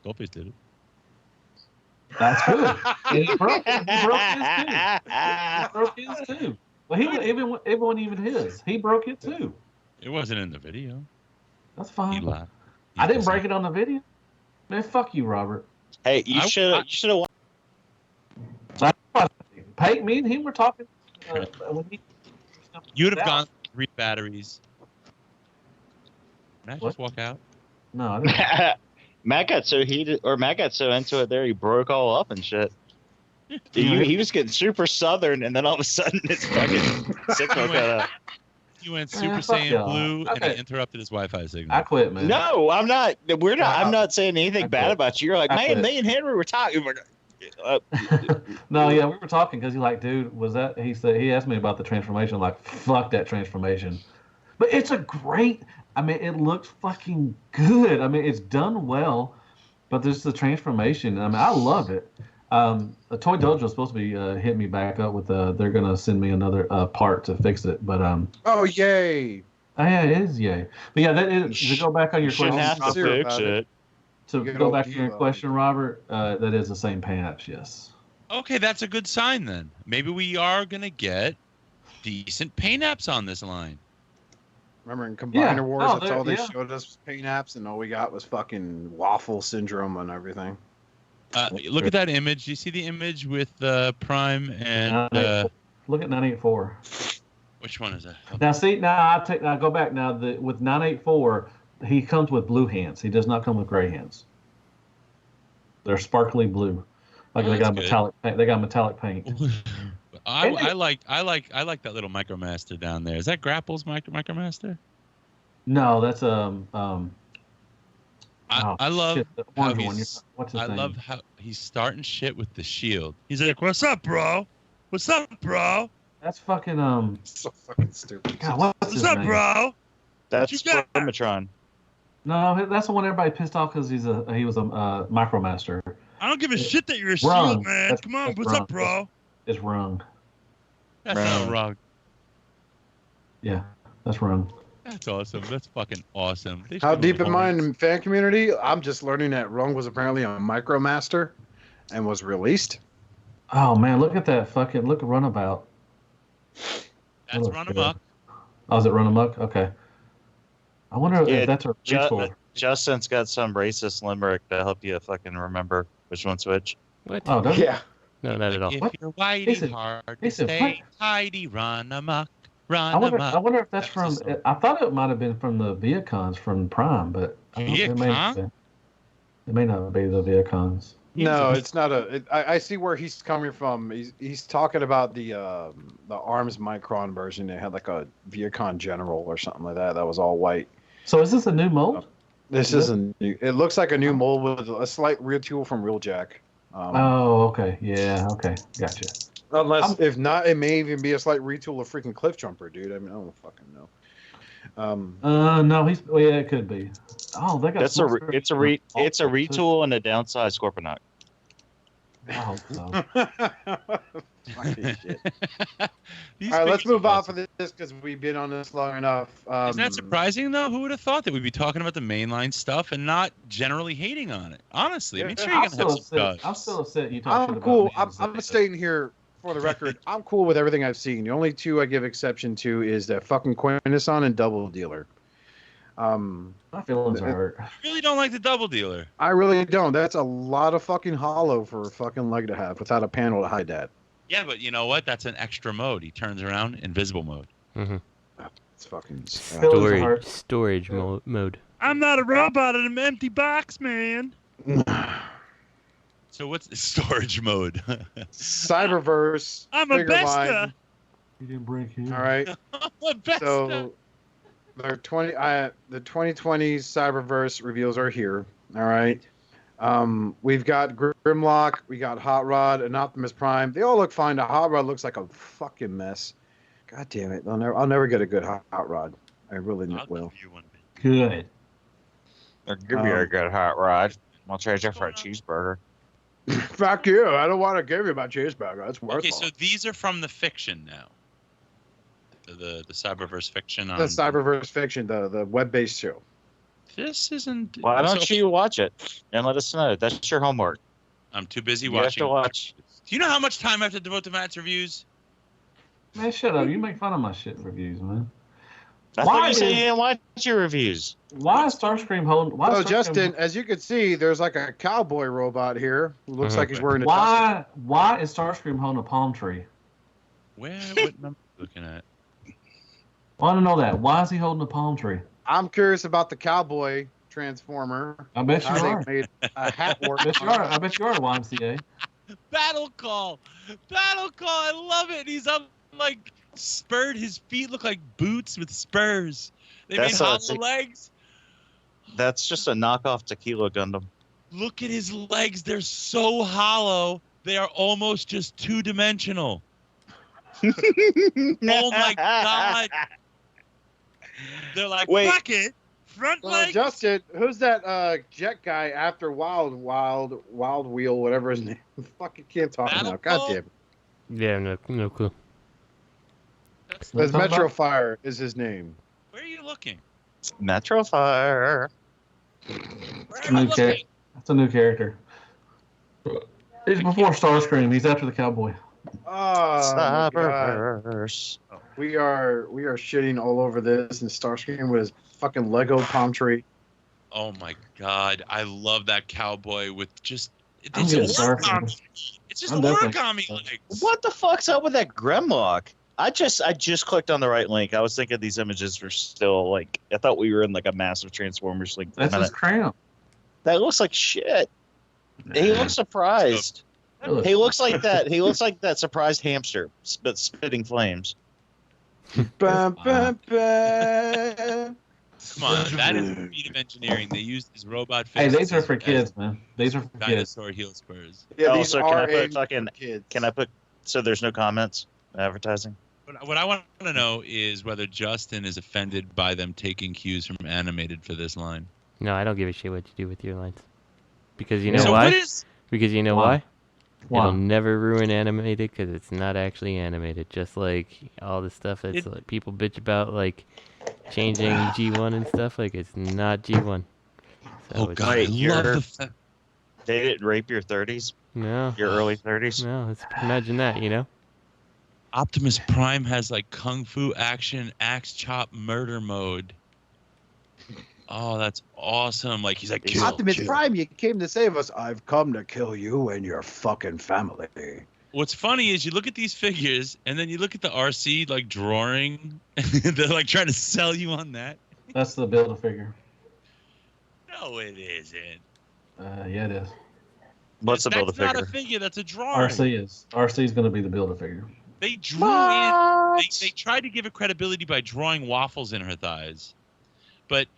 M: Sculpey's did it.
O: That's good. And he broke his too. He broke his too. Well, it wasn't even his. He broke it too.
M: It wasn't in the video.
O: That's
M: He
O: fine.
M: lied.
O: I didn't break it on the video. Man, fuck you, Robert.
N: Hey, you should have.
O: Peyton, me and him were talking. When he,
M: You'd have gone 3 batteries. Can I just walk out?
O: No, I didn't.
N: Matt got so heated, or Matt got so into it there, he broke all up and shit. He was getting super southern, and then all of a sudden, his fucking signal cut out.
M: You went Super
O: fuck
M: Saiyan
O: y'all.
M: Blue, and
O: Okay.
M: it interrupted his Wi-Fi signal.
O: I quit, man.
N: No, I'm not. We're not. I'm not saying anything bad
O: quit.
N: about you. You're like,
O: I
N: man,
O: quit.
N: me and Henry were talking.
O: No, yeah, we were talking because he's like, dude, was that? He said he asked me about the transformation. I'm like, fuck that transformation. But it's a great. I mean, it looks fucking good. I mean, it's done well, but there's the transformation. I mean, I love it. The Toy Dojo is supposed to be hitting me back up with they're gonna send me another part to fix it. But
J: Oh yay!
O: yeah, it is yay. But yeah, that is to go back on your
N: Shouldn't
O: question.
N: have to fix it.
O: To
J: Good
O: go
J: old
O: back to your
J: Devo.
O: question, Robert, that is the same patch. Yes.
M: Okay, that's a good sign then. Maybe we are gonna get decent paint apps on this line.
J: Remember in Combiner Wars,
O: Oh,
J: that's all they
O: yeah.
J: showed us was paint apps, and all we got was fucking waffle syndrome and everything.
M: Look at that image. Do you see the image with Prime and
O: Look at 984.
M: which one is that?
O: Now see, now I go back now. With 984, he comes with blue hands. He does not come with gray hands. They're sparkly blue, like
M: Oh,
O: they got
M: that's
O: metallic. They got metallic paint.
M: I like that little Micromaster down there. Is that Grapple's Micromaster?
O: No, that's
M: I love
O: shit, the
M: how
O: orange one.
M: he's.
O: What's his
M: I
O: name?
M: love how he's starting shit with the shield.
G: He's like, "What's up, bro? What's up, bro?
O: That's fucking
J: So fucking stupid.
O: God, what's his
G: What's up,
O: name?
G: bro?"
N: That's
G: You got-
N: Primatron.
O: No, that's the one everybody pissed off because he was a Micromaster.
G: I don't give a shit that you're a
O: Wrong.
G: shield, man.
O: That's-
G: Come on,
O: that's
G: what's
O: wrong.
G: up, bro?
O: It's wrong.
M: That's not wrong.
O: Yeah, that's wrong.
M: That's awesome. That's fucking awesome. They
J: How
M: should
J: deep
M: move
J: am I
M: on.
J: in the fan community? I'm just learning that Rung was apparently a Micromaster and was released.
O: Oh man, look at that fucking look at Runabout.
M: That's
O: looks
M: Run
O: good.
M: Amok.
O: Oh, is it Run Amok? Okay. I wonder
N: Yeah,
O: if that's a retool.
N: Justin's got some racist limerick to help you fucking remember which one's which.
L: What?
O: Oh, does it?
J: Yeah.
L: No, not at all.
M: If
O: What?
M: you're whitey
O: Listen,
M: hard to
O: listen,
M: stay tidy, run amok, run
O: I wonder if that's
M: That's
O: from.
M: the song.
O: I thought it might have been from the Viacons from Prime, but I don't, it may not
M: Viacon?
O: be. It may not be the Viacons.
J: No, it's not a. I see where he's coming from. He's talking about the Arms Micron version. They had like a Viacon General or something like that. That was all white.
O: So is this a new mold?
J: This isn't. It looks like a new mold with a slight retool from Wheeljack.
O: Oh, okay. Yeah, okay. Gotcha.
J: Unless, if not, it may even be a slight retool of freaking Cliff Jumper, dude. I mean, I don't fucking know.
O: No, well, yeah, it could be. Oh, they got.
N: It's a retool and a downsized Scorponok.
O: I hope so.
J: Fucking shit. All right, let's move on for this because we've been on this long enough.
M: Isn't that surprising though? Who would have thought that we'd be talking about the mainline stuff and not generally hating on it? Honestly, I mean, sure you're gonna have some guys.
O: I'm still upset you talk shit
J: I'm
O: about
J: cool.
O: me and
J: I'm
O: Zeta.
J: staying here for the record. I'm cool with everything I've seen. The only two I give exception to is that fucking Quintesson and Double Dealer.
O: My feelings are hurt.
M: You really don't like the double dealer.
J: I really don't. That's a lot of fucking hollow for a fucking leg to have without a panel to hide that.
M: Yeah, but you know what? That's an extra mode. He turns around, invisible mode.
L: Mm-hmm.
J: It's fucking
L: Storage mode.
G: I'm not a robot. I'm an empty box, man.
M: So what's the storage mode?
J: Cyberverse.
G: I'm a
J: figure
G: besta.
J: line.
O: You didn't break him.
J: All right.
M: I'm a besta.
J: So the 2020 Cyberverse reveals are here. All right. We've got Grimlock, we got Hot Rod, and Optimus Prime. They all look fine. The Hot Rod looks like a fucking mess. God damn it! I'll never get a good Hot Rod. I really will.
O: Good.
N: Or give me a good hot rod. I'll trade you for a cheeseburger.
J: Fuck you! I don't want to give you my cheeseburger. That's worthless.
M: Okay, so these are from the fiction now. The Cyberverse fiction.
J: The Cyberverse fiction, the web-based show.
M: This isn't.
N: Why don't you watch it and let us know? That's your homework.
M: I'm too busy
N: You have
M: watching.
N: to watch.
M: Do you know how much time I have to devote to Matt's reviews?
O: Man, shut up. You make fun of my shit reviews, man.
N: I thought you said you didn't watch your reviews.
O: Why is Starscream holding...
J: So, Justin, as you can see, there's like a cowboy robot here who looks like he's wearing a
O: Why is Starscream holding a palm tree?
M: What number are you looking at?
O: I want to know that. Why is he holding a palm tree?
J: I'm curious about the cowboy transformer.
O: I bet you are.
J: They made a hat work.
O: I bet you are, YMCA.
M: Battle call! Battle call! I love it! He's up like spurred. His feet look like boots with spurs. They made hollow legs.
N: That's just a knockoff Tequila Gundam.
M: Look at his legs. They're so hollow. They are almost just two-dimensional. Oh my god! They're like, fuck it. Front leg.
J: Justin, who's that jet guy after Wild Wheel, whatever his name? Fucking can't talk now. God damn it.
L: Yeah, no clue.
J: That's Metro Fire is his name.
M: Where are you looking?
N: Metro Fire.
O: That's a new character. He's before Starscream. He's after the cowboy.
N: Cyberverse.
J: We are shitting all over this, and Starscream with his fucking Lego palm tree.
M: Oh my god, I love that cowboy with just it's
N: origami.
M: It's just origami legs.
N: What the fuck's up with that Grimlock? I just clicked on the right link. I was thinking these images were still like I thought we were in like a massive Transformers link.
O: That's his crown.
N: That looks like shit. He looks surprised. He looks like that. He looks like that surprised hamster, but spitting flames.
J: Bum, bum, bum.
M: Come on, that is the feat of engineering. They used his robot
O: Hey,
M: fists
O: these are for kids, man. These are for kids.
M: dinosaur heel spurs.
J: Yeah, these
N: also,
J: are
N: can I put
J: aimed
N: fucking?
J: for kids.
N: Can I put? So there's no comments. Advertising.
M: What I want to know is whether Justin is offended by them taking cues from animated for this line.
L: No, I don't give a shit what you do with your lines. Because you know
M: So
L: why?
M: what is-
L: Because you know
O: Why?
L: why? It'll never ruin animated because it's not actually animated. Just like all the stuff that's like people bitch about, like changing G1 and stuff. Like it's not G1. So
M: Oh
L: it's-
M: god, I love the fact.
N: They didn't rape your 30s.
L: No.
N: Your early 30s.
L: No, let's imagine that. You know.
M: Optimus Prime has like kung fu action axe chop murder mode. Oh, that's awesome! Like he's like kill,
J: Optimus
M: kill.
J: Prime, you came to save us. I've come to kill you and your fucking family.
M: What's funny is you look at these figures and then you look at the RC like drawing. They're like trying to sell you on that.
O: That's the Build-A-Figure.
M: No, it isn't.
O: Yeah, it is.
N: What's the
M: That's
N: Build-A-Figure?
M: not a figure. That's a drawing.
O: RC is. RC is going to be the Build-A-Figure.
M: They drew in. They tried to give it credibility by drawing waffles in her thighs, but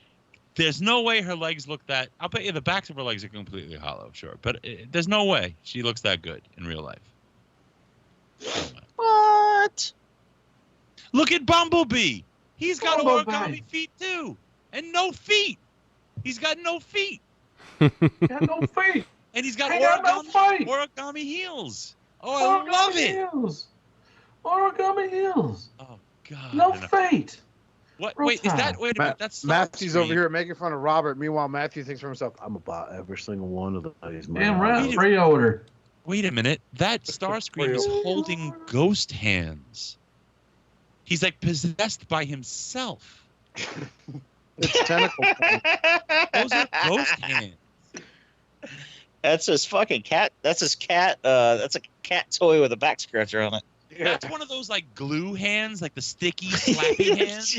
M: there's no way her legs look that. I'll bet you the backs of her legs are completely hollow, sure, but there's no way she looks that good in real life.
N: What?
M: Look at Bumblebee. He's got
O: Bumblebee.
M: origami feet too, and no feet. He's got no feet,
O: Got no feet.
M: and he's got
O: He got no feet.
M: origami heels. Oh, I love it.
O: Heels. Origami heels.
M: Oh God.
O: No feet.
M: What?
O: Real
M: Wait, is that?
O: time.
M: Wait a minute. That's
J: Matthew's
M: Starscream.
J: over here making fun of Robert. Meanwhile, Matthew thinks for himself, I'm about every single one of these.
O: Damn right. Pre-order.
M: Wait a minute. That Starscream is holding ghost hands. He's like possessed by himself.
J: It's tentacle.
M: Those are ghost hands.
N: That's his fucking cat. That's his cat. That's a cat toy with a back scratcher on it.
M: That's one of those like glue hands, like the sticky, slappy hands.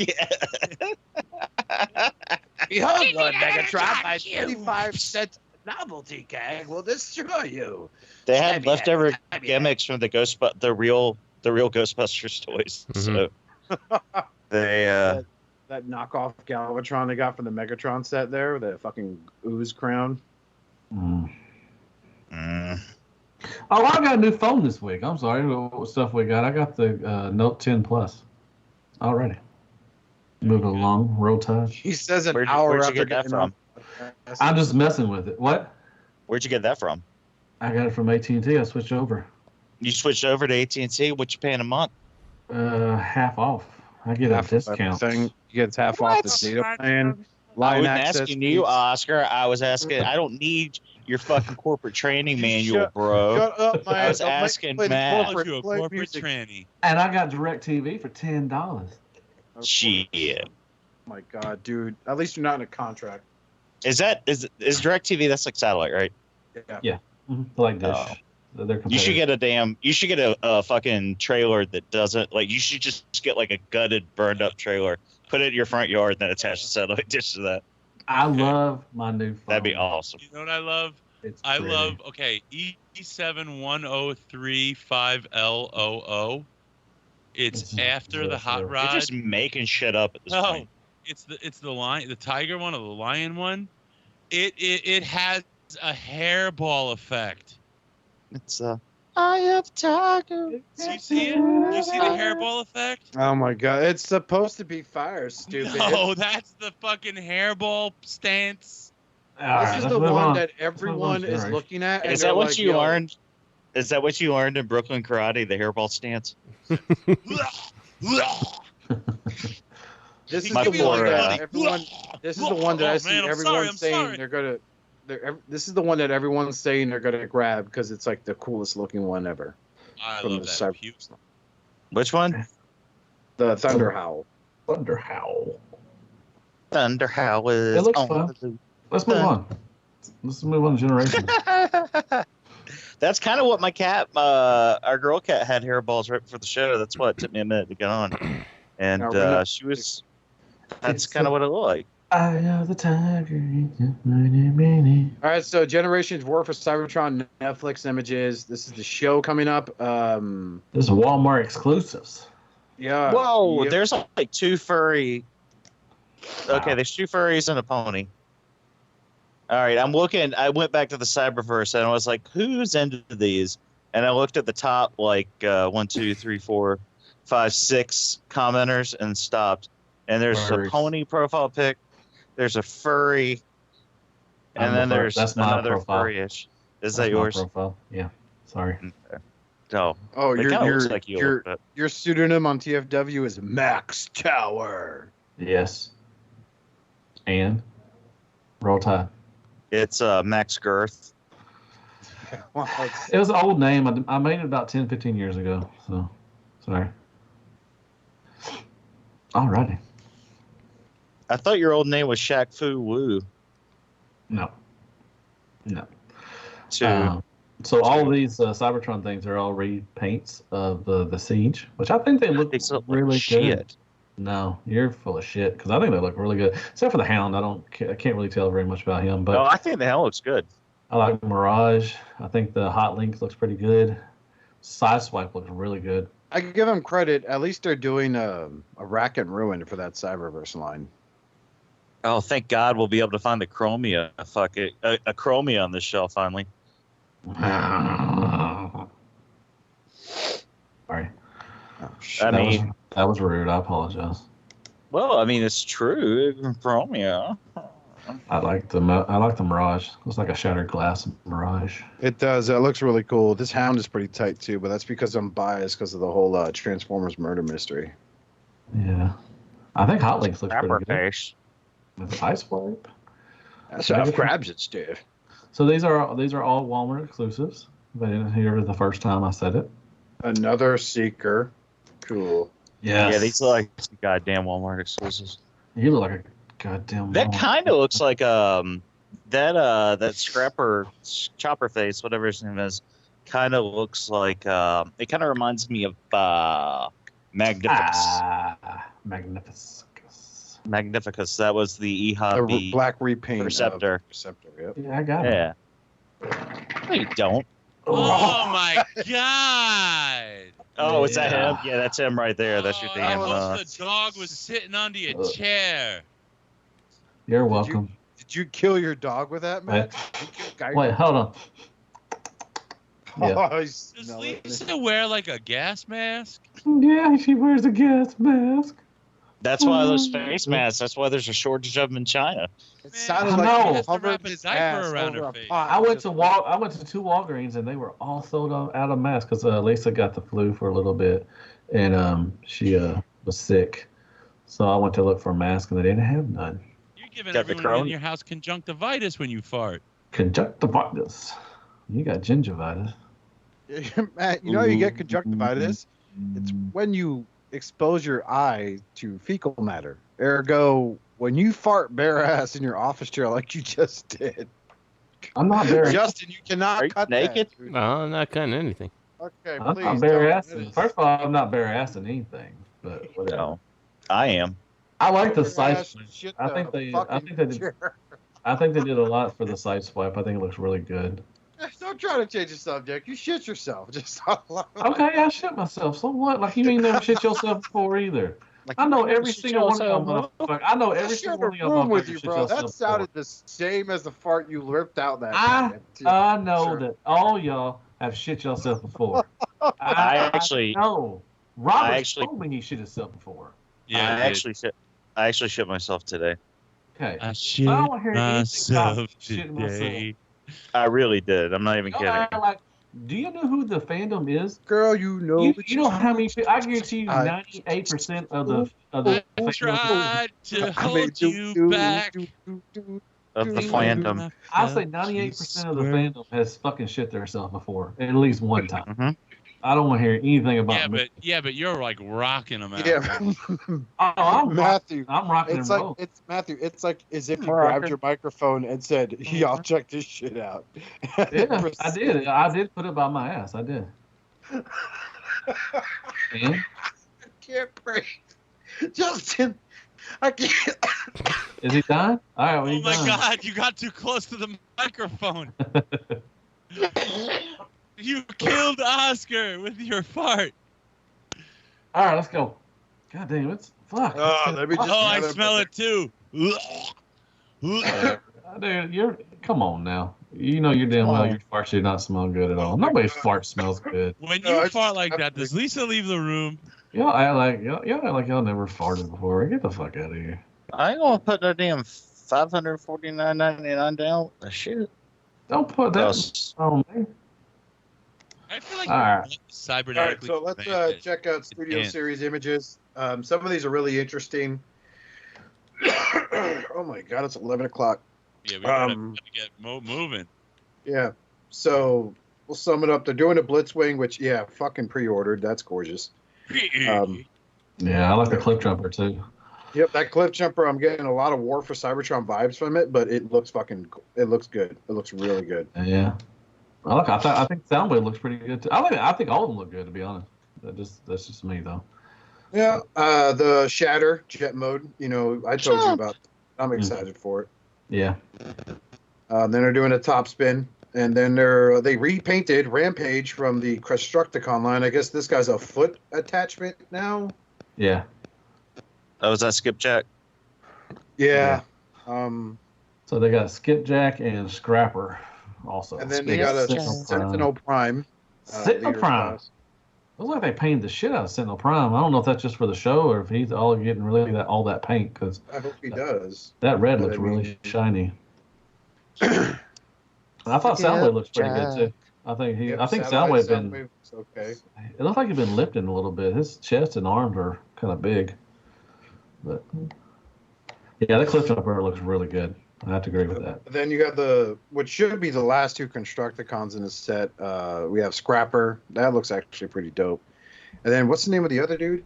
B: Behold, Lord Megatron, my 25-cent novelty gag will destroy you.
N: They had leftover gimmicks from the the real Ghostbusters toys. So they
J: that knockoff Galvatron they got from the Megatron set there, the fucking ooze crown.
O: Oh, I got a new phone this week. I'm sorry. What stuff we got? I got the Note 10 Plus already. Moving along, roll tide.
J: He says an
N: where'd
J: hour
N: you
J: after
N: get that
J: getting
N: from?
O: I'm just messing with it. What?
N: Where'd you get that from?
O: I got it from AT&T. I switched over.
N: You switched over to AT&T. What you paying a month?
O: Half off. I get a discount.
J: Thing. You get half off the data plan.
N: I
J: Line
N: wasn't
J: access
N: asking you,
J: fees.
N: Oscar. I was asking. I don't need your fucking corporate training manual, bro.
J: Shut up, man.
N: I was asking Matt.
M: You a corporate tranny.
O: And I got DirecTV for $10.
N: Shit.
J: Oh my god, dude. At least you're not in a contract.
N: Is DirecTV? That's like satellite, right?
O: Yeah. Like Dish.
N: Oh.
O: They're
N: You should get a fucking trailer that doesn't like. You should just get like a gutted, burned up trailer. Put it in your front yard, and then attach the satellite dish to that.
O: I love my new phone.
N: That'd be awesome.
M: You know what I love?
O: It's
M: I
O: pretty.
M: love E71035LOO. It's after the hot rod.
N: You're just making shit up at this point.
M: It's the lion, the tiger one or the lion one. It has a hairball effect.
N: It's I have tiger.
M: Do you see it? Do you see the hairball effect?
J: Oh my god, it's supposed to be fire, stupid.
M: No, that's the fucking hairball stance.
J: This is the one that everyone is looking at.
N: Is that what you learned? Is that what you learned in Brooklyn Karate? The hairball stance.
J: This is the one that everyone. This is the one that I see everyone saying they're gonna. This is the one that everyone's saying they're gonna grab because it's like the coolest looking one ever.
M: I love that.
N: Which one?
J: The Thunder Howl.
O: Thunder Howl.
N: Thunder Howl is.
O: It looks fun. Let's move on. Let's move on to Generation.
N: That's kind of what my cat, our girl cat, had hairballs right before the show. That's why it took me a minute to get on, and she was. That's kind of what it looked like.
O: I am the tiger.
J: All right, so Generations War for Cybertron Netflix images. This is the show coming up.
O: This is Walmart exclusives.
J: Yeah.
N: Whoa, there's like two furry. Okay, there's two furries and a pony. All right, I'm looking. I went back to the Cyberverse and I was like, who's into these? And I looked at the top, like 1, 2, 3, 4, 5, 6 commenters and stopped. And there's a pony profile pic. There's a furry, and then there's another furry-ish. Is that yours?
O: Profile. Yeah. Sorry.
N: Okay. Oh,
J: your pseudonym on TFW is Max Tower.
O: Yes. And roll tide.
N: It's Max Girth.
O: It was an old name. I made it about 10, 15 years ago. So, sorry. Alrighty.
N: I thought your old name was Shaq Fu Wu.
O: No.
N: So
O: all these Cybertron things are all repaints of the Siege, which I think they look really good. No, you're full of shit because I think they look really good. Except for the Hound, I can't really tell very much about him. But
N: no, I think the Hound looks good.
O: I like Mirage. I think the Hot Link looks pretty good. Sideswipe looks really good.
J: I give them credit. At least they're doing a rack and ruin for that Cyberverse line.
N: Oh, thank God we'll be able to find the Chromia. Fuck it, a Chromia on this shelf finally.
O: Sorry.
N: Oh,
O: that was rude. I apologize.
N: Well, I mean, it's true. Chromia.
O: I like the Mirage. It looks like a shattered glass Mirage.
J: It does. It looks really cool. This Hound is pretty tight too, but that's because I'm biased because of the whole Transformers murder mystery.
O: Yeah, I think Hot Links looks pretty good.
N: Face.
O: With ice wipe.
B: That's how grabs it, Steve.
O: So these are all Walmart exclusives. They didn't hear it the first time I said it.
J: Another Seeker. Cool.
O: Yes.
N: Yeah, these look like goddamn Walmart exclusives.
O: You look like a Goddamn.
N: That kind of looks like that Scrapper Chopper face, whatever his name is, kind of looks like it kind of reminds me of Magnificus. Magnificus. That was the
J: The black repaint
N: Perceptor.
J: Yep.
O: Yeah, I got it.
N: Yeah. No, you don't.
M: Oh my god!
N: Oh, is that him? Yeah, that's him right there. That's your
M: I
N: damn.
M: hope the dog was sitting under your chair.
O: You're welcome.
J: Did you kill your dog with that, man?
O: Wait, hold on. Yeah.
J: Oh,
M: Does Lisa wear like a gas mask?
O: Yeah, she wears a gas mask.
N: That's why those face masks. That's why there's a shortage of them in China.
J: It sounded
O: I
J: like
O: know.
J: he hovered his ass over a pot.
O: I went to two Walgreens and they were all sold out of masks because Lisa got the flu for a little bit and she was sick, so I went to look for a mask and they didn't have none.
M: You're giving everyone in your house conjunctivitis when you fart.
O: Conjunctivitis. You got gingivitis.
J: Matt, you know you get conjunctivitis. It's when you expose your eye to fecal matter. Ergo, when you fart bare ass in your office chair like you just did.
O: I'm not bare.
J: Justin, you cannot cut
N: naked.
J: that.
L: No, I'm not cutting anything.
J: Okay,
O: I'm
J: please.
O: not bare
J: don't.
O: assing. First of all, I'm not bare assing anything, but whatever.
N: No, I am.
O: I like the
J: Bare
O: side
J: ass
O: swipe.
J: shit
O: I think
J: the
O: they
J: fucking
O: did.
J: chair.
O: I think they did a lot for the side swipe. I think it looks really good.
J: Don't try to change the subject. You shit yourself. Just
O: Okay, I shit myself. So what? Like you ain't never shit yourself before either.
N: Like,
O: I know
N: you
O: every
N: shit
O: single one of
N: yourself,
O: y'all motherfuckers. I know every
J: share
O: single
J: the
O: one of y'all
J: room with
O: motherfuckers
J: you,
O: shit
J: bro.
O: yourself
J: That sounded
O: before.
J: the same as the fart you ripped out that
O: I know that all y'all have shit yourself before. I know. Robert told me he shit himself before.
M: Yeah,
N: I actually shit myself today.
O: Okay.
M: I shit
O: I don't want to hear anything about
M: myself
O: shitting
M: today.
N: I really did. I'm not even
O: Y'all
N: kidding.
O: are like, do you know who the fandom is?
J: Girl, you know.
O: You know how many? I guarantee you, 98% of the fandom.
M: Tried to hold you back.
N: Of the fandom.
O: I say 98% of the fandom has fucking shit themselves before, at least one time.
N: Mm-hmm.
O: I don't want to hear anything about me.
M: But you're like rocking them out.
J: Yeah.
O: I'm
J: Matthew.
O: I'm rocking
J: It's
O: and
J: like
O: roll.
J: it's Matthew. It's like as if you
O: Rocker.
J: grabbed your microphone and said, "Y'all check this shit out."
O: Yeah, I did. I did put it by my ass. I did. And?
J: I can't breathe, Justin. I can't.
O: Is he done? All right, well,
M: Oh
O: he's
M: my
O: done.
M: god, you got too close to the microphone. You killed Oscar with your fart.
O: All right, let's go. God damn, it's fuck.
J: Let me just.
M: I smell it too.
O: Dude, come on now. You know you're damn well your fart should not smell good at all. Nobody's fart smells good.
M: When you fart like that, does Lisa leave the room?
O: Y'all act like y'all never farted before. Get the fuck out of here.
N: I ain't gonna put that damn $549.99 down. The shit.
O: Don't put that on me.
M: I feel like
O: All right.
M: cybernetically.
J: All right, so let's check out Studio Series images. Some of these are really interesting. Oh my god, it's 11 o'clock.
M: Yeah, we gotta get moving.
J: Yeah, so we'll sum it up. They're doing a Blitzwing, which fucking pre-ordered. That's gorgeous.
O: Yeah, I like the clip jumper too.
J: Yep, that clip jumper. I'm getting a lot of War for Cybertron vibes from it, but it looks good. It looks really good.
O: Yeah, I think Soundwave looks pretty good too. I think all of them look good, to be honest. That's just me though.
J: Yeah, the Shatter jet mode. You know, I told you about. I'm excited for it.
O: Yeah.
J: Then they're doing a top spin, and then they repainted Rampage from the Constructicon line. I guess this guy's a foot attachment now.
O: Yeah.
N: Oh, is that Skipjack?
J: Yeah.
O: So they got Skipjack and Scrapper also.
J: And then they got a Sentinel Prime.
O: Sentinel Prime. Looks like they painted the shit out of Sentinel Prime. I don't know if that's just for the show or if he's all getting really all that paint. Cause
J: I hope he does.
O: That red looks really shiny. I thought Soundwave looks pretty good too. I think Soundwave been.
J: Okay.
O: It looks like he's been lifting a little bit. His chest and arms are kind of big. But yeah, the clip jumper looks really good. I have to agree with that.
J: Then you got what should be the last two Constructicons in the set. We have Scrapper. That looks actually pretty dope. And then what's the name of the other dude?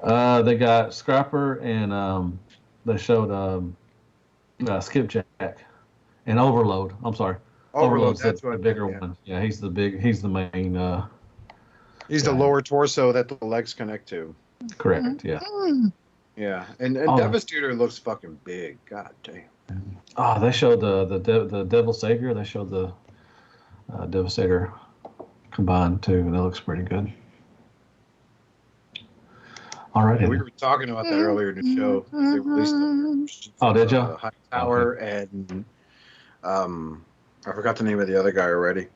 O: They got Scrapper and they showed Skipjack and Overload. I'm sorry. Overload's
J: that's
O: the
J: what
O: bigger
J: yeah.
O: one. Yeah, he's the main.
J: He's the lower torso that the legs connect to.
O: Correct. Yeah.
J: Yeah, and Devastator looks fucking big. God damn.
O: Oh, they showed the Devil Savior. They showed the Devastator combined too, and that looks pretty good. All right.
J: Yeah, we were talking about that earlier in the show. They released
O: did you?
J: High Tower and I forgot the name of the other guy already.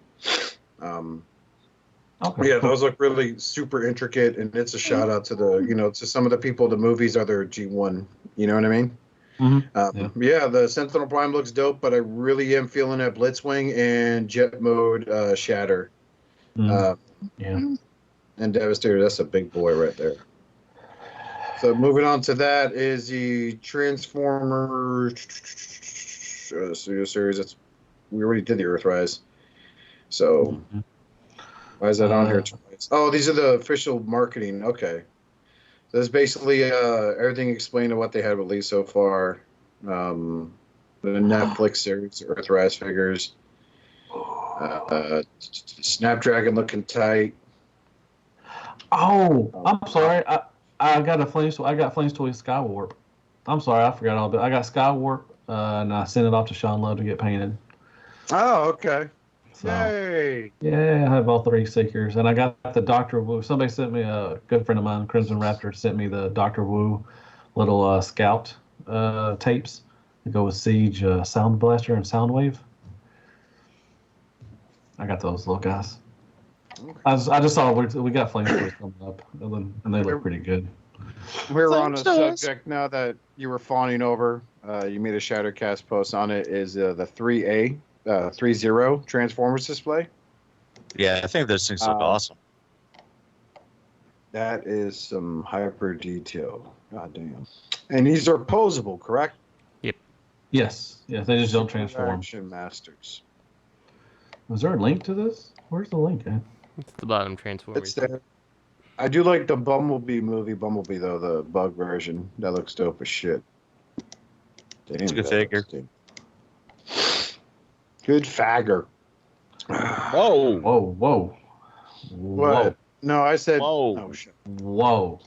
J: Yeah, those look really super intricate, and it's a shout out to to some of the people. The movies are their G1. You know what I mean?
O: Mm-hmm.
J: Yeah, the Sentinel Prime looks dope, but I really am feeling that Blitzwing and Jet Mode Shatter.
O: Yeah.
J: And Devastator, that's a big boy right there. So moving on to that is the Transformer Studio Series. We already did the Earthrise. So why is that on here twice? Oh, these are the official marketing. Okay. So that's basically everything explained of what they had released so far. The Netflix series, Earthrise figures. Snapdragon looking tight.
O: Oh, I'm sorry. I got Flames Toy Skywarp. I'm sorry, I forgot all about it. I got Skywarp, and I sent it off to Sean Lowe to get painted.
J: Oh, okay.
O: So,
J: yay!
O: Yeah, I have all three Seekers, and I got the Dr. Wu. Somebody sent me, a good friend of mine, Crimson Raptor, sent me the Dr. Wu little Scout tapes that go with Siege, Sound Blaster, and Soundwave. I got those little guys. I just saw we got Flames Toys coming up, and they look pretty good.
J: We're on a subject now that you were fawning over. You made a Shattercast post on it. Is the 3A 3.0 Transformers display?
N: Yeah, I think those things look awesome.
J: That is some hyper detail. God damn. And these are posable, correct?
L: Yep.
O: Yes. They just don't transform.
J: Action Masters.
O: Was there a link to this? Where's the link at?
L: It's the bottom Transformers.
J: It's there. I do like the Bumblebee movie, though, the bug version. That looks dope as shit. Damn,
N: it's a good figure.
J: Good fagger.
N: Whoa.
J: What? No, I said.
N: Whoa.
J: Oh, shit.
O: Whoa.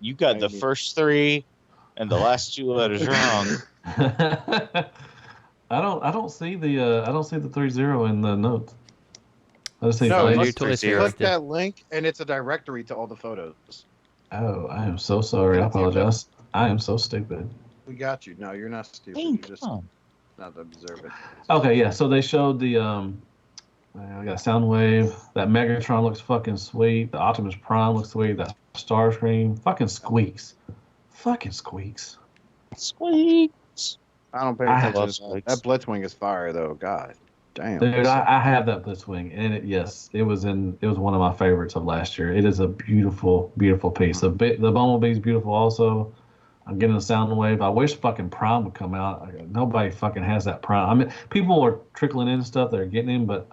N: You got the first three and the last two letters wrong.
O: I don't see the 3.0 in the notes. I just see
J: click that link, and it's a directory to all the photos.
O: Oh, I am so sorry. I apologize. I am so stupid.
J: We got you. No, you're not stupid. You just not observant.
O: Okay, yeah. So they showed the I got Soundwave. That Megatron looks fucking sweet. The Optimus Prime looks sweet. That Starscream fucking squeaks. Squeaks.
J: I don't pay attention to that. That Blitzwing is fire, though. God damn.
O: Dude, I have that Blitzwing, and it was one of my favorites of last year. It is a beautiful, beautiful piece. The Bumblebee's beautiful also. I'm getting a Soundwave. I wish fucking Prime would come out. Nobody fucking has that Prime. I mean, people are trickling in stuff. They're getting in, but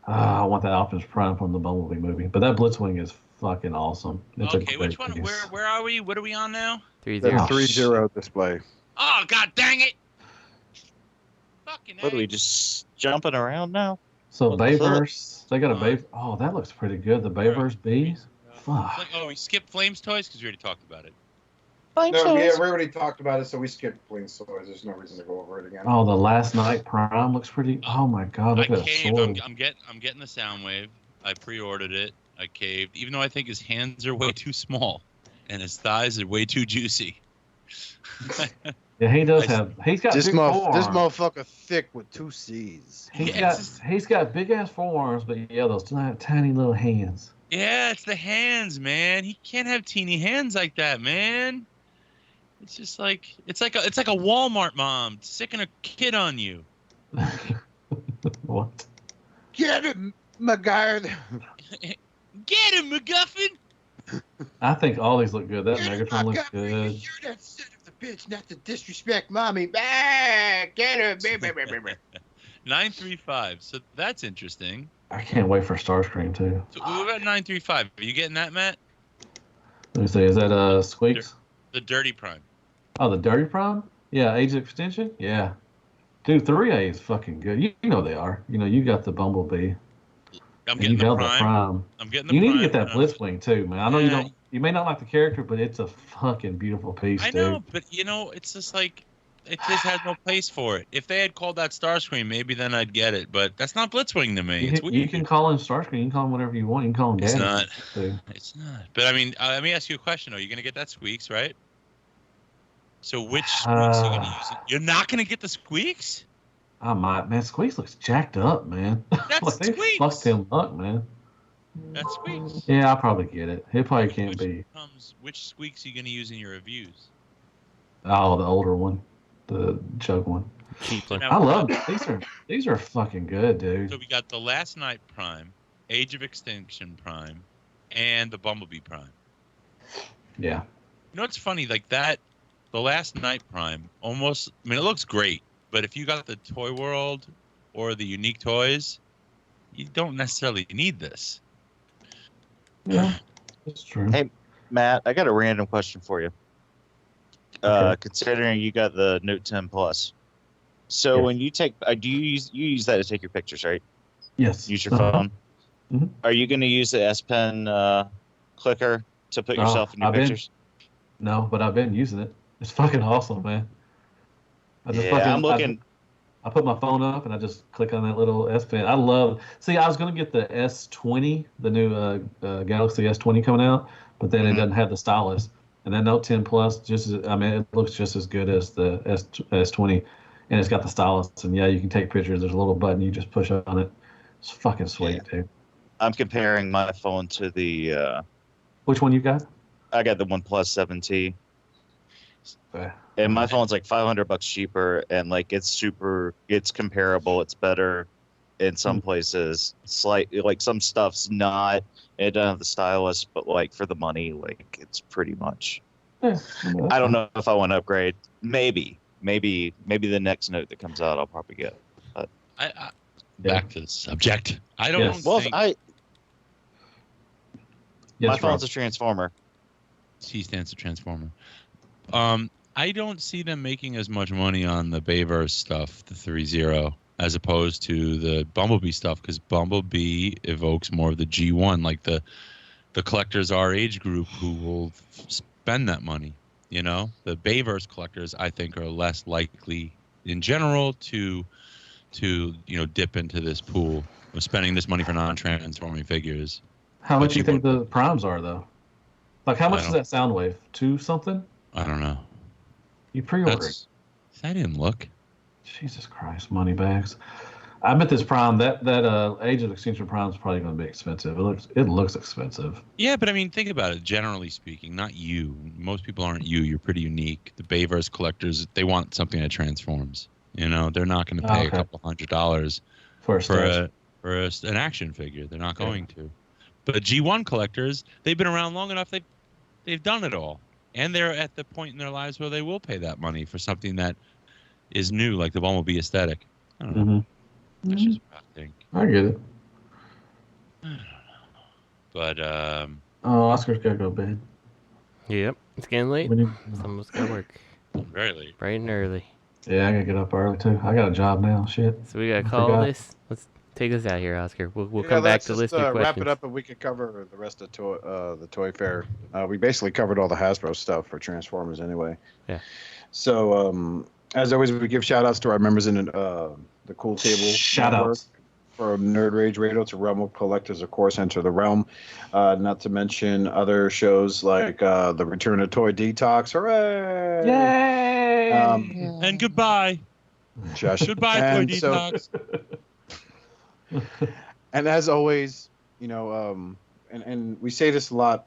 O: I want that Optimus Prime from the Bumblebee movie. But that Blitzwing is fucking awesome. It's
P: okay, which one? Where are we? What are we on now?
L: 3.0.
J: 3.0 display.
P: Oh, god dang it! Fucking
N: What are we just jumping around now?
O: So Bayverse, they got a Bay. Oh, that looks pretty good. The Bayverse B. Fuck.
P: We skipped Flames Toys because we already talked about it.
J: No, yeah, we already talked about it, so we skipped Flames Toys. There's no reason to go over it again.
O: Oh, the Last Night Prime looks pretty. Oh my god, look at that sword.
P: I'm getting the Soundwave. I pre-ordered it. I caved, even though I think his hands are way too small and his thighs are way too juicy.
O: Yeah, he does have. He's got
J: this
O: big forearms.
J: This motherfucker thick with 2 C's.
O: He's got big ass forearms, but yeah, those tiny little hands.
P: Yeah, it's the hands, man. He can't have teeny hands like that, man. It's just like it's like a Walmart mom sicking a kid on you.
O: What?
J: Get him, MacGyver.
P: Get him, MacGuffin.
O: I think all these look good. That Megatron looks good.
J: You're that son of the bitch, not to disrespect mommy. Get him.
P: 935. So that's interesting.
O: I can't wait for Starscream too.
P: So what about 935? Are you getting that, Matt?
O: Let me see. Is that Squeaks?
P: The Dirty Prime.
O: Oh, the Dirty Prime? Yeah, Age of Extinction? Yeah. Dude, 3A is fucking good. You know they are. You know, you got the Bumblebee.
P: I'm
O: And
P: getting
O: you
P: the
O: held
P: prime.
O: the Prime.
P: I'm getting the
O: You need
P: prime.
O: to get that Blitzwing too, man. I know
P: Yeah.
O: you may not like the character, but it's a fucking beautiful piece,
P: I
O: dude.
P: know, but it's just like it just has no place for it. If they had called that Starscream, maybe then I'd get it. But that's not Blitzwing to me. It's weird.
O: You can call him Starscream. You can call him whatever you want. You can call him
P: It's
O: Daddy.
P: not.
O: Too.
P: It's not. But I mean, let me ask you a question. Are you gonna get that Squeaks, right? So which Squeaks are you gonna use? You're not gonna get the Squeaks?
O: I might, man. Squeaks looks jacked up, man.
P: That's
O: like, they
P: Squeaks.
O: fucked him up, man.
P: That's Squeaks.
O: Yeah, I'll probably get it. It probably can't be.
P: Which Squeaks are you gonna use in your reviews?
O: Oh, the older one, the jug one. I love it. These are fucking good, dude.
P: So we got the Last Night Prime, Age of Extinction Prime, and the Bumblebee Prime.
O: Yeah.
P: You know what's funny? Like that, the Last Night Prime almost. I mean, it looks great, but if you got the Toy World or the Unique Toys, you don't necessarily need this.
O: Yeah, that's true.
N: Hey, Matt, I got a random question for you. Considering you got the Note 10 Plus, so when you take, do you use that to take your pictures, right?
O: Yes.
N: Use your phone.
O: Mm-hmm.
N: Are you going to use the S Pen clicker to put yourself in your pictures?
O: No, but I've been using it. It's fucking awesome, man.
N: I'm looking.
O: I put my phone up and I just click on that little S Pen. I love. See, I was gonna get the S20, the new Galaxy S20 coming out, but then it doesn't have the stylus. And that Note 10 Plus, it looks just as good as the S20, and it's got the stylus. And yeah, you can take pictures. There's a little button you just push on it. It's fucking sweet, dude.
N: I'm comparing my phone to the.
O: Which one you got?
N: I got the OnePlus 7T.
O: Okay.
N: And my phone's like $500 cheaper, and like it's comparable. It's better in some places. Slightly, like some stuff's not. It doesn't have the stylus, but like for the money, like it's pretty much.
O: Yeah,
N: I don't know if I want to upgrade. Maybe the next Note that comes out, I'll probably get. But
P: back to the subject. I don't think.
N: Well, my phone's
P: Rob.
N: a Transformer.
P: C stands for Transformer. I don't see them making as much money on the Bayverse stuff, the 3.0, as opposed to the Bumblebee stuff, because Bumblebee evokes more of the G1, like the collectors our age group who will spend that money. You know, the Bayverse collectors, I think, are less likely in general to dip into this pool of spending this money for non-transforming figures.
O: How much do you think the primes are, though? Like, how much is that Soundwave? 2 something?
P: I don't know.
O: You pre-ordered.
P: I didn't look.
O: Jesus Christ, money bags. I bet this Prime, that Age of Extinction Prime is probably going to be expensive. It looks expensive.
P: Yeah, but I mean, think about it. Generally speaking, not you. Most people aren't you. You're pretty unique. The Bayverse collectors, they want something that transforms. You know, they're not going to pay a couple $100 for an action figure. They're not going to. But G1 collectors, they've been around long enough. They've done it all. And they're at the point in their lives where they will pay that money for something that is new, like the Bumblebee aesthetic. I don't know. That's just what I think.
O: I get it.
P: I don't know. But,
O: Oscar's got to go to bed.
L: Yep. It's getting late. Someone's got to work.
P: Very late.
L: Bright and early.
O: Yeah, I got to get up early, too. I got a job now. Shit.
L: So we got to call this. Let's take us out here, Oscar. We'll come back to listener questions.
J: Wrap it up, and we can cover the rest of the Toy Fair. We basically covered all the Hasbro stuff for Transformers anyway.
L: Yeah.
J: So, as always, we give shout outs to our members in the Cool Table
O: Shout outs
J: for Nerd Rage Radio, to Realm of Collectors, of course, Enter the Realm. Not to mention other shows like the Return of Toy Detox. Hooray!
O: Yay!
P: And goodbye.
J: Josh.
P: Goodbye, Toy Detox.
J: And as always, and we say this a lot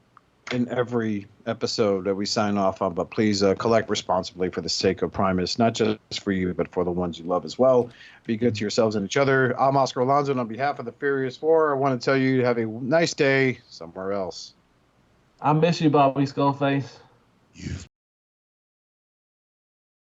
J: in every episode that we sign off on, but please collect responsibly for the sake of Primus, not just for you, but for the ones you love as well. Be good to yourselves and each other. I'm Oscar Alonso, and on behalf of the Furious Four, I want to tell you to have a nice day somewhere else.
O: I miss you, Bobby Skullface.
P: You've